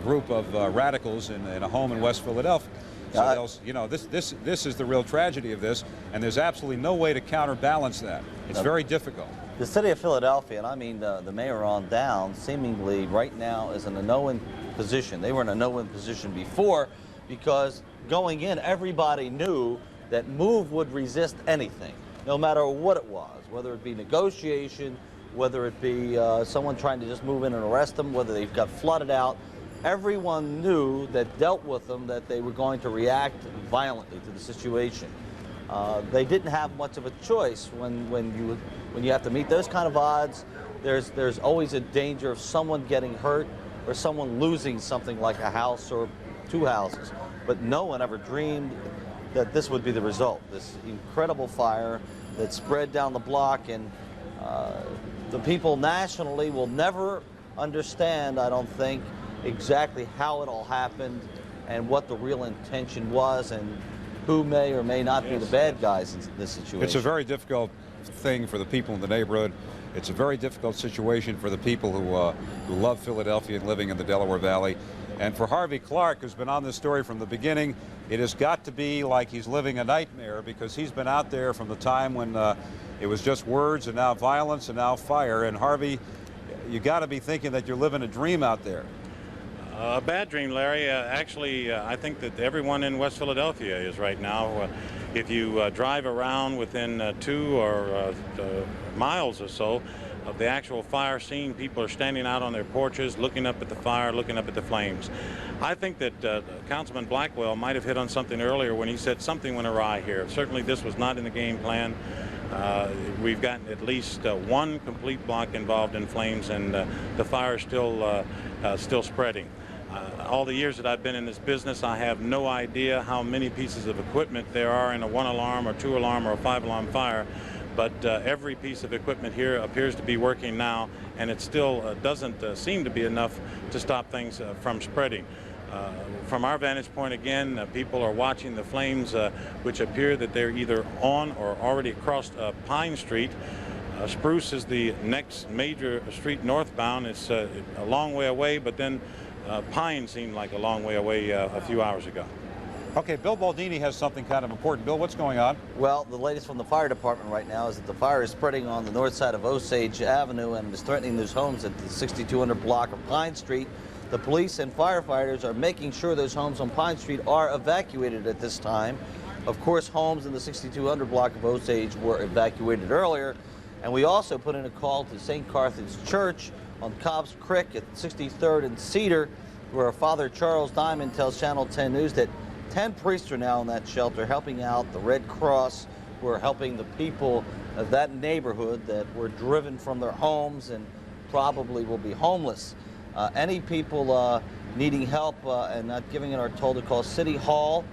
A: group of radicals in a home in West Philadelphia. So you know, this is the real tragedy of this, and there's absolutely no way to counterbalance that. It's very difficult.
E: The city of Philadelphia, and I mean the mayor on down, seemingly right now is in a no-win position. They were in a no-win position before because going in, everybody knew that MOVE would resist anything, no matter what it was, whether it be negotiation, whether it be someone trying to just move in and arrest them, whether they got flooded out. Everyone knew that dealt with them that they were going to react violently to the situation. They didn't have much of a choice when you have to meet those kind of odds. There's always a danger of someone getting hurt or someone losing something like a house or 2 houses. But no one ever dreamed that this would be the result. This incredible fire that spread down the block, and the people nationally will never understand, I don't think, exactly how it all happened and what the real intention was and who may or may not be the bad guys in this situation.
A: It's a very difficult thing for the people in the neighborhood. It's a very difficult situation for the people who love Philadelphia and living in the Delaware Valley. And for Harvey Clark, who's been on this story from the beginning, it has got to be like he's living a nightmare, because he's been out there from the time when it was just words and now violence and now fire. And Harvey, you got to be thinking that you're living a dream out there.
B: A bad dream, Larry. Actually, I think that everyone in West Philadelphia is right now. If you drive around within 2 or miles or so of the actual fire scene, people are standing out on their porches, looking up at the fire, looking up at the flames. I think that Councilman Blackwell might have hit on something earlier when he said something went awry here. Certainly this was not in the game plan. We've gotten at least 1 complete block involved in flames, and the fire is still spreading. All the years that I've been in this business, I have no idea how many pieces of equipment there are in a 1-alarm or 2-alarm or a 5-alarm fire, but every piece of equipment here appears to be working now, and it still doesn't seem to be enough to stop things from spreading. From our vantage point, again, people are watching the flames, which appear that they're either on or already across Pine Street. Spruce is the next major street northbound. It's a long way away, but then Pine seemed like a long way away a few hours ago.
A: Okay, Bill Baldini has something kind of important. Bill, what's going on?
E: Well, the latest from the fire department right now is that the fire is spreading on the north side of Osage Avenue and is threatening those homes at the 6200 block of Pine Street. The police and firefighters are making sure those homes on Pine Street are evacuated at this time. Of course, homes in the 6200 block of Osage were evacuated earlier. And we also put in a call to St. Carthage Church on Cobb's Creek at 63rd and Cedar, where Father Charles Diamond tells Channel 10 News that 10 priests are now in that shelter helping out the Red Cross, who are helping the people of that neighborhood that were driven from their homes and probably will be homeless. Any people needing help and not giving it are told to call City Hall.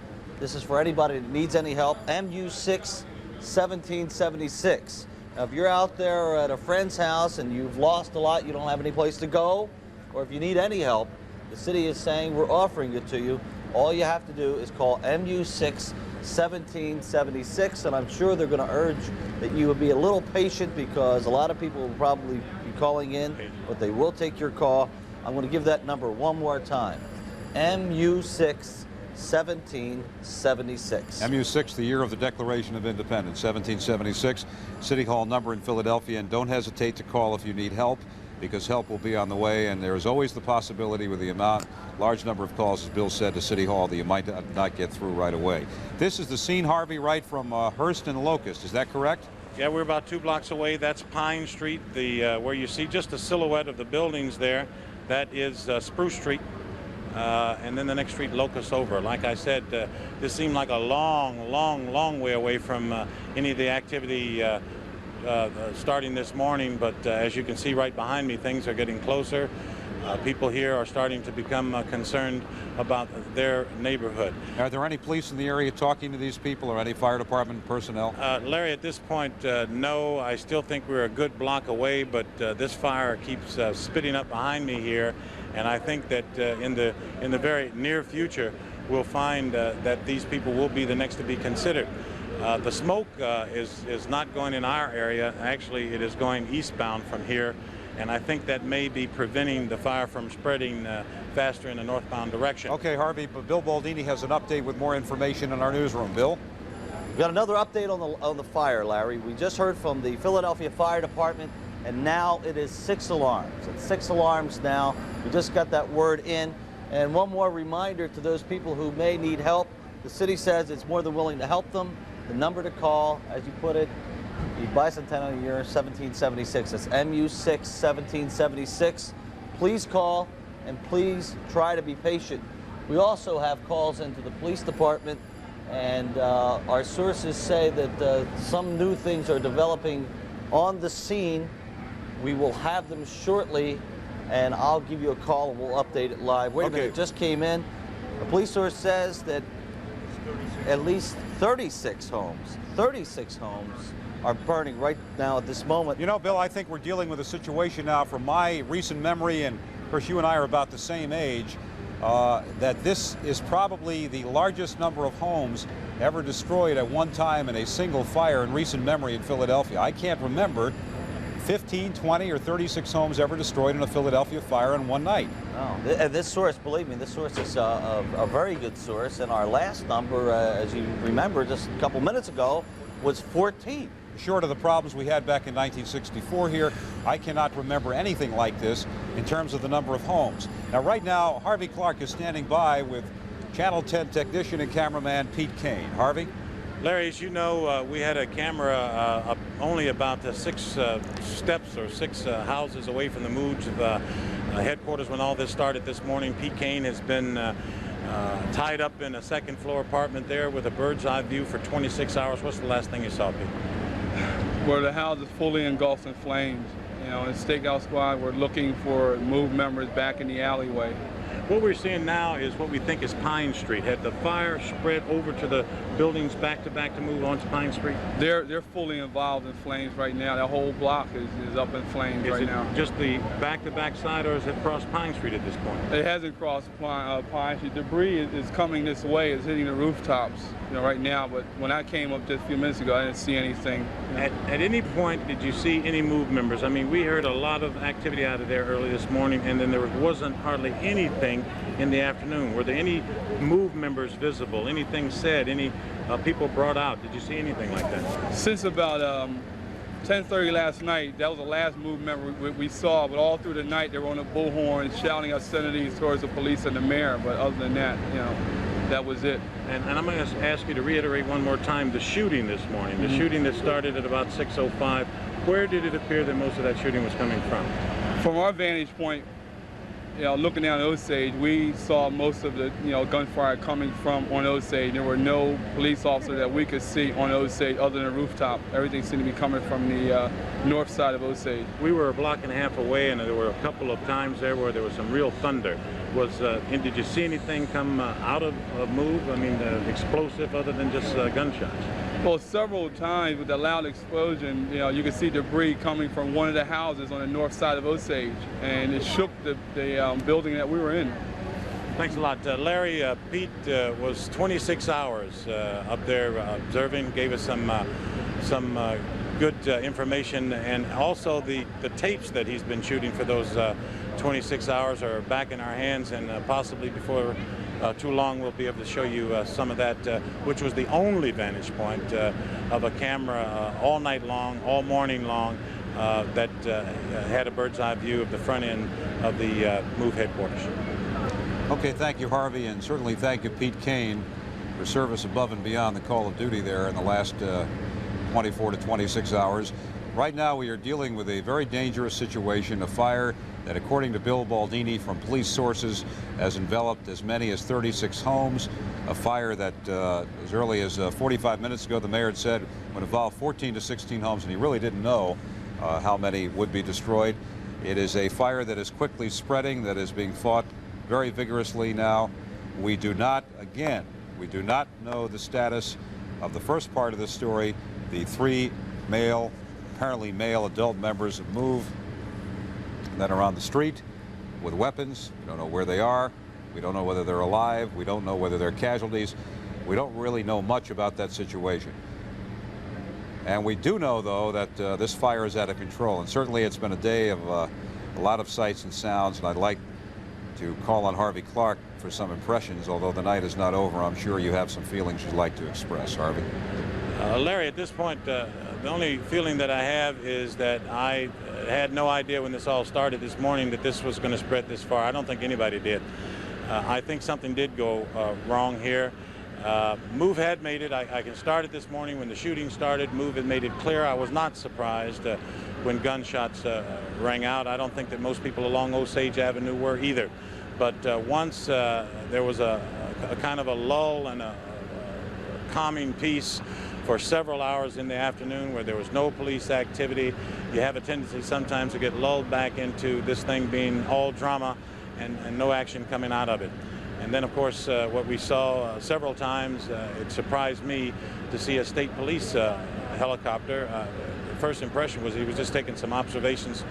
E: This is for anybody that needs any help. MU6 1776. Now, if you're out there at a friend's house and you've lost a lot, you don't have any place to go, or if you need any help, the city is saying we're offering it to you. All you have to do is call MU6 1776, and I'm sure they're going to urge that you would be a little patient because a lot of people will probably be calling in, but they will take your call. I'm going to give that number one more time. MU6 1776.
A: MU6, the year of the Declaration of Independence, 1776. City Hall number in Philadelphia, and don't hesitate to call if you need help, because help will be on the way, and there is always the possibility with the large number of calls, as Bill said, to City Hall that you might not get through right away. This is the scene, Harvey, right from Hearst and Locust. Is that correct?
B: Yeah, we're about 2 blocks away. That's Pine Street, where you see just the silhouette of the buildings there. That is Spruce Street. And then the next street, Locust over. Like I said, this seemed like a long way away from any of the activity starting this morning, but as you can see right behind me, things are getting closer. People here are starting to become concerned about their neighborhood.
A: Are there any police in the area talking to these people, or any fire department personnel?
B: Larry, at this point, no. I still think we're a good block away, but this fire keeps spitting up behind me here, and I think that in the very near future, we'll find that these people will be the next to be considered. The smoke is not going in our area. Actually, it is going eastbound from here, and I think that may be preventing the fire from spreading faster in the northbound direction.
A: Okay, Harvey, but Bill Baldini has an update with more information in our newsroom. Bill?
E: We got another update on the fire, Larry. We just heard from the Philadelphia Fire Department, and now it is 6 alarms. It's 6 alarms now. We just got that word in. And one more reminder to those people who may need help. The city says it's more than willing to help them. The number to call, as you put it, the bicentennial year 1776. That's MU6 1776. Please call, and please try to be patient. We also have calls into the police department, and our sources say that some new things are developing on the scene. We will have them shortly, and I'll give you a call and we'll update it live. Wait a minute, it just came in. A police source says that at least 36 homes are burning right now at this moment.
A: You know, Bill, I think we're dealing with a situation now, from my recent memory, and of course you and I are about the same age, that this is probably the largest number of homes ever destroyed at one time in a single fire in recent memory in Philadelphia. I can't remember 15, 20, or 36 homes ever destroyed in a Philadelphia fire in one night.
E: Oh, and this source, believe me, this source is a very good source, and our last number, as you remember just a couple minutes ago, was 14.
A: Short of the problems we had back in 1964 here, I cannot remember anything like this in terms of the number of homes. Now, right now, Harvey Clark is standing by with Channel 10 technician and cameraman Pete Kane. Harvey?
B: Larry, as you know, we had a camera only about 6 steps or 6 houses away from the Mooj headquarters when all this started this morning. Pete Kane has been tied up in a second-floor apartment there with a bird's-eye view for 26 hours. What's the last thing you saw, Pete?
O: Where the house is fully engulfed in flames. You know, in Stakeout Squad, we're looking for MOVE members back in the alleyway.
B: What we're seeing now is what we think is Pine Street. Had the fire spread over to the buildings back to move onto Pine Street?
O: They're fully involved in flames right now. That whole block is up in flames right now.
B: Just the back-to-back side, or is it crossed Pine Street at this point?
O: It hasn't crossed Pine Street. Debris is coming this way. It's hitting the rooftops, you know, right now. But when I came up just a few minutes ago, I didn't see anything. You know.
B: At any point, did you see any MOVE members? I mean, we heard a lot of activity out of there early this morning, and then there wasn't hardly anything in the afternoon. Were there any MOVE members visible? Anything said? Any people brought out? Did you see anything like that?
O: Since about 10:30 last night, that was the last MOVE member we saw, but all through the night they were on the bullhorn shouting obscenities towards the police and the mayor, but other than that, you know, that was it.
B: And I'm going to ask you to reiterate one more time the shooting this morning, the shooting that started at about 6:05. Where did it appear that most of that shooting was coming from?
O: From our vantage point, you know, looking down Osage, we saw most of the, you know, gunfire coming from on Osage. There were no police officers that we could see on Osage other than the rooftop. Everything seemed to be coming from the north side of Osage.
B: We were a block and a half away, and there were a couple of times there where there was some real thunder. And did you see anything come out of MOVE? I mean, explosive other than just gunshots?
O: Well, several times with the loud explosion, you know, you could see debris coming from one of the houses on the north side of Osage, and it shook the building that we were in.
B: Thanks a lot. Larry, Pete was 26 hours up there observing, gave us some good information, and also the tapes that he's been shooting for those 26 hours are back in our hands, and possibly before too long we'll be able to show you some of that, which was the only vantage point of a camera all night long, all morning long, that had a bird's eye view of the front end of the MOVE headquarters.
A: Okay, thank you, Harvey, and certainly thank you, Pete Kane, for service above and beyond the call of duty there in the last 24 to 26 hours. Right now we are dealing with a very dangerous situation, a fire that, according to Bill Baldini from police sources, has enveloped as many as 36 homes. A fire that as early as 45 minutes ago, the mayor had said would involve 14 to 16 homes, and he really didn't know how many would be destroyed. It is a fire that is quickly spreading, that is being fought very vigorously now. We do not, again, we do not know the status of the first part of the story, the 3 male, apparently male adult members of MOVE that are on the street with weapons. We don't know where they are. We don't know whether they're alive. We don't know whether they're casualties. We don't really know much about that situation. And we do know, though, that this fire is out of control. And certainly it's been a day of a lot of sights and sounds, and I'd like to call on Harvey Clark for some impressions. Although the night is not over, I'm sure you have some feelings you'd like to express. Harvey.
B: Larry, at this point, the only feeling that I have is that I had no idea when this all started this morning that this was going to spread this far. I don't think anybody did. I think something did go wrong here. MOVE had made it. I can start it this morning when the shooting started. MOVE had made it clear. I was not surprised when gunshots rang out. I don't think that most people along Osage Avenue were either. But once there was a kind of a lull and a calming peace for several hours in the afternoon where there was no police activity, you have a tendency sometimes to get lulled back into this thing being all drama and no action coming out of it. And then, of course, what we saw several times, it surprised me to see a state police helicopter. The first impression was he was just taking some observations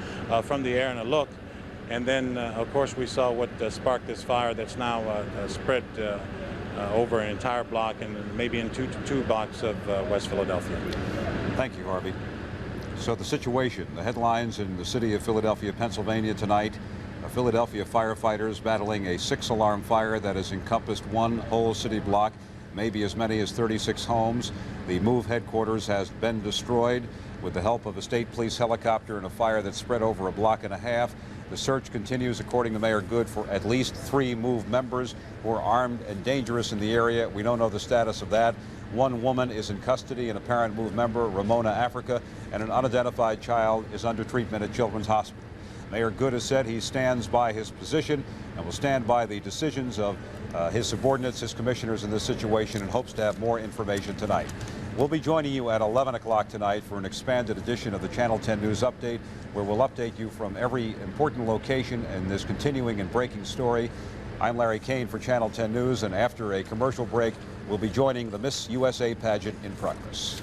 B: from the air and a look. And then, of course, we saw what sparked this fire that's now spread over an entire block and maybe in two blocks of West Philadelphia.
A: Thank you, Harvey. So the situation, the headlines in the city of Philadelphia, Pennsylvania tonight. Philadelphia firefighters battling a 6-alarm fire that has encompassed one whole city block, maybe as many as 36 homes. The MOVE headquarters has been destroyed with the help of a state police helicopter in a fire that spread over a block and a half. The search continues, according to Mayor Good, for at least 3 MOVE members who are armed and dangerous in the area. We don't know the status of that. One woman is in custody, an apparent MOVE member, Ramona Africa, and an unidentified child is under treatment at Children's Hospital. Mayor Good has said he stands by his position and will stand by the decisions of his subordinates, his commissioners in this situation, and hopes to have more information tonight. We'll be joining you at 11 o'clock tonight for an expanded edition of the Channel 10 News Update, where we'll update you from every important location in this continuing and breaking story. I'm Larry Kane for Channel 10 News, and after a commercial break, we'll be joining the Miss USA pageant in progress.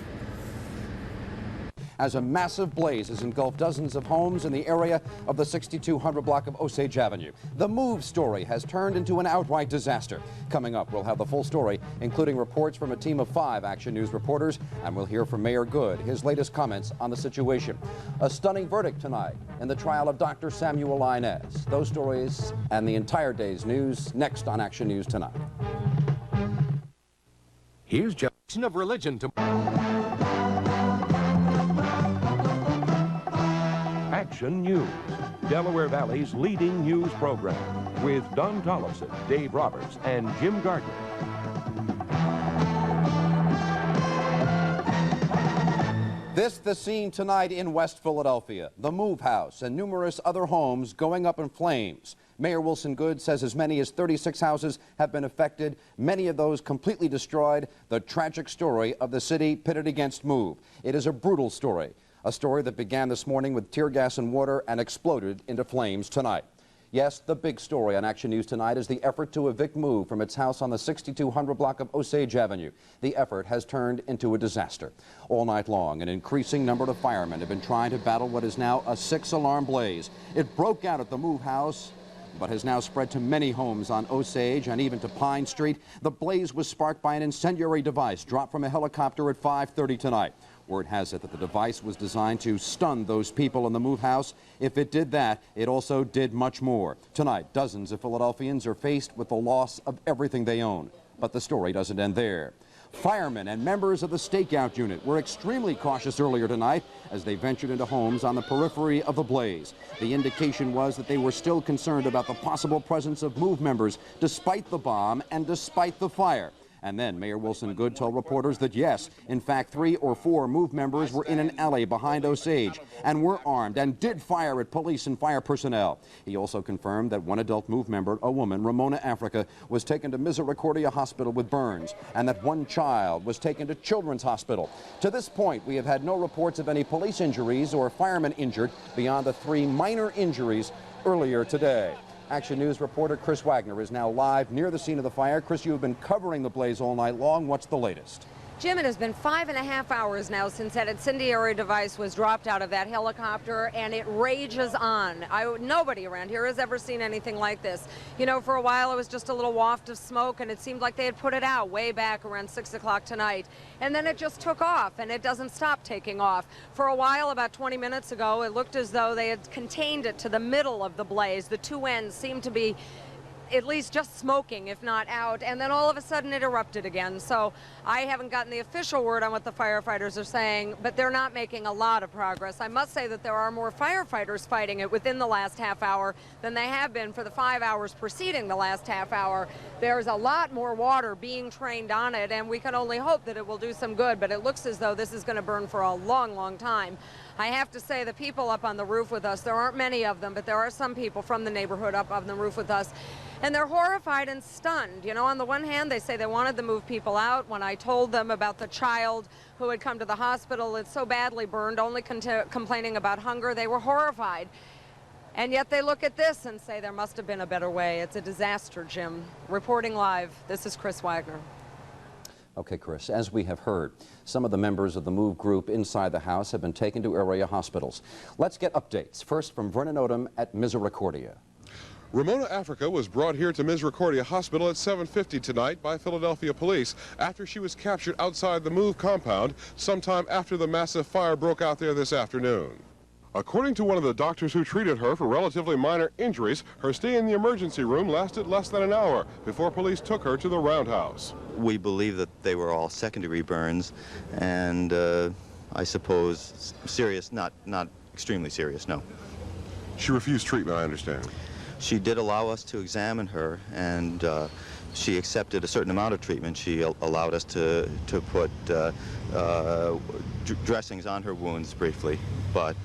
G: As a massive blaze has engulfed dozens of homes in the area of the 6200 block of Osage Avenue. The MOVE story has turned into an outright disaster. Coming up, we'll have the full story, including reports from a team of 5 Action News reporters, and we'll hear from Mayor Good, his latest comments on the situation. A stunning verdict tonight in the trial of Dr. Samuel Inez. Those stories and the entire day's news next on Action News Tonight.
X: Here's Jackson of Religion to Action News, Delaware Valley's leading news program, with Don Tollefson, Dave Roberts, and Jim Gardner.
G: This the scene tonight in West Philadelphia. The MOVE house and numerous other homes going up in flames. Mayor Wilson Goode says as many as 36 houses have been affected, many of those completely destroyed. The tragic story of the city pitted against MOVE. It is a brutal story. A story that began this morning with tear gas and water and exploded into flames tonight. Yes, the big story on Action News Tonight is the effort to evict MOVE from its house on the 6200 block of Osage Avenue. The effort has turned into a disaster. All night long, an increasing number of firemen have been trying to battle what is now a 6-alarm blaze. It broke out at the MOVE house, but has now spread to many homes on Osage and even to Pine Street. The blaze was sparked by an incendiary device dropped from a helicopter at 5:30 tonight. Word has it that the device was designed to stun those people in the MOVE house. If it did that, it also did much more. Tonight, dozens of Philadelphians are faced with the loss of everything they own. But the story doesn't end there. Firemen and members of the stakeout unit were extremely cautious earlier tonight as they ventured into homes on the periphery of the blaze. The indication was that they were still concerned about the possible presence of MOVE members despite the bomb and despite the fire. And then Mayor Wilson Goode told reporters that yes, in fact, 3 or 4 MOVE members were in an alley behind Osage and were armed and did fire at police and fire personnel. He also confirmed that one adult MOVE member, a woman, Ramona Africa, was taken to Misericordia Hospital with burns and that one child was taken to Children's Hospital. To this point, we have had no reports of any police injuries or firemen injured beyond the 3 minor injuries earlier today. Action News reporter Chris Wagner is now live near the scene of the fire. Chris, you have been covering the blaze all night long. What's the latest?
P: Jim, it has been 5.5 hours now since that incendiary device was dropped out of that helicopter, and it rages on. Nobody around here has ever seen anything like this. You know, for a while it was just a little waft of smoke, and it seemed like they had put it out way back around 6 o'clock tonight. And then it just took off, and it doesn't stop taking off. For a while, about 20 minutes ago, it looked as though they had contained it to the middle of the blaze. The 2 ends seemed to be at least just smoking, if not out, and then all of a sudden it erupted again. So I haven't gotten the official word on what the firefighters are saying, but they're not making a lot of progress. I must say that there are more firefighters fighting it within the last half hour than they have been for the 5 hours preceding the last half hour. There's a lot more water being trained on it, and we can only hope that it will do some good, but it looks as though this is going to burn for a long, long time. I have to say, the people up on the roof with us, there aren't many of them, but there are some people from the neighborhood up on the roof with us, and they're horrified and stunned. You know, on the one hand, they say they wanted to move people out. When I told them about the child who had come to the hospital, it's so badly burned, only complaining about hunger, they were horrified. And yet they look at this and say there must have been a better way. It's a disaster, Jim. Reporting live, this is Chris Wagner.
G: Okay, Chris, as we have heard, some of the members of the MOVE group inside the house have been taken to area hospitals. Let's get updates. First from Vernon Odom at Misericordia.
Q: Ramona Africa was brought here to Misericordia Hospital at 7:50 tonight by Philadelphia police after she was captured outside the MOVE compound sometime after the massive fire broke out there this afternoon. According to one of the doctors who treated her for relatively minor injuries, her stay in the emergency room lasted less than an hour before police took her to the roundhouse.
R: We believe that they were all secondary burns, and I suppose serious, not extremely serious, no.
Q: She refused treatment, I understand.
R: She did allow us to examine her, and she accepted a certain amount of treatment. She allowed us to put dressings on her wounds briefly, but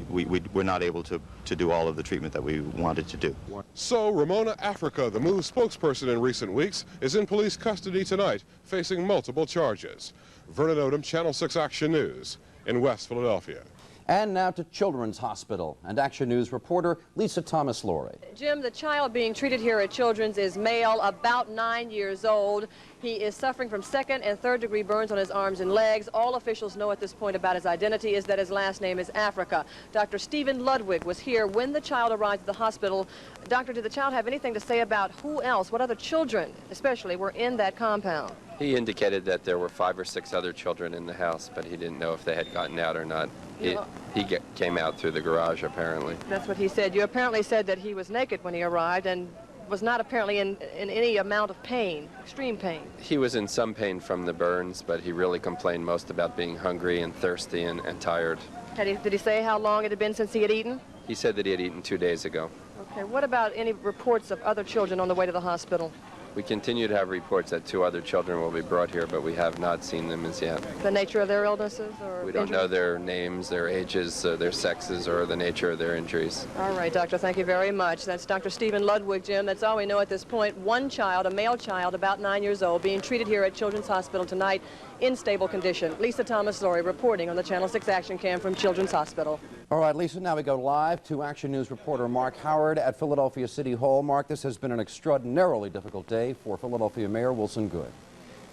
R: we were not able to do all of the treatment that we wanted to do.
Q: So Ramona Africa, the MOVE spokesperson in recent weeks, is in police custody tonight, facing multiple charges. Vernon Odom, Channel 6 Action News in West Philadelphia.
G: And now to Children's Hospital and Action News reporter Lisa Thomas-Laurie.
S: Jim, the child being treated here at Children's is male, about 9 years old. He is suffering from second and third degree burns on his arms and legs. All officials know at this point about his identity is that his last name is Africa. Dr. Stephen Ludwig was here when the child arrived at the hospital. Doctor, did the child have anything to say about who else, what other children especially, were in that compound?
T: He indicated that there were 5 or 6 other children in the house, but he didn't know if they had gotten out or not. He came out through the garage, apparently.
S: That's what he said. You apparently said that he was naked when he arrived and was not apparently in any amount of pain, extreme pain.
T: He was in some pain from the burns, but he really complained most about being hungry and thirsty and tired.
S: Did he say how long it had been since he had eaten?
T: He said that he had eaten 2 days ago.
S: Okay, what about any reports of other children on the way to the hospital?
T: We continue to have reports that 2 other children will be brought here, but we have not seen them as yet.
S: The nature of their illnesses or
T: we don't
S: injuries?
T: know their names, their ages, their sexes, or the nature of their injuries.
S: All right, Doctor, thank you very much. That's Dr. Stephen Ludwig, Jim. That's all we know at this point. One child, a male child, about 9 years old, being treated here at Children's Hospital tonight in stable condition. Lisa Thomas-Laurie reporting on the Channel 6 Action Cam from Children's Hospital.
G: All right, Lisa, now we go live to Action News reporter Mark Howard at Philadelphia City Hall. Mark, this has been an extraordinarily difficult day for Philadelphia Mayor Wilson Goode.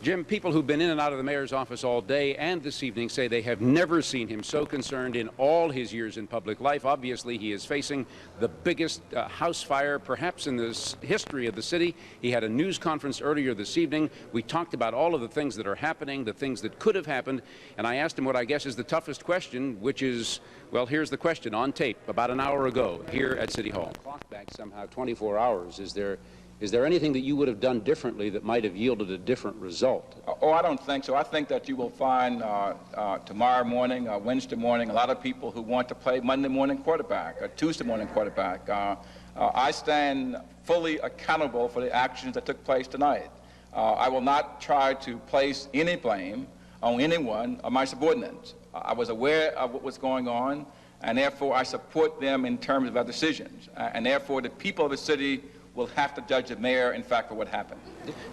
Y: Jim, people who've been in and out of the mayor's office all day and this evening say they have never seen him so concerned in all his years in public life. Obviously, he is facing the biggest house fire perhaps in the history of the city. He had a news conference earlier this evening. We talked about all of the things that are happening, the things that could have happened, and I asked him what I guess is the toughest question, which is, well, here's the question on tape about an hour ago here at City Hall.
X: Clock back somehow 24 hours. Is there anything that you would have done differently that might have yielded a different result?
I: Oh, I don't think so. I think that you will find tomorrow morning, Wednesday morning, a lot of people who want to play Monday morning quarterback, or Tuesday morning quarterback. I stand fully accountable for the actions that took place tonight. I will not try to place any blame on anyone of my subordinates. I was aware of what was going on, and therefore I support them in terms of their decisions. And therefore the people of the city will have to judge the mayor, in fact, for what happened.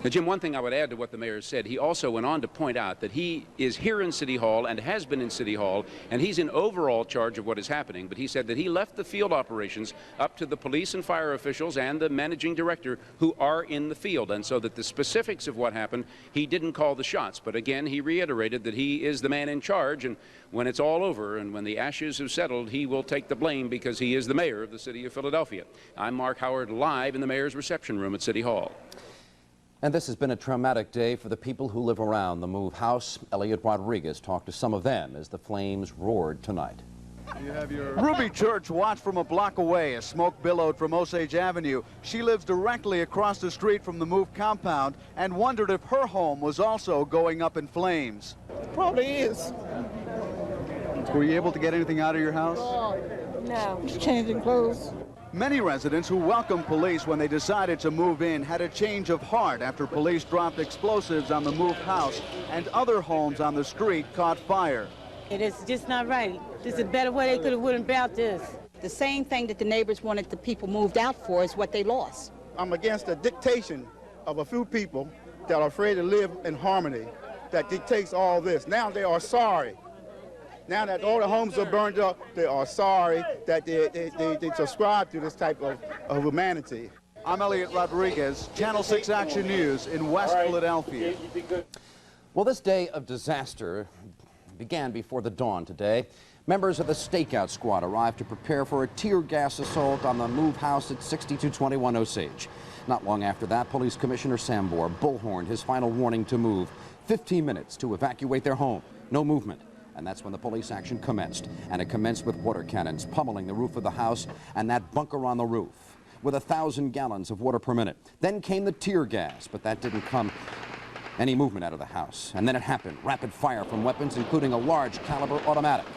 Y: Now, Jim, one thing I would add to what the mayor said, he also went on to point out that he is here in City Hall and has been in City Hall, and he's in overall charge of what is happening. But he said that he left the field operations up to the police and fire officials and the managing director who are in the field, and so that the specifics of what happened, he didn't call the shots. But again, he reiterated that he is the man in charge, and when it's all over and when the ashes have settled, he will take the blame because he is the mayor of the city of Philadelphia. I'm Mark Howard, live in the mayor's reception room at City Hall.
G: And this has been a traumatic day for the people who live around the MOVE house. Elliot Rodriguez talked to some of them as the flames roared tonight.
C: You have your...
D: Ruby Church watched from a block away as smoke billowed from Osage Avenue. She lives directly across the street from the MOVE compound and wondered if her home was also going up in flames.
W: Probably is.
D: Were you able to get anything out of your house?
W: No. Just changing clothes.
D: Many residents who welcomed police when they decided to move in had a change of heart after police dropped explosives on the MOVE house and other homes on the street caught fire.
H: It is just not right. There's a better way they could have went about this. The same thing that the neighbors wanted the people moved out for is what they lost.
U: I'm against the dictation of a few people that are afraid to live in harmony that dictates all this. Now they are sorry. Now that all the homes are burned up, they are sorry that they subscribe to this type of humanity.
D: I'm Elliot Rodriguez, Channel 6 Action News in West Philadelphia.
G: Well, this day of disaster began before the dawn today. Members of the stakeout squad arrived to prepare for a tear gas assault on the MOVE house at 6221 Osage. Not long after that, Police Commissioner Sambor bullhorned his final warning to MOVE. 15 minutes to evacuate their home. No movement. And that's when the police action commenced. And it commenced with water cannons pummeling the roof of the house and that bunker on the roof with 1,000 gallons of water per minute. Then came the tear gas, but that didn't come any movement out of the house. And then it happened. Rapid fire from weapons, including a large caliber automatic.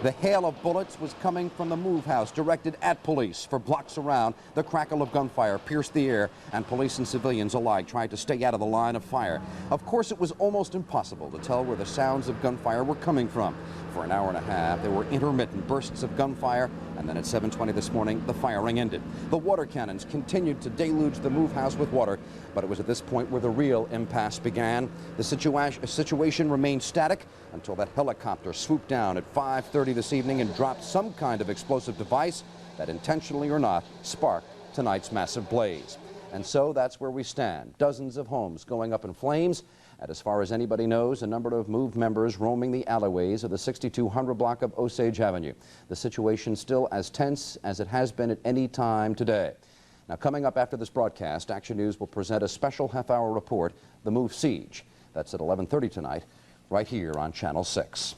G: The hail of bullets was coming from the MOVE house, directed at police. For blocks around, the crackle of gunfire pierced the air, and police and civilians alike tried to stay out of the line of fire. Of course, it was almost impossible to tell where the sounds of gunfire were coming from. For an hour and a half, there were intermittent bursts of gunfire, and then at 7:20 this morning, the firing ended. The water cannons continued to deluge the MOVE house with water, but it was at this point where the real impasse began. The situation remained static until that helicopter swooped down at 5:30 this evening and dropped some kind of explosive device that, intentionally or not, sparked tonight's massive blaze. And so that's where we stand. Dozens of homes going up in flames, and as far as anybody knows, a number of MOVE members roaming the alleyways of the 6200 block of Osage Avenue. The situation still as tense as it has been at any time today. Now, coming up after this broadcast, Action News will present a special half-hour report, The MOVE Siege. That's at 11:30 tonight, right here on Channel 6.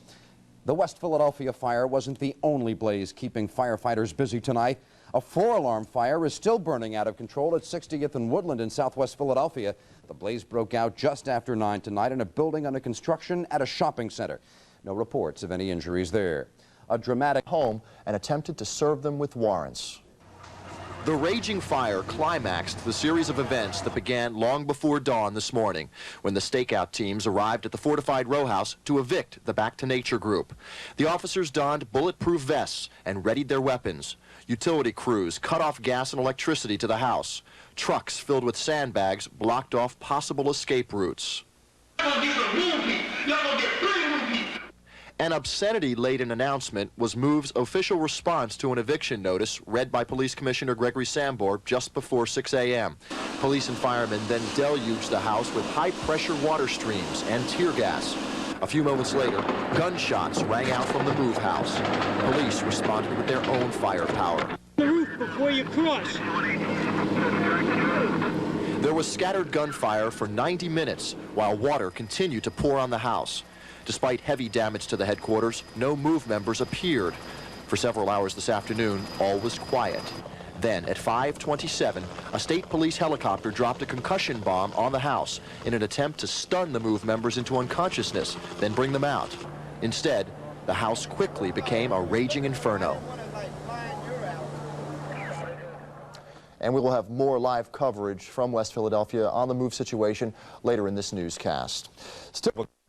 G: The West Philadelphia fire wasn't the only blaze keeping firefighters busy tonight. A 4-alarm fire is still burning out of control at 60th and Woodland in southwest Philadelphia. The blaze broke out just after 9 tonight in a building under construction at a shopping center. No reports of any injuries there. A dramatic
V: home and attempted to serve them with warrants. The raging fire climaxed the series of events that began long before dawn this morning, when the stakeout teams arrived at the fortified row house to evict the Back to Nature group. The officers donned bulletproof vests and readied their weapons. Utility crews cut off gas and electricity to the house. Trucks filled with sandbags blocked off possible escape routes. An obscenity-laden announcement was MOVE's official response to an eviction notice read by Police Commissioner Gregory Sambor just before 6 a.m. Police and firemen then deluged the house with high-pressure water streams and tear gas. A few moments later, gunshots rang out from the MOVE house. Police responded with their own firepower.
K: The roof before you cross.
V: There was scattered gunfire for 90 minutes while water continued to pour on the house. Despite heavy damage to the headquarters, no MOVE members appeared. For several hours this afternoon, all was quiet. Then, at 5:27, a state police helicopter dropped a concussion bomb on the house in an attempt to stun the MOVE members into unconsciousness, then bring them out. Instead, the house quickly became a raging inferno. And we will have more live coverage from West Philadelphia on the MOVE situation later in this newscast.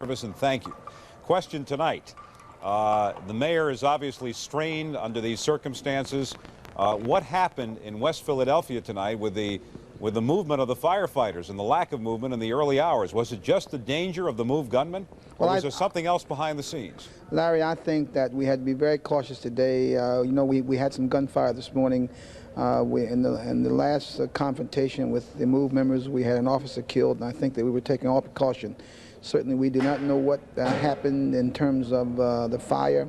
A: Service and thank you. Question tonight. The mayor is obviously strained under these circumstances. What happened in West Philadelphia tonight with the movement of the firefighters and the lack of movement in the early hours? Was it just the danger of the MOVE gunmen, or was there something else behind the scenes?
W: Larry, I think that we had to be very cautious today. You know, we had some gunfire this morning. In the last confrontation with the MOVE members, we had an officer killed, and I think that we were taking all precaution. Certainly, we do not know what happened in terms of the fire.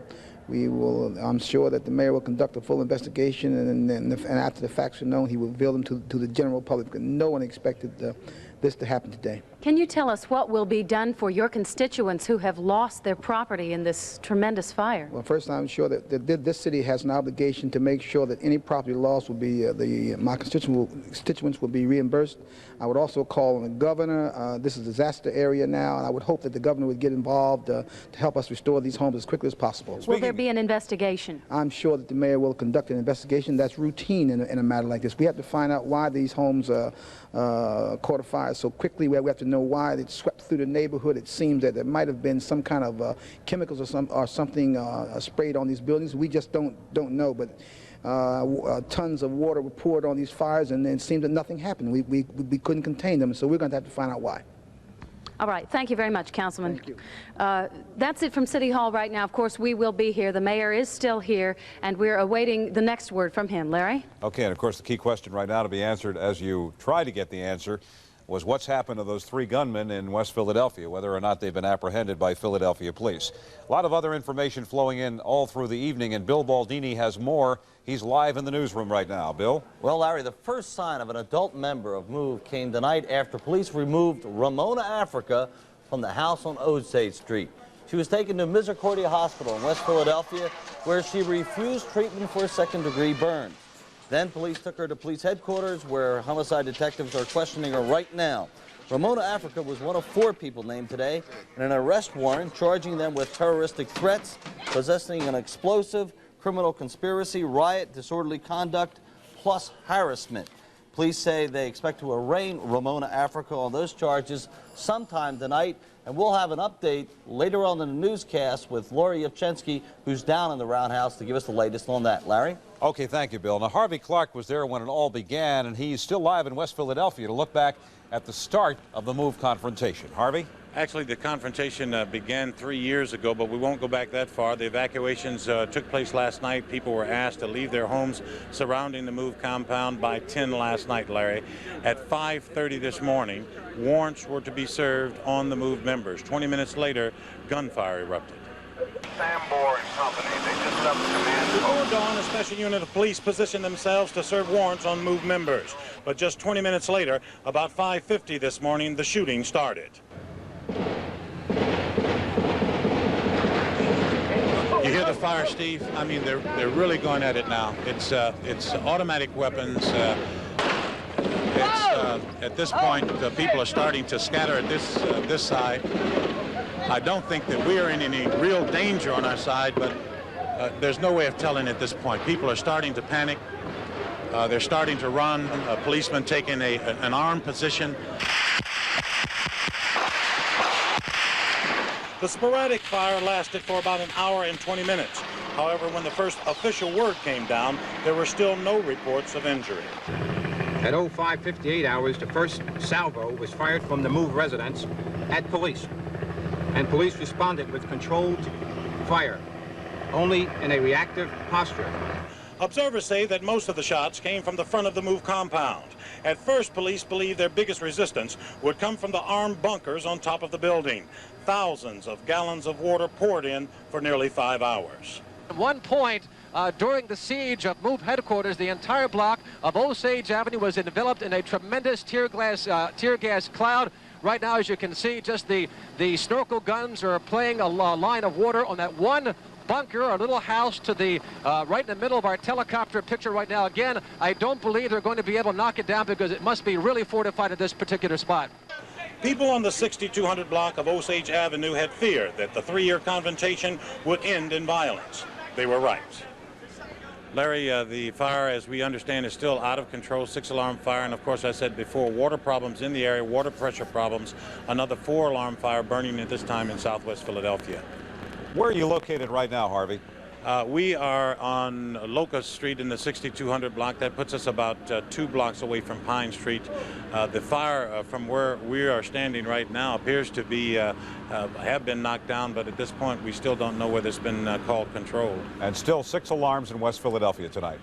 W: I'm sure that the mayor will conduct a full investigation, and after the facts are known, he will reveal them to the general public. No one expected this to happen today.
N: Can you tell us what will be done for your constituents who have lost their property in this tremendous fire?
W: Well, first, I'm sure that this city has an obligation to make sure that any property loss will be, my constituents will be reimbursed. I would also call on the governor. This is a disaster area now, and I would hope that the governor would get involved to help us restore these homes as quickly as possible.
N: Will there be an investigation?
W: I'm sure that the mayor will conduct an investigation. That's routine in a matter like this. We have to find out why these homes caught a fire so quickly. We have to know why it swept through the neighborhood. It seems that there might have been some kind of chemicals or something sprayed on these buildings. We just don't know. But tons of water were poured on these fires, and it seemed that nothing happened. We couldn't contain them, so we're going to have to find out why.
N: All right. Thank you very much, Councilman.
W: Thank you.
N: That's it from City Hall right now. Of course, we will be here. The mayor is still here, and we're awaiting the next word from him. Larry?
A: Okay, and of course, the key question right now to be answered as you try to get the answer was what's happened to those 3 gunmen in West Philadelphia, whether or not they've been apprehended by Philadelphia police. A lot of other information flowing in all through the evening, and Bill Baldini has more. He's live in the newsroom right now. Bill?
E: Well, Larry, the first sign of an adult member of MOVE came tonight after police removed Ramona Africa from the house on Osage Street. She was taken to Misericordia Hospital in West Philadelphia, where she refused treatment for second-degree burns. Then police took her to police headquarters, where homicide detectives are questioning her right now. Ramona Africa was one of 4 people named today in an arrest warrant charging them with terroristic threats, possessing an explosive, criminal conspiracy, riot, disorderly conduct, plus harassment. Police say they expect to arraign Ramona Africa on those charges sometime tonight, and we'll have an update later on in the newscast with Lori Yevchensky, who's down in the roundhouse, to give us the latest on that. Larry?
A: Okay, thank you, Bill. Now, Harvey Clark was there when it all began, and he's still live in West Philadelphia to look back at the start of the MOVE confrontation. Harvey?
B: Actually, the confrontation began 3 years ago, but we won't go back that far. The evacuations took place last night. People were asked to leave their homes surrounding the MOVE compound by 10 last night, Larry. At 5:30 this morning, warrants were to be served on the MOVE members. 20 minutes later, gunfire erupted.
C: Sambor and Company, they just left the command post.
B: Before dawn, a special unit of police positioned themselves to serve warrants on MOVE members. But just 20 minutes later, about 5:50 this morning, the shooting started. You hear the fire, Steve? I mean, they're really going at it now. It's automatic weapons. At this point, people are starting to scatter at this side. I don't think that we are in any real danger on our side, but there's no way of telling at this point. People are starting to panic. They're starting to run. Policemen taking an armed position. The sporadic fire lasted for about an hour and 20 minutes. However, when the first official word came down, there were still no reports of injury.
F: At 05:58 hours, the first salvo was fired from the MOVE residence at police, and police responded with controlled fire, only in a reactive posture.
B: Observers say that most of the shots came from the front of the MOVE compound. At first, police believed their biggest resistance would come from the armed bunkers on top of the building. Thousands of gallons of water poured in for nearly 5 hours.
J: At one point, during the siege of MOVE headquarters, the entire block of Osage Avenue was enveloped in a tremendous tear gas cloud. Right now, as you can see, just the snorkel guns are playing a line of water on that one bunker, a little house to the right in the middle of our helicopter picture right now. Again, I don't believe they're going to be able to knock it down because it must be really fortified at this particular spot.
B: People on the 6200 block of Osage Avenue had feared that the 3-year confrontation would end in violence. They were right. Larry, the fire, as we understand, is still out of control, 6-alarm fire, and of course, I said before, water problems in the area, water pressure problems, another 4-alarm fire burning at this time in southwest Philadelphia.
A: Where are you located right now, Harvey?
B: We are on Locust Street in the 6200 block. That puts us about 2 blocks away from Pine Street. The fire from where we are standing right now appears to be have been knocked down, but at this point we still don't know whether it's been called controlled.
A: And still 6 alarms in West Philadelphia tonight.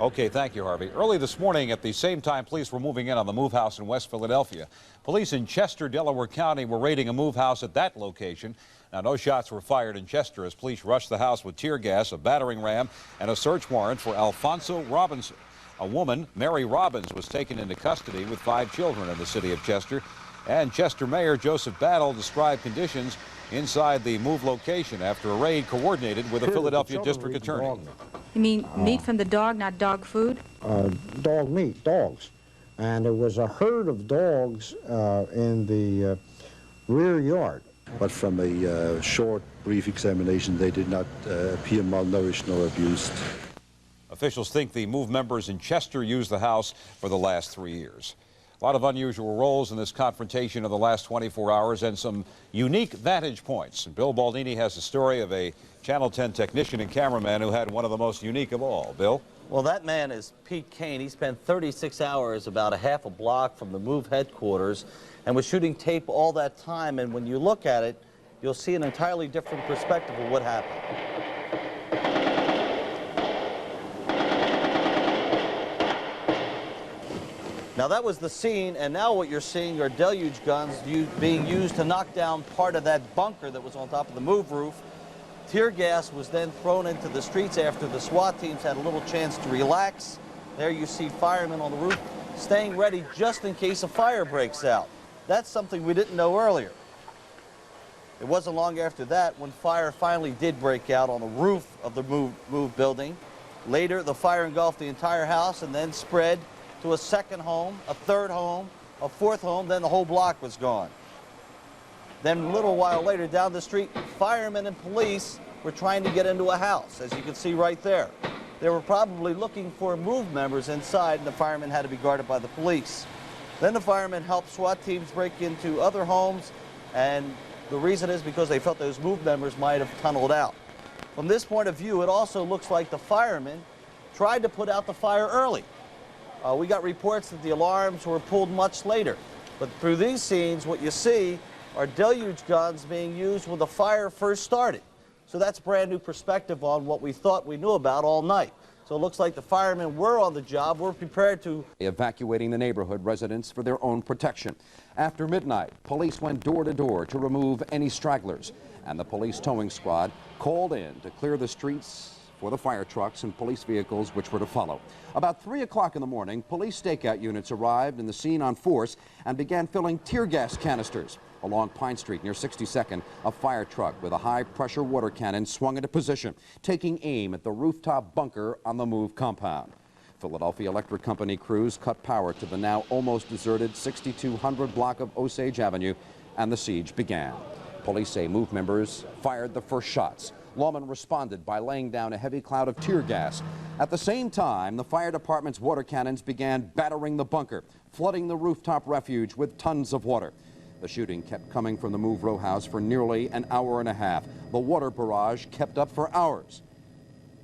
A: Okay, thank you, Harvey. Early this morning, at the same time police were moving in on the MOVE house in West Philadelphia, police in Chester, Delaware County were raiding a MOVE house at that location. Now, no shots were fired in Chester as police rushed the house with tear gas, a battering ram, and a search warrant for Alfonso Robinson. A woman, Mary Robbins, was taken into custody with 5 children in the city of Chester. And Chester Mayor Joseph Battle described conditions inside the move location after a raid coordinated with a Philadelphia district attorney.
L: You mean meat from the dog, not dog food?
M: Dog meat, dogs. And there was a herd of dogs in the rear yard.
O: But from a short, brief examination, they did not appear malnourished nor abused.
A: Officials think the MOVE members in Chester used the house for the last 3 years. A lot of unusual roles in this confrontation of the last 24 hours and some unique vantage points. Bill Baldini has the story of a Channel 10 technician and cameraman who had one of the most unique of all. Bill?
E: Well, that man is Pete Kane. He spent 36 hours about a half a block from the MOVE headquarters and was shooting tape all that time. And when you look at it, you'll see an entirely different perspective of what happened. Now that was the scene, and now what you're seeing are deluge guns being used to knock down part of that bunker that was on top of the MOVE roof. Tear gas was then thrown into the streets after the SWAT teams had a little chance to relax. There you see firemen on the roof staying ready just in case a fire breaks out. That's something we didn't know earlier. It wasn't long after that when fire finally did break out on the roof of the MOVE building. Later, the fire engulfed the entire house and then spread to a second home, a third home, a fourth home, then the whole block was gone. Then a little while later, down the street, firemen and police were trying to get into a house, as you can see right there. They were probably looking for MOVE members inside, and the firemen had to be guarded by the police. Then the firemen helped SWAT teams break into other homes, and the reason is because they felt those MOVE members might have tunneled out. From this point of view, it also looks like the firemen tried to put out the fire early. We got reports that the alarms were pulled much later. But through these scenes, what you see are deluge guns being used when the fire first started. So that's a brand new perspective on what we thought we knew about all night. So it looks like the firemen were on the job, were prepared to
G: evacuating the neighborhood residents for their own protection. After midnight, police went door to door to remove any stragglers, and the police towing squad called in to clear the streets for the fire trucks and police vehicles which were to follow. About 3 o'clock in the morning, police stakeout units arrived in the scene on force and began filling tear gas canisters. Along Pine Street near 62nd, a fire truck with a high-pressure water cannon swung into position, taking aim at the rooftop bunker on the MOVE compound. Philadelphia Electric Company crews cut power to the now almost deserted 6200 block of Osage Avenue, and the siege began. Police say MOVE members fired the first shots. Lawmen responded by laying down a heavy cloud of tear gas. At the same time, the fire department's water cannons began battering the bunker, flooding the rooftop refuge with tons of water. The shooting kept coming from the MOVE row house for nearly an hour and a half. The water barrage kept up for hours.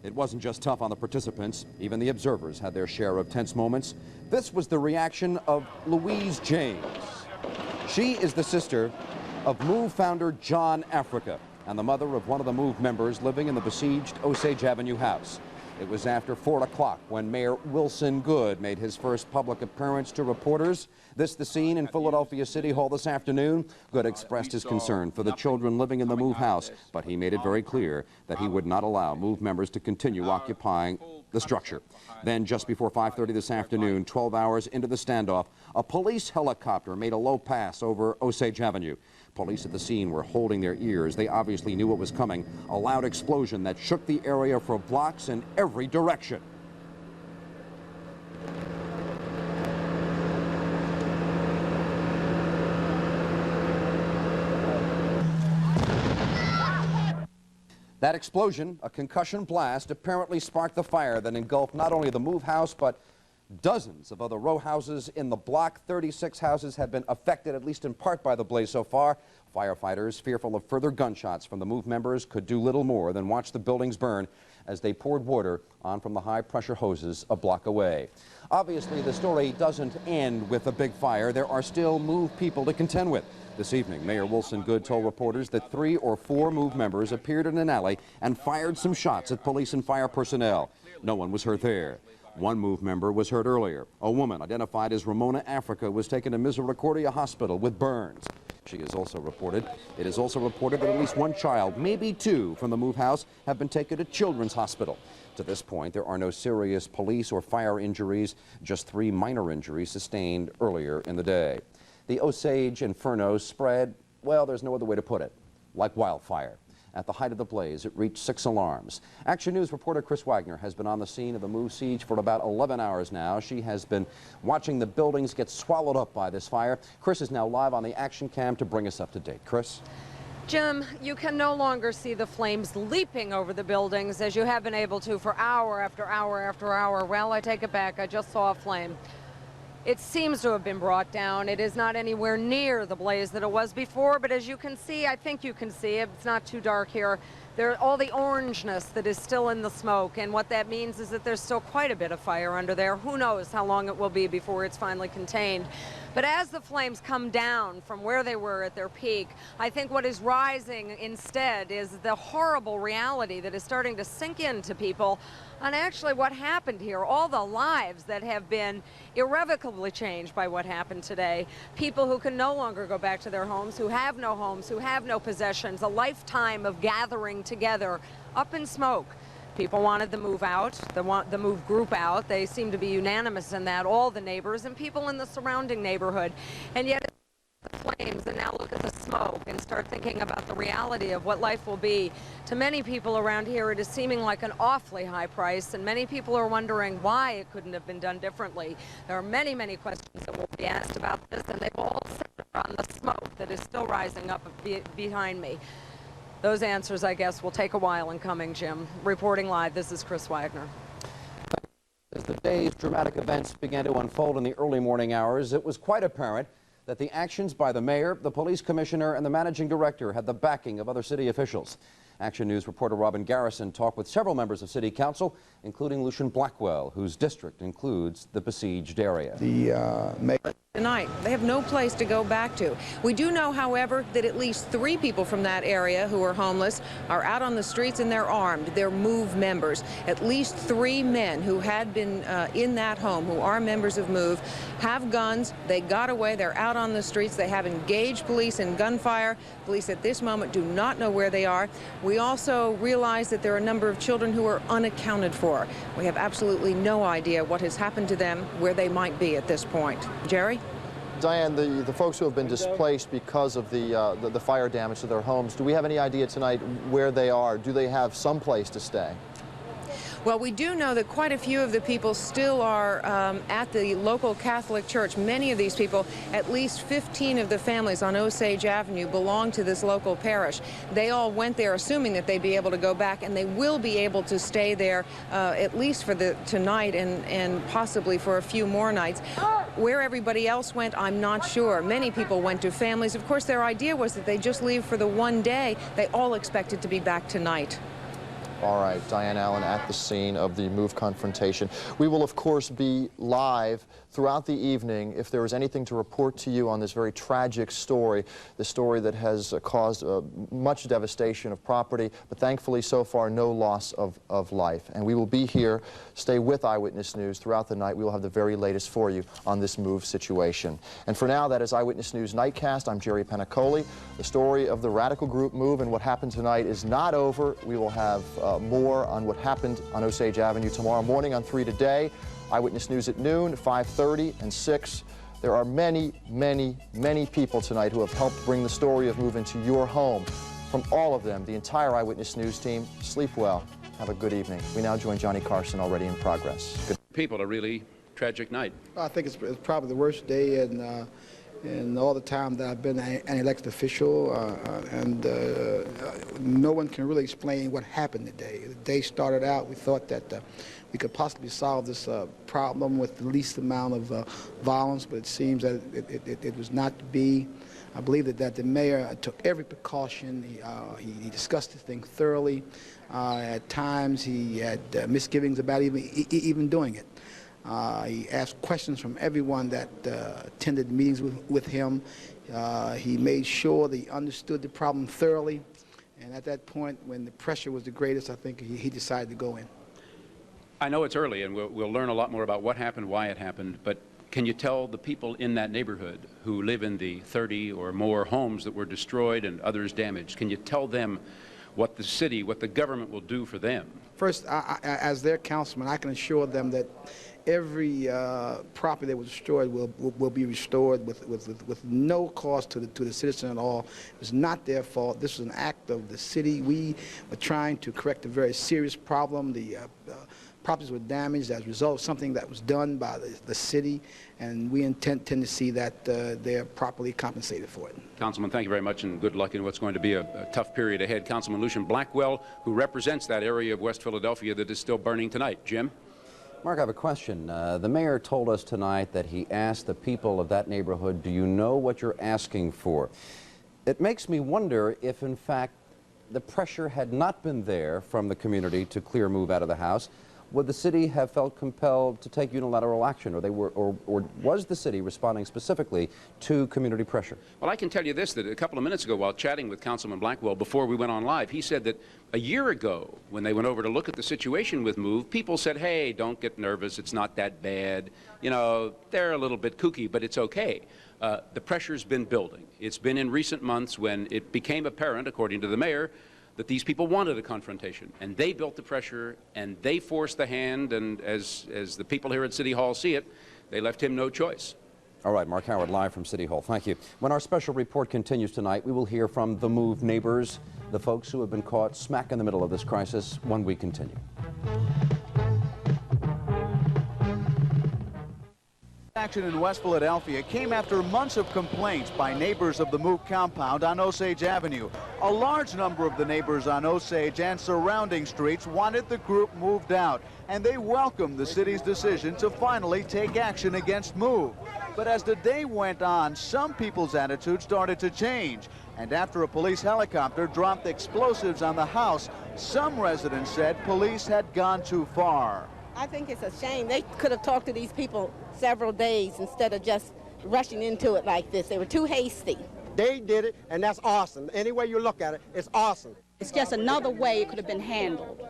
G: It wasn't just tough on the participants. Even the observers had their share of tense moments. This was the reaction of Louise James. She is the sister of MOVE founder John Africa and the mother of one of the MOVE members living in the besieged Osage Avenue house. It was after 4 o'clock when Mayor Wilson Goode made his first public appearance to reporters. This the scene in Philadelphia City Hall this afternoon. Goode expressed his concern for the children living in the MOVE house, but he made it very clear that he would not allow MOVE members to continue occupying the structure. Then just before 5:30 this afternoon, 12 hours into the standoff, a police helicopter made a low pass over Osage Avenue. Police at the scene were holding their ears. They obviously knew what was coming. A loud explosion that shook the area for blocks in every direction. That explosion, a concussion blast, apparently sparked the fire that engulfed not only the MOVE house, but dozens of other row houses in the block. 36 houses have been affected, at least in part, by the blaze so far. Firefighters, fearful of further gunshots from the MOVE members, could do little more than watch the buildings burn as they poured water on from the high-pressure hoses a block away. Obviously, the story doesn't end with a big fire. There are still MOVE people to contend with. This evening, Mayor Wilson Goode told reporters that 3 or 4 MOVE members appeared in an alley and fired some shots at police and fire personnel. No one was hurt there. One MOVE member was hurt earlier. A woman identified as Ramona Africa was taken to Misericordia Hospital with burns. She is also reported. It is also reported that at least one child, maybe two, from the move house have been taken to Children's Hospital. To this point, there are no serious police or fire injuries, just 3 minor injuries sustained earlier in the day. The Osage Inferno spread, well, there's no other way to put it, like wildfire. At the height of the blaze, it reached 6 alarms. Action News reporter Chris Wagner has been on the scene of the move siege for about 11 hours now. She has been watching the buildings get swallowed up by this fire. Chris is now live on the action cam to bring us up to date. Chris?
P: Jim, you can no longer see the flames leaping over the buildings as you have been able to for hour after hour after hour. Well, I take it back. I just saw a flame. It seems to have been brought down. It is not anywhere near the blaze that it was before, but as you can see, I think you can see, it's not too dark here, all the orangeness that is still in the smoke, and what that means is that there's still quite a bit of fire under there. Who knows how long it will be before it's finally contained. But as the flames come down from where they were at their peak, I think what is rising instead is the horrible reality that is starting to sink into people on actually what happened here, all the lives that have been irrevocably changed by what happened today. People who can no longer go back to their homes, who have no possessions, a lifetime of gathering together up in smoke. People wanted the move out, the move group out. They seem to be unanimous in that, all the neighbors and people in the surrounding neighborhood. And yet the flames, and now look at the smoke and start thinking about the reality of what life will be. To many people around here, it is seeming like an awfully high price, and many people are wondering why it couldn't have been done differently. There are many, many questions that will be asked about this, and they've all centered on the smoke that is still rising up behind me. Those answers, I guess, will take a while in coming, Jim. Reporting live, this is Chris Wagner.
G: As the day's dramatic events began to unfold in the early morning hours, it was quite apparent that the actions by the mayor, the police commissioner, and the managing director had the backing of other city officials. Action News reporter Robin Garrison talked with several members of City Council, including Lucian Blackwell, whose district includes the besieged area.
W: The mayor
Q: tonight. They have no place to go back to. We do know, however, that at least 3 people from that area who are homeless are out on the streets and they're armed. They're MOVE members. At least 3 men who had been in that home, who are members of MOVE, have guns. They got away. They're out on the streets. They have engaged police in gunfire. Police at this moment do not know where they are. We also realize that there are a number of children who are unaccounted for. We have absolutely no idea what has happened to them, where they might be at this point. Jerry?
V: Diane, the folks who have been displaced because of the fire damage to their homes, do we have any idea tonight where they are? Do they have some place to stay?
Q: Well, we do know that quite a few of the people still are at the local Catholic church. Many of these people, at least 15 of the families on Osage Avenue, belong to this local parish. They all went there assuming that they'd be able to go back, and they will be able to stay there at least for tonight and possibly for a few more nights. Where everybody else went, I'm not sure. Many people went to families. Of course, their idea was that they just leave for the one day. They all expected to be back tonight.
V: All right, Diane Allen at the scene of the MOVE confrontation. We will, of course, be live throughout the evening if there is anything to report to you on this very tragic story, the story that has caused much devastation of property, but thankfully so far no loss of life. And we will be here. Stay with Eyewitness News throughout the night. We will have the very latest for you on this MOVE situation. And for now, that is Eyewitness News Nightcast. I'm Jerry Penacoli. The story of the radical group MOVE and what happened tonight is not over. We will have more on what happened on Osage Avenue tomorrow morning on 3 Today. Eyewitness News at noon, 5:30, and 6. There are many, many, many people tonight who have helped bring the story of MOVE into your home. From all of them, the entire Eyewitness News team, sleep well. Have a good evening. We now join Johnny Carson, already in progress. Good.
Y: People, a really tragic night.
W: I think it's probably the worst day in all the time that I've been an elected official, and no one can really explain what happened today. The day started out, we thought that we could possibly solve this problem with the least amount of violence, but it seems that it was not to be. I believe that the mayor took every precaution. He discussed the thing thoroughly. At times, he had misgivings about even doing it. He asked questions from everyone that attended meetings with him. He made sure that he understood the problem thoroughly. And at that point, when the pressure was the greatest, I think he decided to go in.
Y: I know it's early, and we'll learn a lot more about what happened, why it happened, but Can you tell the people in that neighborhood who live in the 30 or more homes that were destroyed and others damaged, can you tell them what the city, what the government will do for them?
I: First, as their councilman, I can assure them that every property that was destroyed will be restored with no cost to the citizen at all. It was not their fault. This was an act of the city. We were trying to correct a very serious problem. The properties were damaged as a result of something that was done by the city, and we tend to see that they're properly compensated for it.
Y: Councilman, thank you very much, and good luck in what's going to be a tough period ahead. Councilman Lucian Blackwell, who represents that area of West Philadelphia that is still burning tonight. Jim?
G: Mark, I have a question. The mayor told us tonight that he asked the people of that neighborhood, do you know what you're asking for? It makes me wonder if, in fact, the pressure had not been there from the community to clear move out of the house. Would the city have felt compelled to take unilateral action, or was the city responding specifically to community pressure?
Y: Well, I can tell you this, that a couple of minutes ago while chatting with Councilman Blackwell before we went on live, he said that a year ago when they went over to look at the situation with MOVE, people said, hey, don't get nervous, it's not that bad. You know, they're a little bit kooky, but it's okay. The pressure's been building. It's been in recent months when it became apparent, according to the mayor, that these people wanted a confrontation, and they built the pressure, and they forced the hand, and as the people here at City Hall see it, they left him no choice.
G: All right, Mark Howard, live from City Hall. Thank you. When our special report continues tonight, we will hear from the MOVE neighbors, the folks who have been caught smack in the middle of this crisis, when we continue.
D: Action in West Philadelphia came after months of complaints by neighbors of the MOVE compound on Osage Avenue. A large number of the neighbors on Osage and surrounding streets wanted the group moved out, and they welcomed the city's decision to finally take action against MOVE. But as the day went on, some people's attitudes started to change, and after a police helicopter dropped explosives on the house, some residents said police had gone too far.
H: I think it's a shame. They could have talked to these people several days instead of just rushing into it like this. They were too hasty.
R: They did it, and that's awesome. Any way you look at it, it's awesome.
H: It's just another way it could have been handled.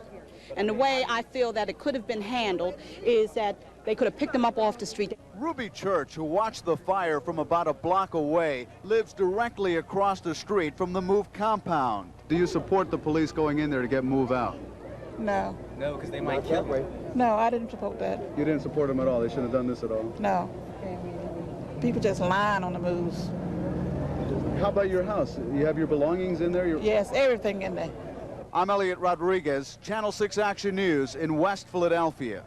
H: And the way I feel that it could have been handled is that they could have picked them up off the street.
D: Ruby Church, who watched the fire from about a block away, lives directly across the street from the MOVE compound. Do you support the police going in there to get MOVE out?
S: No.
R: No, because they might kill me.
S: No, I didn't support that.
D: You didn't support them at all? They shouldn't have done this at all?
S: No. People just lying on the moves.
D: How about your house? You have your belongings in there?
S: Yes, everything in there.
D: I'm Elliot Rodriguez, Channel 6 Action News in West Philadelphia.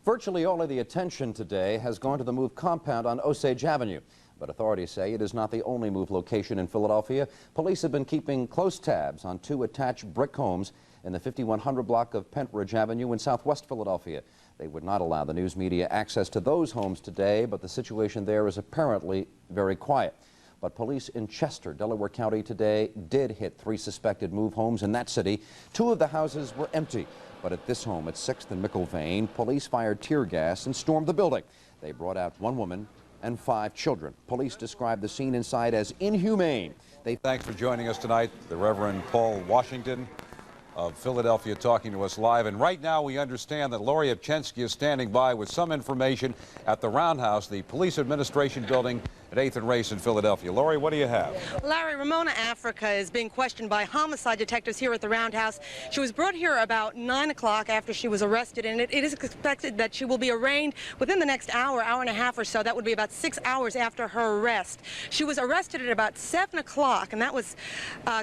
G: Virtually all of the attention today has gone to the MOVE compound on Osage Avenue. But authorities say it is not the only MOVE location in Philadelphia. Police have been keeping close tabs on two attached brick homes in the 5100 block of Pentridge Avenue in southwest Philadelphia. They would not allow the news media access to those homes today, but the situation there is apparently very quiet. But police in Chester, Delaware County today did hit 3 suspected MOVE homes in that city. 2 of the houses were empty, but at this home at 6th and McIlvaine, police fired tear gas and stormed the building. They brought out 1 woman and 5 children. Police described the scene inside as inhumane.
A: Thanks for joining us tonight. The Reverend Paul Washington of Philadelphia talking to us live. And right now we understand that Lori Obchensky is standing by with some information at the Roundhouse, the police administration building at 8th and Race in Philadelphia. Lori, what do you have?
T: Larry, Ramona Africa is being questioned by homicide detectives here at the Roundhouse. She was brought here about 9 o'clock after she was arrested, and it is expected that she will be arraigned within the next hour and a half or so. That would be about 6 hours after her arrest. She was arrested at about 7 o'clock, and that was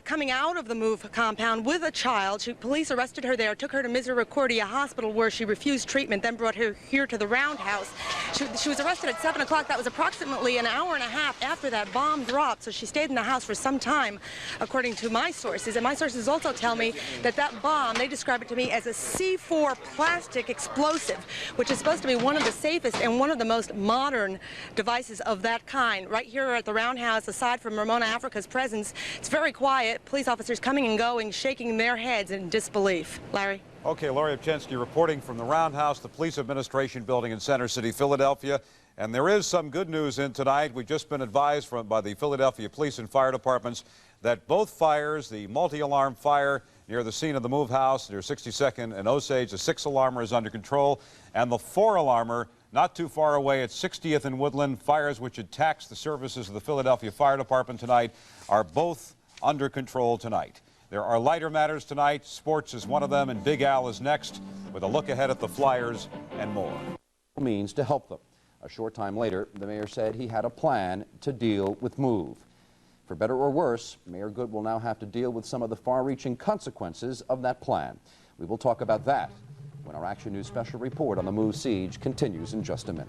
T: coming out of the MOVE compound with a child. Police arrested her there, took her to Misericordia Hospital where she refused treatment, then brought her here to the Roundhouse. She was arrested at 7 o'clock. That was approximately an hour and a half after that bomb dropped, so she stayed in the house for some time, according to my sources. And my sources also tell me that that bomb, they describe it to me as a C4 plastic explosive, which is supposed to be one of the safest and one of the most modern devices of that kind. Right here at the Roundhouse, aside from Ramona Africa's presence, it's very quiet. Police officers coming and going, shaking their heads in disbelief. Larry?
A: Okay, Lori Obchensky reporting from the Roundhouse, the police administration building in Center City, Philadelphia. And there is some good news in tonight. We've just been advised by the Philadelphia Police and Fire Departments that both fires, the multi-alarm fire near the scene of the MOVE house near 62nd and Osage, the 6-alarmer is under control, and the 4-alarmer not too far away at 60th and Woodland. Fires which had taxed the services of the Philadelphia Fire Department tonight are both under control tonight. There are lighter matters tonight. Sports is one of them, and Big Al is next with a look ahead at the Flyers and more.
G: Means to help them. A short time later, the mayor said he had a plan to deal with MOVE. For better or worse, Mayor Good will now have to deal with some of the far-reaching consequences of that plan. We will talk about that when our Action News special report on the MOVE siege continues in just a minute.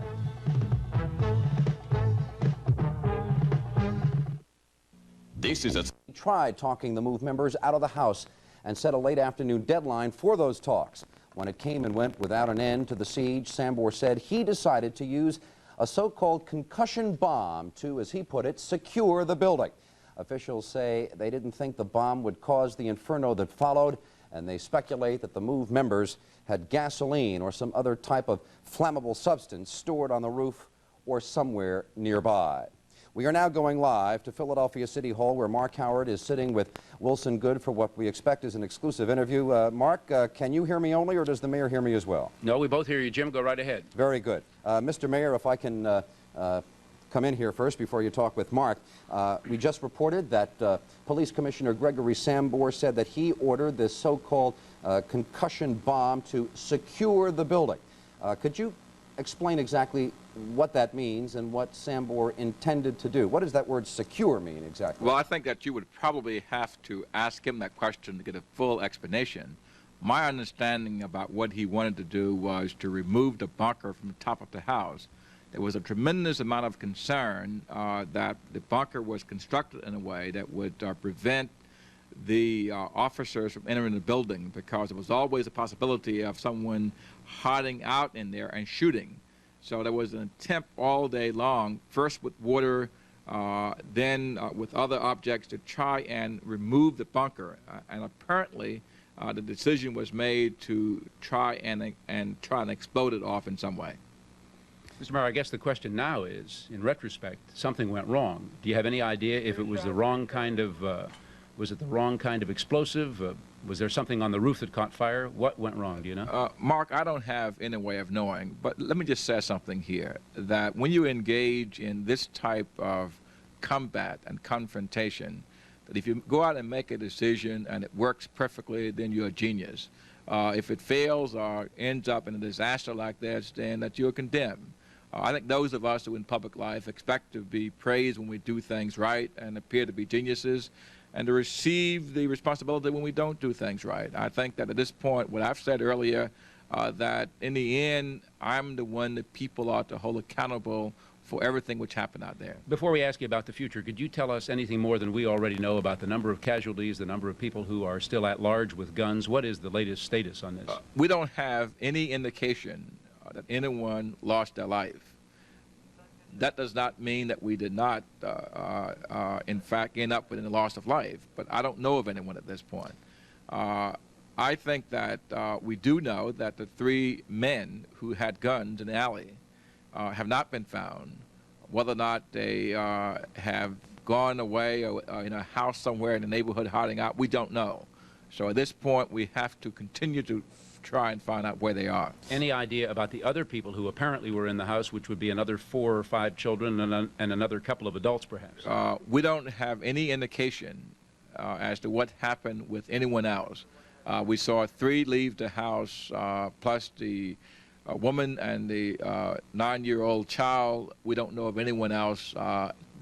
G: He tried talking the MOVE members out of the House and set a late afternoon deadline for those talks. When it came and went without an end to the siege, Sambor said he decided to use a so-called concussion bomb to, as he put it, secure the building. Officials say they didn't think the bomb would cause the inferno that followed, and they speculate that the MOVE members had gasoline or some other type of flammable substance stored on the roof or somewhere nearby. We are now going live to Philadelphia City Hall, where Mark Howard is sitting with Wilson Good for what we expect is an exclusive interview. Mark, can you hear me only, or does the mayor hear me as well?
Y: No, we both hear you, Jim. Go right ahead.
G: Very good. Mr. Mayor, if I can come in here first before you talk with Mark. We just reported that Police Commissioner Gregory Sambor said that he ordered this so-called concussion bomb to secure the building. Could you explain exactly what that means and what Sambor intended to do? What does that word secure mean exactly?
C: Well, I think that you would probably have to ask him that question to get a full explanation. My understanding about what he wanted to do was to remove the bunker from the top of the house. There was a tremendous amount of concern that the bunker was constructed in a way that would prevent the officers from entering the building, because there was always a possibility of someone hiding out in there and shooting. So there was an attempt all day long, first with water, then with other objects, to try and remove the bunker. And apparently the decision was made to try and explode it off in some way.
Y: Mr. Mayor, I guess the question now is, in retrospect, something went wrong. Do you have any idea if it was the wrong kind of, was it the wrong kind of explosive? Was there something on the roof that caught fire? What went wrong, do you know?
C: Mark, I don't have any way of knowing, but let me just say something here, that when you engage in this type of combat and confrontation, that if you go out and make a decision and it works perfectly, then you're a genius. If it fails or ends up in a disaster like this, then that you're condemned. I think those of us who in public life expect to be praised when we do things right and appear to be geniuses, and to receive the responsibility when we don't do things right. I think that at this point, what I've said earlier, that in the end, I'm the one that people ought to hold accountable for everything which happened out there.
Y: Before we ask you about the future, could you tell us anything more than we already know about the number of casualties, the number of people who are still at large with guns? What is the latest status on this?
C: We don't have any indication that anyone lost their life. That does not mean that we did not, in fact, end up with a loss of life, but I don't know of anyone at this point. I think that we do know that the 3 men who had guns in the alley have not been found. Whether or not they have gone away or in a house somewhere in the neighborhood hiding out, we don't know. So at this point, we have to continue to try and find out where they are.
Y: Any idea about the other people who apparently were in the house, which would be another 4 or 5 children and another couple of adults, perhaps?
C: We don't have any indication as to what happened with anyone else. We saw 3 leave the house, plus the woman and the 9-year-old child. We don't know of anyone else.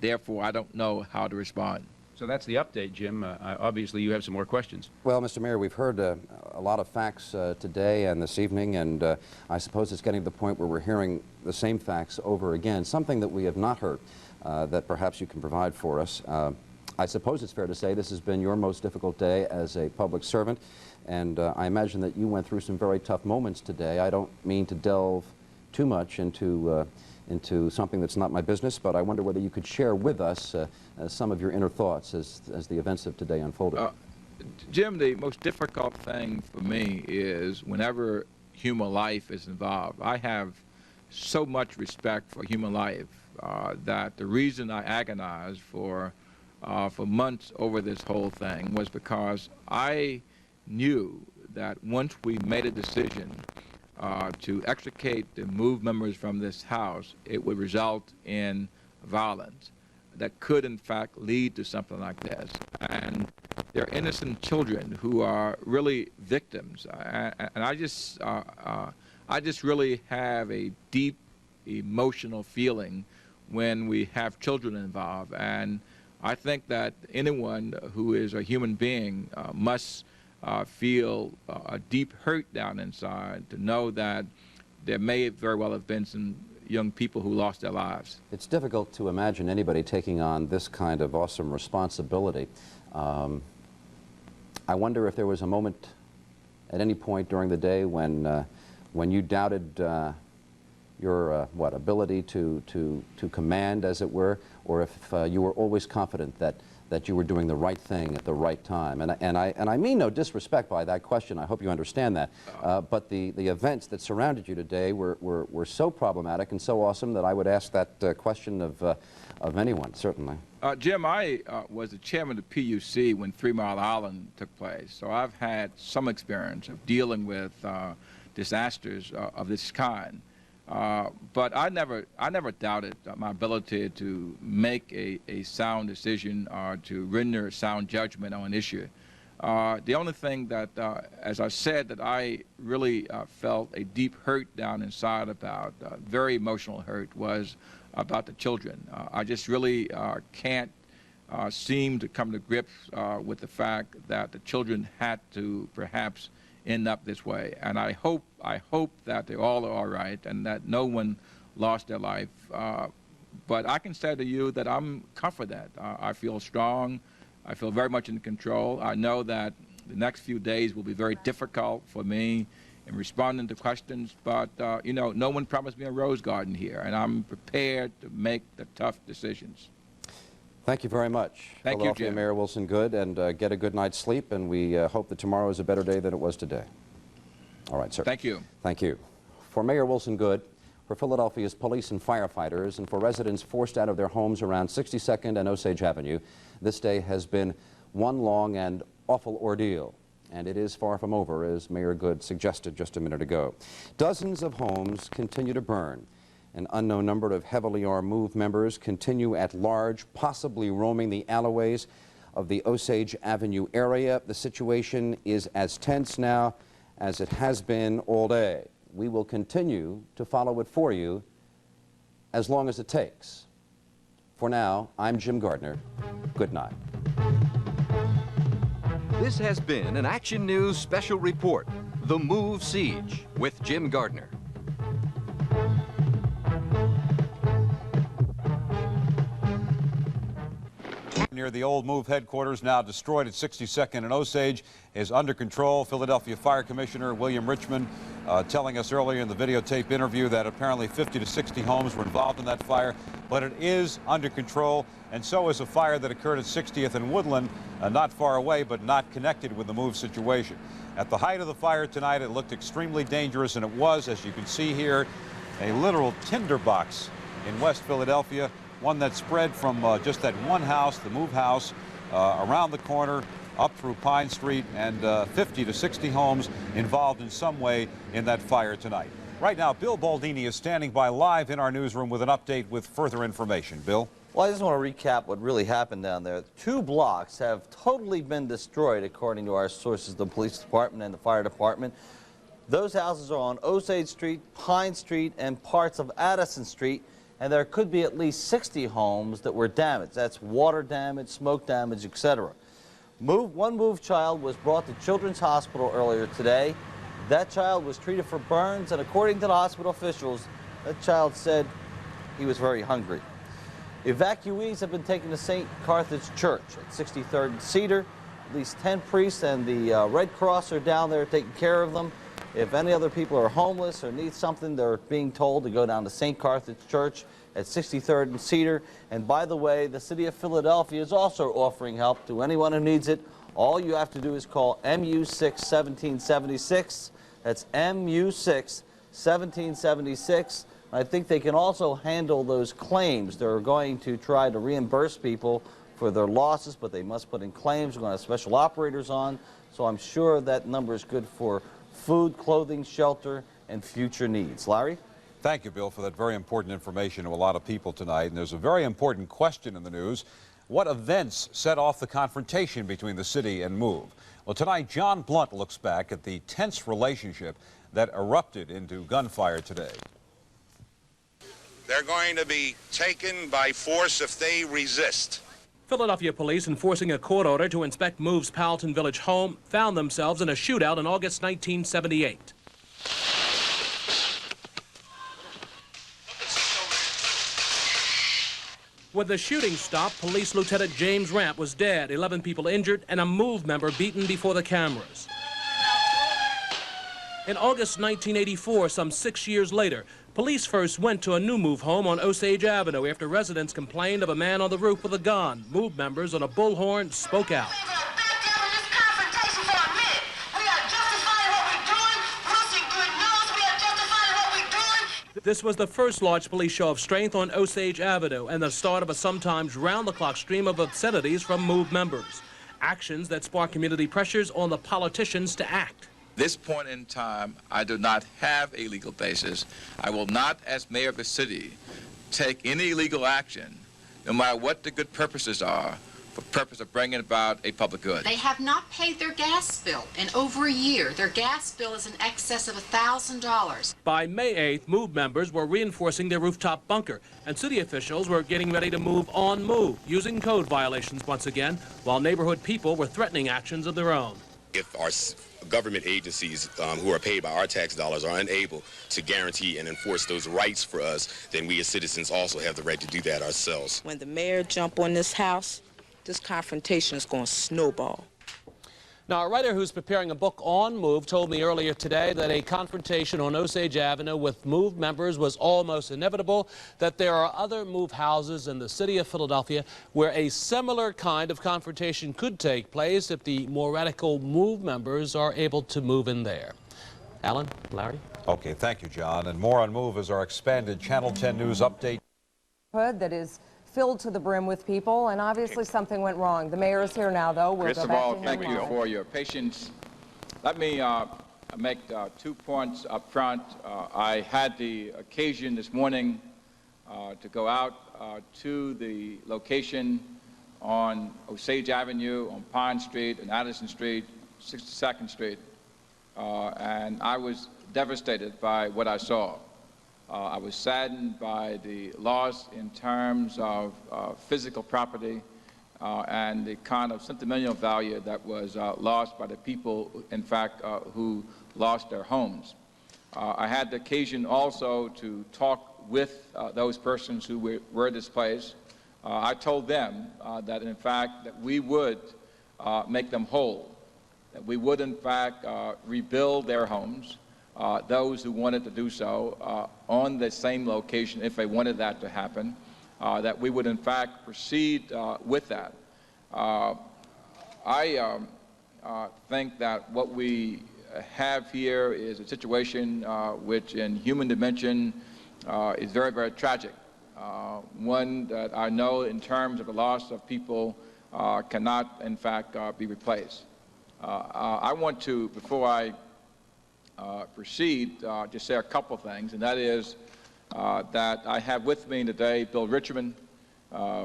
C: Therefore, I don't know how to respond.
Y: So that's the update, Jim. Obviously, you have some more questions.
G: Well, Mr. Mayor, we've heard a lot of facts today and this evening, and I suppose it's getting to the point where we're hearing the same facts over again, something that we have not heard that perhaps you can provide for us. I suppose it's fair to say this has been your most difficult day as a public servant, and I imagine that you went through some very tough moments today. I don't mean to delve too much into something that's not my business, but I wonder whether you could share with us some of your inner thoughts as the events of today unfolded.
C: Jim, the most difficult thing for me is whenever human life is involved. I have so much respect for human life that the reason I agonized for months over this whole thing was because I knew that once we made a decision to extricate the MOVE members from this house, it would result in violence that could in fact lead to something like this. And they're innocent children who are really victims. And I just really have a deep emotional feeling when we have children involved. And I think that anyone who is a human being must feel a deep hurt down inside to know that there may very well have been some young people who lost their lives.
G: It's difficult to imagine anybody taking on this kind of awesome responsibility. I wonder if there was a moment at any point during the day when you doubted your ability to command, as it were, or if you were always confident that you were doing the right thing at the right time. And I mean no disrespect by that question. I hope you understand that. But the events that surrounded you today were so problematic and so awesome that I would ask that question of anyone, certainly.
C: Jim, I was the chairman of the PUC when 3 Mile Island took place, so I've had some experience of dealing with disasters of this kind. But I never doubted my ability to make a sound decision or to render a sound judgment on an issue. The only thing that, as I said, that I really felt a deep hurt down inside about, very emotional hurt, was about the children. I just really can't seem to come to grips with the fact that the children had to perhaps end up this way. And I hope that they all are all right and that no one lost their life. But I can say to you that I'm comforted. I feel strong. I feel very much in control. I know that the next few days will be very difficult for me in responding to questions, but you know, no one promised me a rose garden here, and I'm prepared to make the tough decisions.
G: Thank you very much.
C: Thank you, Jim.
G: Mayor Wilson Goode, and get a good night's sleep, and we hope that tomorrow is a better day than it was today. All right, sir.
C: Thank you.
G: Thank you. For Mayor Wilson Goode, for Philadelphia's police and firefighters, and for residents forced out of their homes around 62nd and Osage Avenue, this day has been one long and awful ordeal. And it is far from over, as Mayor Goode suggested just a minute ago. Dozens of homes continue to burn. An unknown number of heavily armed MOVE members continue at large, possibly roaming the alleyways of the Osage Avenue area. The situation is as tense now as it has been all day. We will continue to follow it for you as long as it takes. For now, I'm Jim Gardner. Good night.
F: This has been an Action News special report, The MOVE Siege, with Jim Gardner.
A: Near the old MOVE headquarters, now destroyed at 62nd and Osage, is under control. Philadelphia Fire Commissioner William Richmond telling us earlier in the videotape interview that apparently 50 to 60 homes were involved in that fire, but it is under control, and so is a fire that occurred at 60th and Woodland, not far away, but not connected with the MOVE situation. At the height of the fire tonight, it looked extremely dangerous, and it was, as you can see here, a literal tinderbox in West Philadelphia. One that spread from just that one house, the MOVE house, around the corner, up through Pine Street, and 50 to 60 homes involved in some way in that fire tonight. Right now, Bill Baldini is standing by live in our newsroom with an update with further information. Bill?
E: Well, I just want to recap what really happened down there. 2 blocks have totally been destroyed, according to our sources, the police department and the fire department. Those houses are on Osage Street, Pine Street, and parts of Addison Street. And there could be at least 60 homes that were damaged. That's water damage, smoke damage, etc. One MOVE child was brought to Children's Hospital earlier today. That child was treated for burns, and according to the hospital officials, that child said he was very hungry. Evacuees have been taken to St. Carthage Church at 63rd and Cedar. At least 10 priests and the Red Cross are down there taking care of them. If any other people are homeless or need something, they're being told to go down to St. Carthage Church at 63rd and Cedar. And by the way, the city of Philadelphia is also offering help to anyone who needs it. All you have to do is call MU6-1776. That's MU6-1776. I think they can also handle those claims. They're going to try to reimburse people for their losses, but they must put in claims. We're going to have special operators on, so I'm sure that number is good for food, clothing, shelter, and future needs. Larry?
A: Thank you, Bill, for that very important information to a lot of people tonight. And there's a very important question in the news. What events set off the confrontation between the city and MOVE? Well, tonight, John Blunt looks back at the tense relationship that erupted into gunfire today.
J: They're going to be taken by force if they resist.
K: Philadelphia police, enforcing a court order to inspect MOVE's Powelton Village home, found themselves in a shootout in August 1978. With the shooting stopped, Police Lieutenant James Ramp was dead, 11 people injured, and a MOVE member beaten before the cameras. In August 1984, some 6 years later, police first went to a new MOVE home on Osage Avenue after residents complained of a man on the roof with a gun. MOVE members on a bullhorn spoke out. This was the first large police show of strength on Osage Avenue and the start of a sometimes round-the-clock stream of obscenities from MOVE members. Actions that spark community pressures on the politicians to act.
C: This point in time, I do not have a legal basis. I will not, as mayor of the city, take any legal action, no matter what the good purposes are, for purpose of bringing about a public good.
N: They have not paid their gas bill in over a year. Their gas bill is in excess of $1,000.
K: By May 8th, MOVE members were reinforcing their rooftop bunker, and city officials were getting ready to move on MOVE, using code violations once again, while neighborhood people were threatening actions of their own.
U: If our government agencies who are paid by our tax dollars are unable to guarantee and enforce those rights for us, then we as citizens also have the right to do that ourselves.
S: When the mayor jump on this house, this confrontation is going to snowball.
K: Now, a writer who's preparing a book on MOVE told me earlier today that a confrontation on Osage Avenue with MOVE members was almost inevitable, that there are other MOVE houses in the city of Philadelphia where a similar kind of confrontation could take place if the more radical MOVE members are able to move in there. Alan, Larry?
A: Okay, thank you, John. And more on MOVE is our expanded Channel 10 News update.
P: That is filled to the brim with people, and obviously something went wrong. The mayor is here now, though. We'll
C: First
P: go
C: of
P: back
C: all,
P: to him
C: thank you
P: live.
C: for your patience. Let me make 2 points up front. I had the occasion this morning to go out to the location on Osage Avenue, on Pine Street, and Addison Street, 62nd Street, and I was devastated by what I saw. I was saddened by the loss in terms of physical property and the kind of sentimental value that was lost by the people, in fact, who lost their homes. I had the occasion also to talk with those persons who were displaced. I told them that, in fact, that we would make them whole, that we would, in fact, rebuild their homes. Those who wanted to do so on the same location, if they wanted that to happen, that we would in fact proceed with that. I think that what we have here is a situation which in human dimension is very, very tragic. One that I know in terms of the loss of people cannot in fact be replaced. I want to, before I proceed, just say a couple things, and that is that I have with me today Bill Richmond,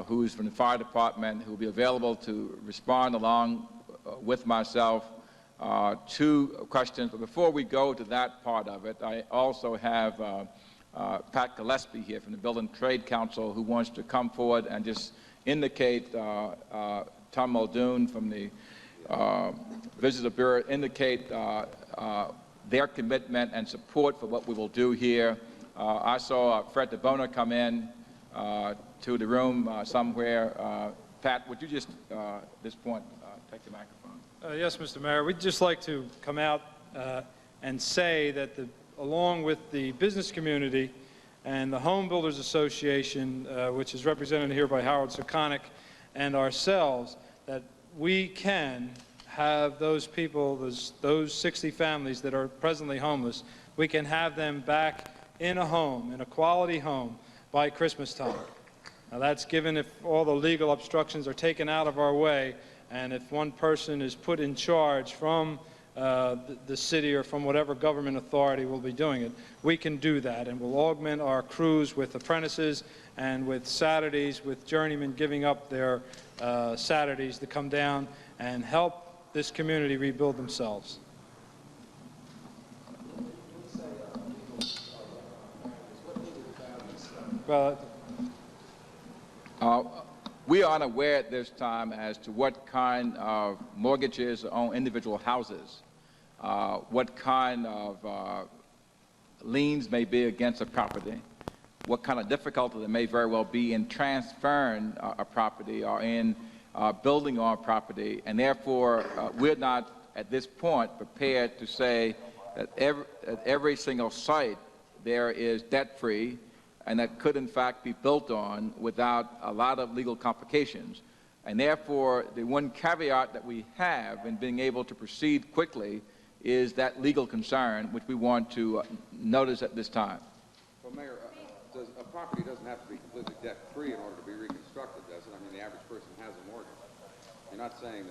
C: who is from the fire department, who will be available to respond along with myself to questions. But before we go to that part of it, I also have Pat Gillespie here from the Building Trade Council, who wants to come forward and just indicate, Tom Muldoon from the Visitor Bureau, indicate their commitment and support for what we will do here. I saw Fred DeBona come in to the room somewhere. Pat, would you just, at this point, take the microphone?
X: Yes, Mr. Mayor. We'd just like to come out and say that along with the business community and the Home Builders Association, which is represented here by Howard Sukonic, and ourselves, that we can have those people, those 60 families that are presently homeless, we can have them back in a home, in a quality home, by Christmas time. Now that's given if all the legal obstructions are taken out of our way, and if one person is put in charge from the city or from whatever government authority will be doing it. We can do that, and we'll augment our crews with apprentices and with Saturdays, with journeymen giving up their Saturdays to come down and help this community rebuild themselves. Well,
C: we are unaware at this time as to what kind of mortgages on individual houses, what kind of liens may be against a property, what kind of difficulty there may very well be in transferring a property or in building on property, and therefore we're not at this point prepared to say that every single site there is debt-free and that could in fact be built on without a lot of legal complications. And therefore, the one caveat that we have in being able to proceed quickly is that legal concern, which we want to notice at this time.
B: Well, Mayor, a property doesn't have to be completely debt-free in order to be reconstructed, does it? I mean, the average person has a mortgage. You're not saying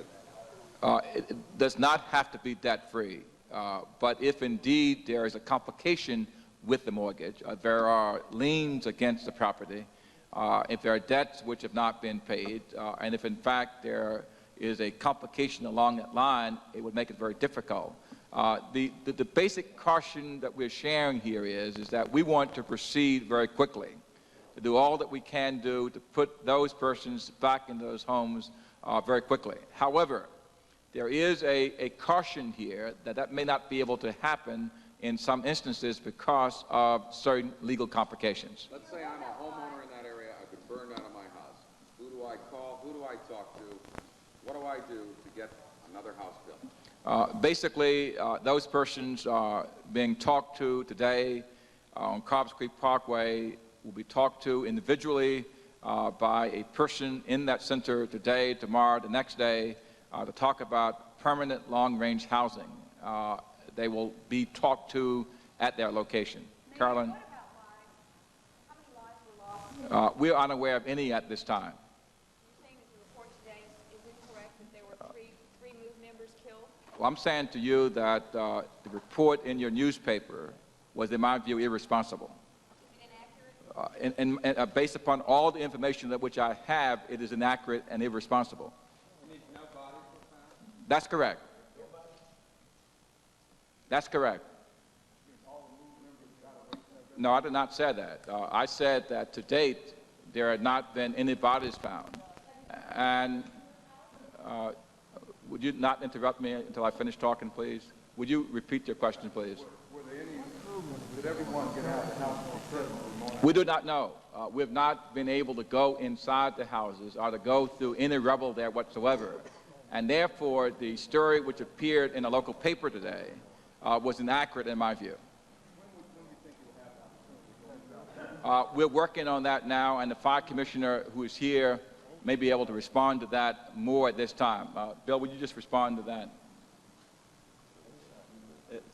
B: that...
C: It does not have to be debt-free, but if indeed there is a complication with the mortgage, there are liens against the property, if there are debts which have not been paid, and if in fact there is a complication along that line, it would make it very difficult. The basic caution that we're sharing here is that we want to proceed very quickly, to do all that we can do to put those persons back in those homes very quickly. However, there is a caution here that may not be able to happen in some instances because of certain legal complications.
B: Let's say I'm a homeowner in that area. I've been burned out of my house. Who do I call? Who do I talk to? What do I do to get another house built?
C: Basically, those persons are being talked to today on Cobbs Creek Parkway will be talked to individually by a person in that center today, tomorrow, the next day, to talk about permanent long-range housing. They will be talked to at their location. Carolyn? We're unaware of any at this time. Well, I'm saying to you that the report in your newspaper was, in my view, irresponsible. And based upon all the information that which I have, it is inaccurate and irresponsible. That's correct. That's correct. No, I did not say that. I said that to date, there had not been any bodies found. And would you not interrupt me until I finish talking, please? Would you repeat your question, please?
B: Were there any improvements? Did everyone get out of the house?
C: We do not know. We have not been able to go inside the houses or to go through any rubble there whatsoever. And therefore, the story which appeared in a local paper today was inaccurate in my view. We're working on that now, and the fire commissioner who is here may be able to respond to that more at this time. Bill, would you just respond to that?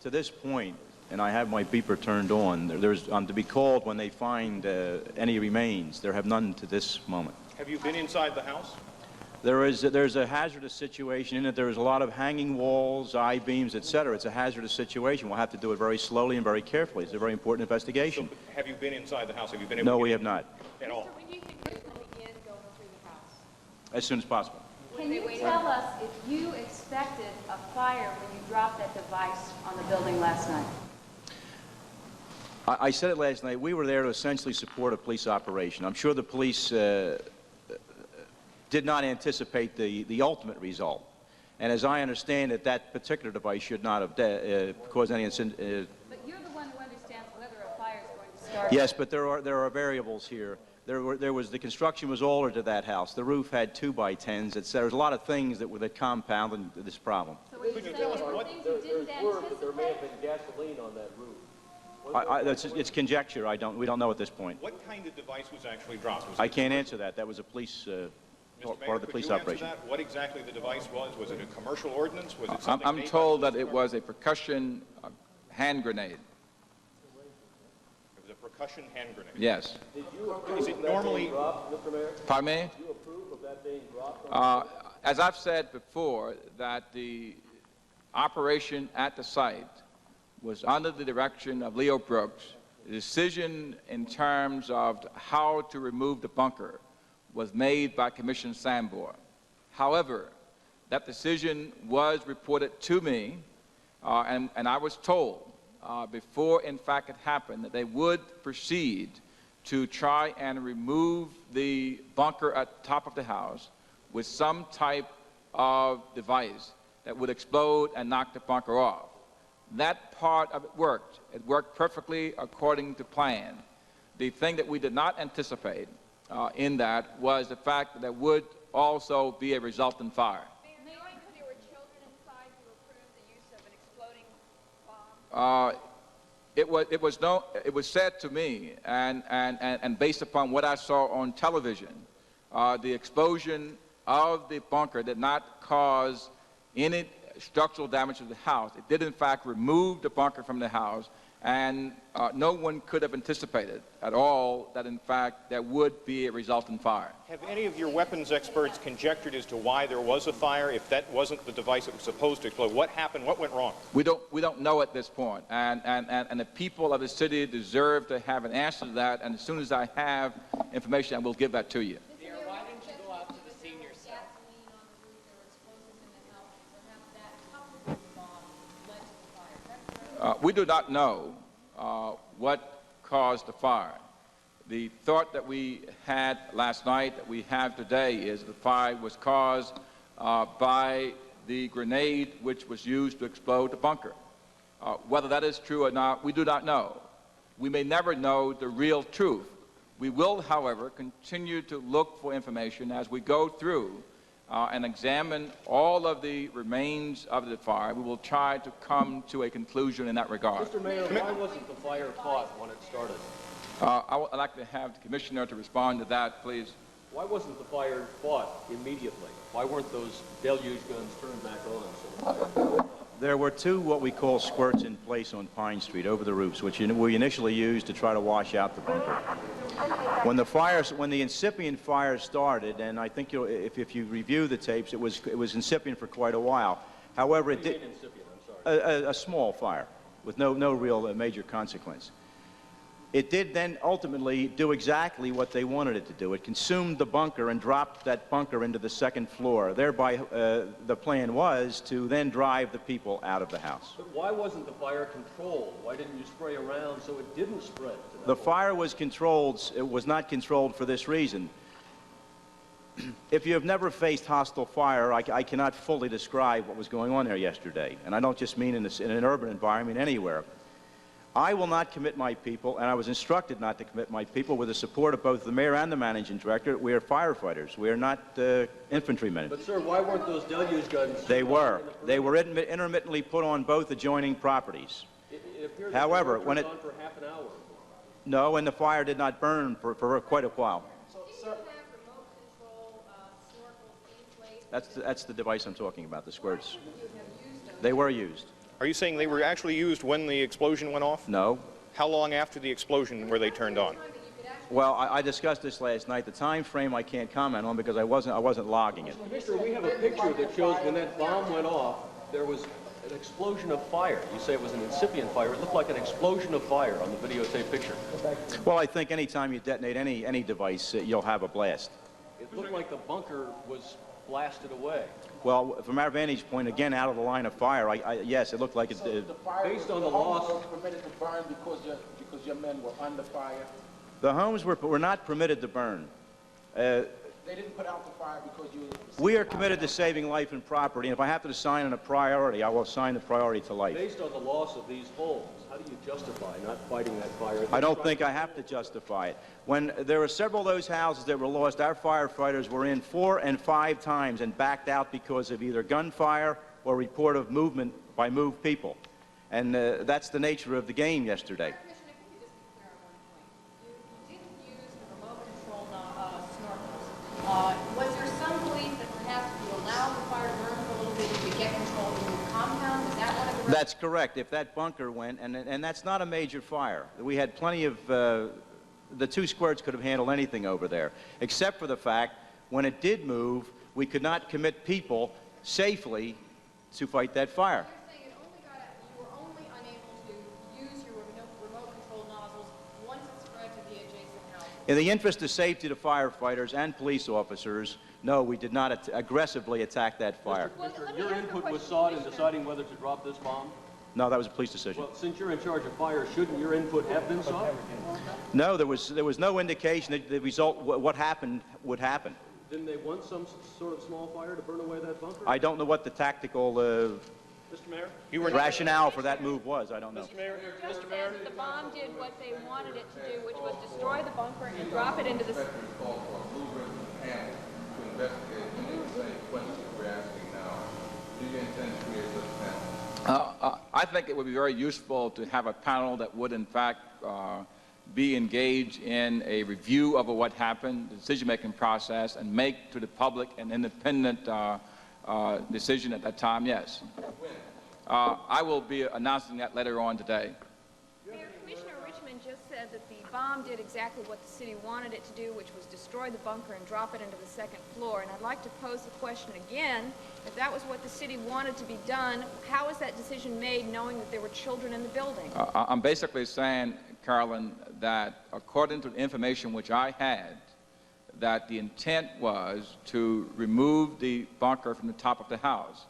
L: To this point, and I have my beeper turned on, there's to be called when they find any remains. There have none to this moment.
M: Have you been inside the house?
L: There's a hazardous situation in it. There's a lot of hanging walls, I-beams, etc. It's a hazardous situation. We'll have to do it very slowly and very carefully. It's a very important investigation.
M: So, have you been inside the house? Have you been able
L: No,
M: to
L: we have not.
M: At all?
P: When do you think this will begin going through the house?
L: As soon as possible.
O: Can you tell us if you expected a fire when you dropped that device on the building last night?
L: I said it last night. We were there to essentially support a police operation. I'm sure the police did not anticipate the ultimate result. And as I understand it, that particular device should not have caused any incident.
O: But you're the one who understands whether a fire is going to start.
L: Yes, but there are variables here. The construction was older to that house. The roof had 2x10s. There's a lot of things that compounded this problem.
O: So are you saying there were things you didn't anticipate?
Q: There may have been gasoline on that roof.
L: It's conjecture. We don't know at this point.
M: What kind of device was actually dropped?
L: I can't answer that. That was a police part of the police operation.
M: That? What exactly the device was? Was it a commercial ordinance? Was it something
C: I'm told that it was a percussion hand grenade.
M: It was a percussion hand grenade.
C: Yes.
Q: Did you approve
M: Is it normally
Q: dropped, Mr. Mayor?
C: Pardon me?
Q: Did you approve of that being dropped?
C: As I've said before, that the operation at the site was under the direction of Leo Brooks. The decision in terms of how to remove the bunker was made by Commissioner Sambor. However, that decision was reported to me, and I was told before, in fact, it happened, that they would proceed to try and remove the bunker at the top of the house with some type of device that would explode and knock the bunker off. That part of it worked. It worked perfectly according to plan. The thing that we did not anticipate in that was the fact that there would also be a resultant fire.
O: Knowing that there were children inside, you approved the use of an exploding bomb?
C: It was said to me, and based upon what I saw on television, the explosion of the bunker did not cause any structural damage to the house. It did, in fact, remove the bunker from the house, and no one could have anticipated at all that, in fact, there would be a resultant fire.
M: Have any of your weapons experts conjectured as to why there was a fire? If that wasn't the device that was supposed to explode, what happened? What went wrong?
C: We don't know at this point, and the people of the city deserve to have an answer to that, and as soon as I have information, I will give that to you.
Q: Why didn't you go out to the senior center?
C: We do not know what caused the fire. The thought that we had last night, that we have today, is the fire was caused by the grenade which was used to explode the bunker. Whether that is true or not, we do not know. We may never know the real truth. We will, however, continue to look for information as we go through and examine all of the remains of the fire. We will try to come to a conclusion in that regard.
Q: Mr. Mayor, why wasn't the fire caught when it started?
C: I'd like to have the Commissioner to respond to that, please.
Q: Why wasn't the fire fought immediately? Why weren't those deluge guns turned back on so the fire could?
L: There were two what we call squirts in place on Pine Street over the roofs, which we initially used to try to wash out the bunker. When the incipient fire started, and I think if you review the tapes, it was incipient for quite a while. However, it did a small fire with no real major consequence. It did then ultimately do exactly what they wanted it to do. It consumed the bunker and dropped that bunker into the second floor. Thereby, the plan was to then drive the people out of the house.
Q: But why wasn't the fire controlled? Why didn't you spray around so it didn't spread?
L: The fire was controlled. It was not controlled for this reason. If you have never faced hostile fire, I cannot fully describe what was going on there yesterday. And I don't just mean in an urban environment, anywhere. I will not commit my people, and I was instructed not to commit my people with the support of both the mayor and the managing director. We are firefighters. We are not infantrymen.
Q: But, sir, why weren't those deluge guns?
L: They were. They were intermittently put on both adjoining properties.
Q: It appears
L: However,
Q: that
L: when
Q: it on for half an hour.
L: No, and the fire did not burn for quite a while.
O: So, sir,
L: That's the device I'm talking about, the squirts. They were used.
M: Are you saying they were actually used when the explosion went off?
L: No.
M: How long after the explosion were they turned on?
L: Well, I discussed this last night. The time frame I can't comment on because I wasn't logging it.
Q: Commissioner, we have a picture that shows when that bomb went off, there was an explosion of fire. You say it was an incipient fire. It looked like an explosion of fire on the videotape picture.
L: Well, I think any time you detonate any device, you'll have a blast.
Q: It looked like the bunker was blasted away.
L: Well, from our vantage point, again, out of the line of fire, yes, it looked like it did.
Q: Based on the loss,
H: permitted to burn because your men were under fire.
L: The homes were not permitted to burn.
H: They didn't put out the fire because you...
L: We are committed to saving life and property, and if I have to assign a priority, I will assign the priority to life.
Q: Based on the loss of these homes, how do you justify not fighting that fire?
L: I don't think I have to justify it. When there were several of those houses that were lost, our firefighters were in 4 and 5 times and backed out because of either gunfire or report of movement by moved people. And that's the nature of the game yesterday.
O: Was there some belief that perhaps if you allow the fire to burn for a little bit, you could get control of the compound? Is that one of the...
L: That's correct. If that bunker went, and that's not a major fire. We had plenty of, the 2 squirts could have handled anything over there, except for the fact when it did move, we could not commit people safely to fight that fire. In the interest of safety to firefighters and police officers, no, we did not aggressively attack that fire.
Q: Mr. Your input was sought in deciding whether to drop this bomb?
L: No, that was a police decision.
Q: Well, since you're in charge of fire, shouldn't your input have been sought?
L: No, there was no indication that the result, what happened, would happen.
Q: Didn't they want some sort of small fire to burn away that bunker?
L: I don't know what the tactical
Q: Mr. Mayor?
L: rationale for that move was. I don't know.
Q: Mr. Mayor?
O: Mr. Mayor? The bomb did what they wanted it to do, which was destroy the bunker and drop it into the...
C: I think it would be very useful to have a panel that would, in fact, be engaged in a review of what happened, the decision-making process, and make to the public an independent decision at that time, yes. I will be announcing that later on today.
O: Mayor, Commissioner Richmond just said that the bomb did exactly what the city wanted it to do, which was destroy the bunker and drop it into the second floor. And I'd like to pose the question again, if that was what the city wanted to be done, how was that decision made knowing that there were children in the building?
C: I'm basically saying, Carolyn, that according to the information which I had, that the intent was to remove the bunker from the top of the house.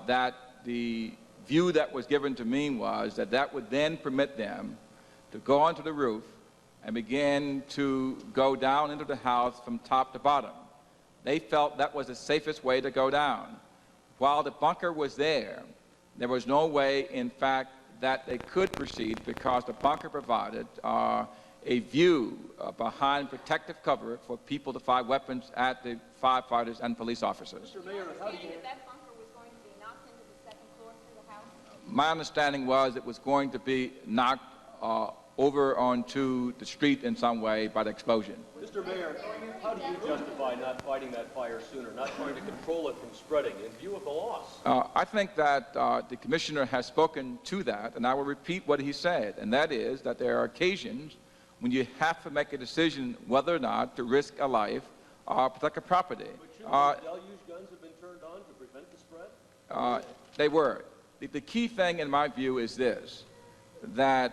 C: That the view that was given to me was that that would then permit them to go onto the roof and begin to go down into the house from top to bottom. They felt that was the safest way to go down. While the bunker was there was no way, in fact, that they could proceed because the bunker provided a view behind protective cover for people to fire weapons at the firefighters and police officers.
Q: Mr. Mayor, how do you...
C: My understanding was it was going to be knocked over onto the street in some way by the explosion.
Q: Mr. Mayor, how do you justify not fighting that fire sooner, not trying to control it from spreading in view of the loss?
C: I think that the Commissioner has spoken to that, and I will repeat what he said, and that is that there are occasions when you have to make a decision whether or not to risk a life or protect a property.
Q: But deluge guns have been turned on to prevent the spread?
C: They were. The key thing, in my view, is this, that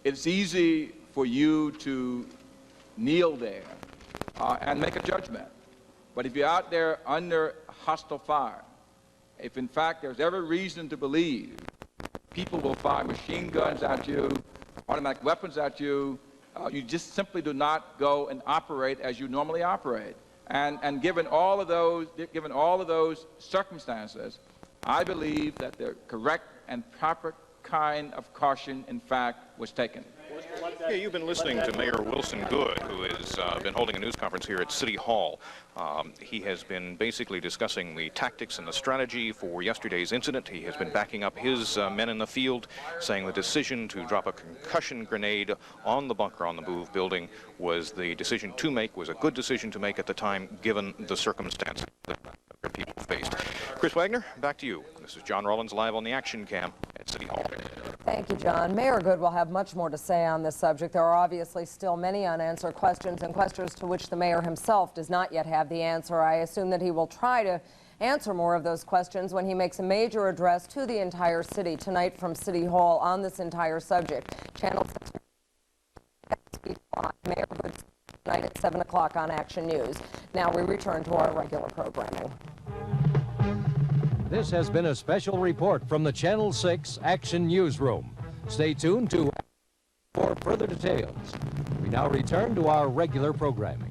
C: it's easy for you to kneel there and make a judgment. But if you're out there under hostile fire, if in fact there's every reason to believe people will fire machine guns at you, automatic weapons at you, you just simply do not go and operate as you normally operate. And given all of those circumstances, I believe that the correct and proper kind of caution, in fact, was taken.
M: Yeah, you've been listening to Mayor Wilson Good, who has been holding a news conference here at City Hall. He has been basically discussing the tactics and the strategy for yesterday's incident. He has been backing up his men in the field, saying the decision to drop a concussion grenade on the bunker on the Move building was the decision to make, was a good decision to make at the time, given the circumstances that people faced. Chris Wagner, back to you. This is John Rollins live on the Action Cam at City Hall.
P: Thank you, John. Mayor Good will have much more to say on this subject. There are obviously still many unanswered questions and questions to which the mayor himself does not yet have the answer. I assume that he will try to answer more of those questions when he makes a major address to the entire city tonight from City Hall on this entire subject. Channel 6 Mayor Good tonight at 7 o'clock on Action News. Now we return to our regular programming.
D: This has been a special report from the Channel 6 Action Newsroom. Stay tuned for further details. We now return to our regular programming.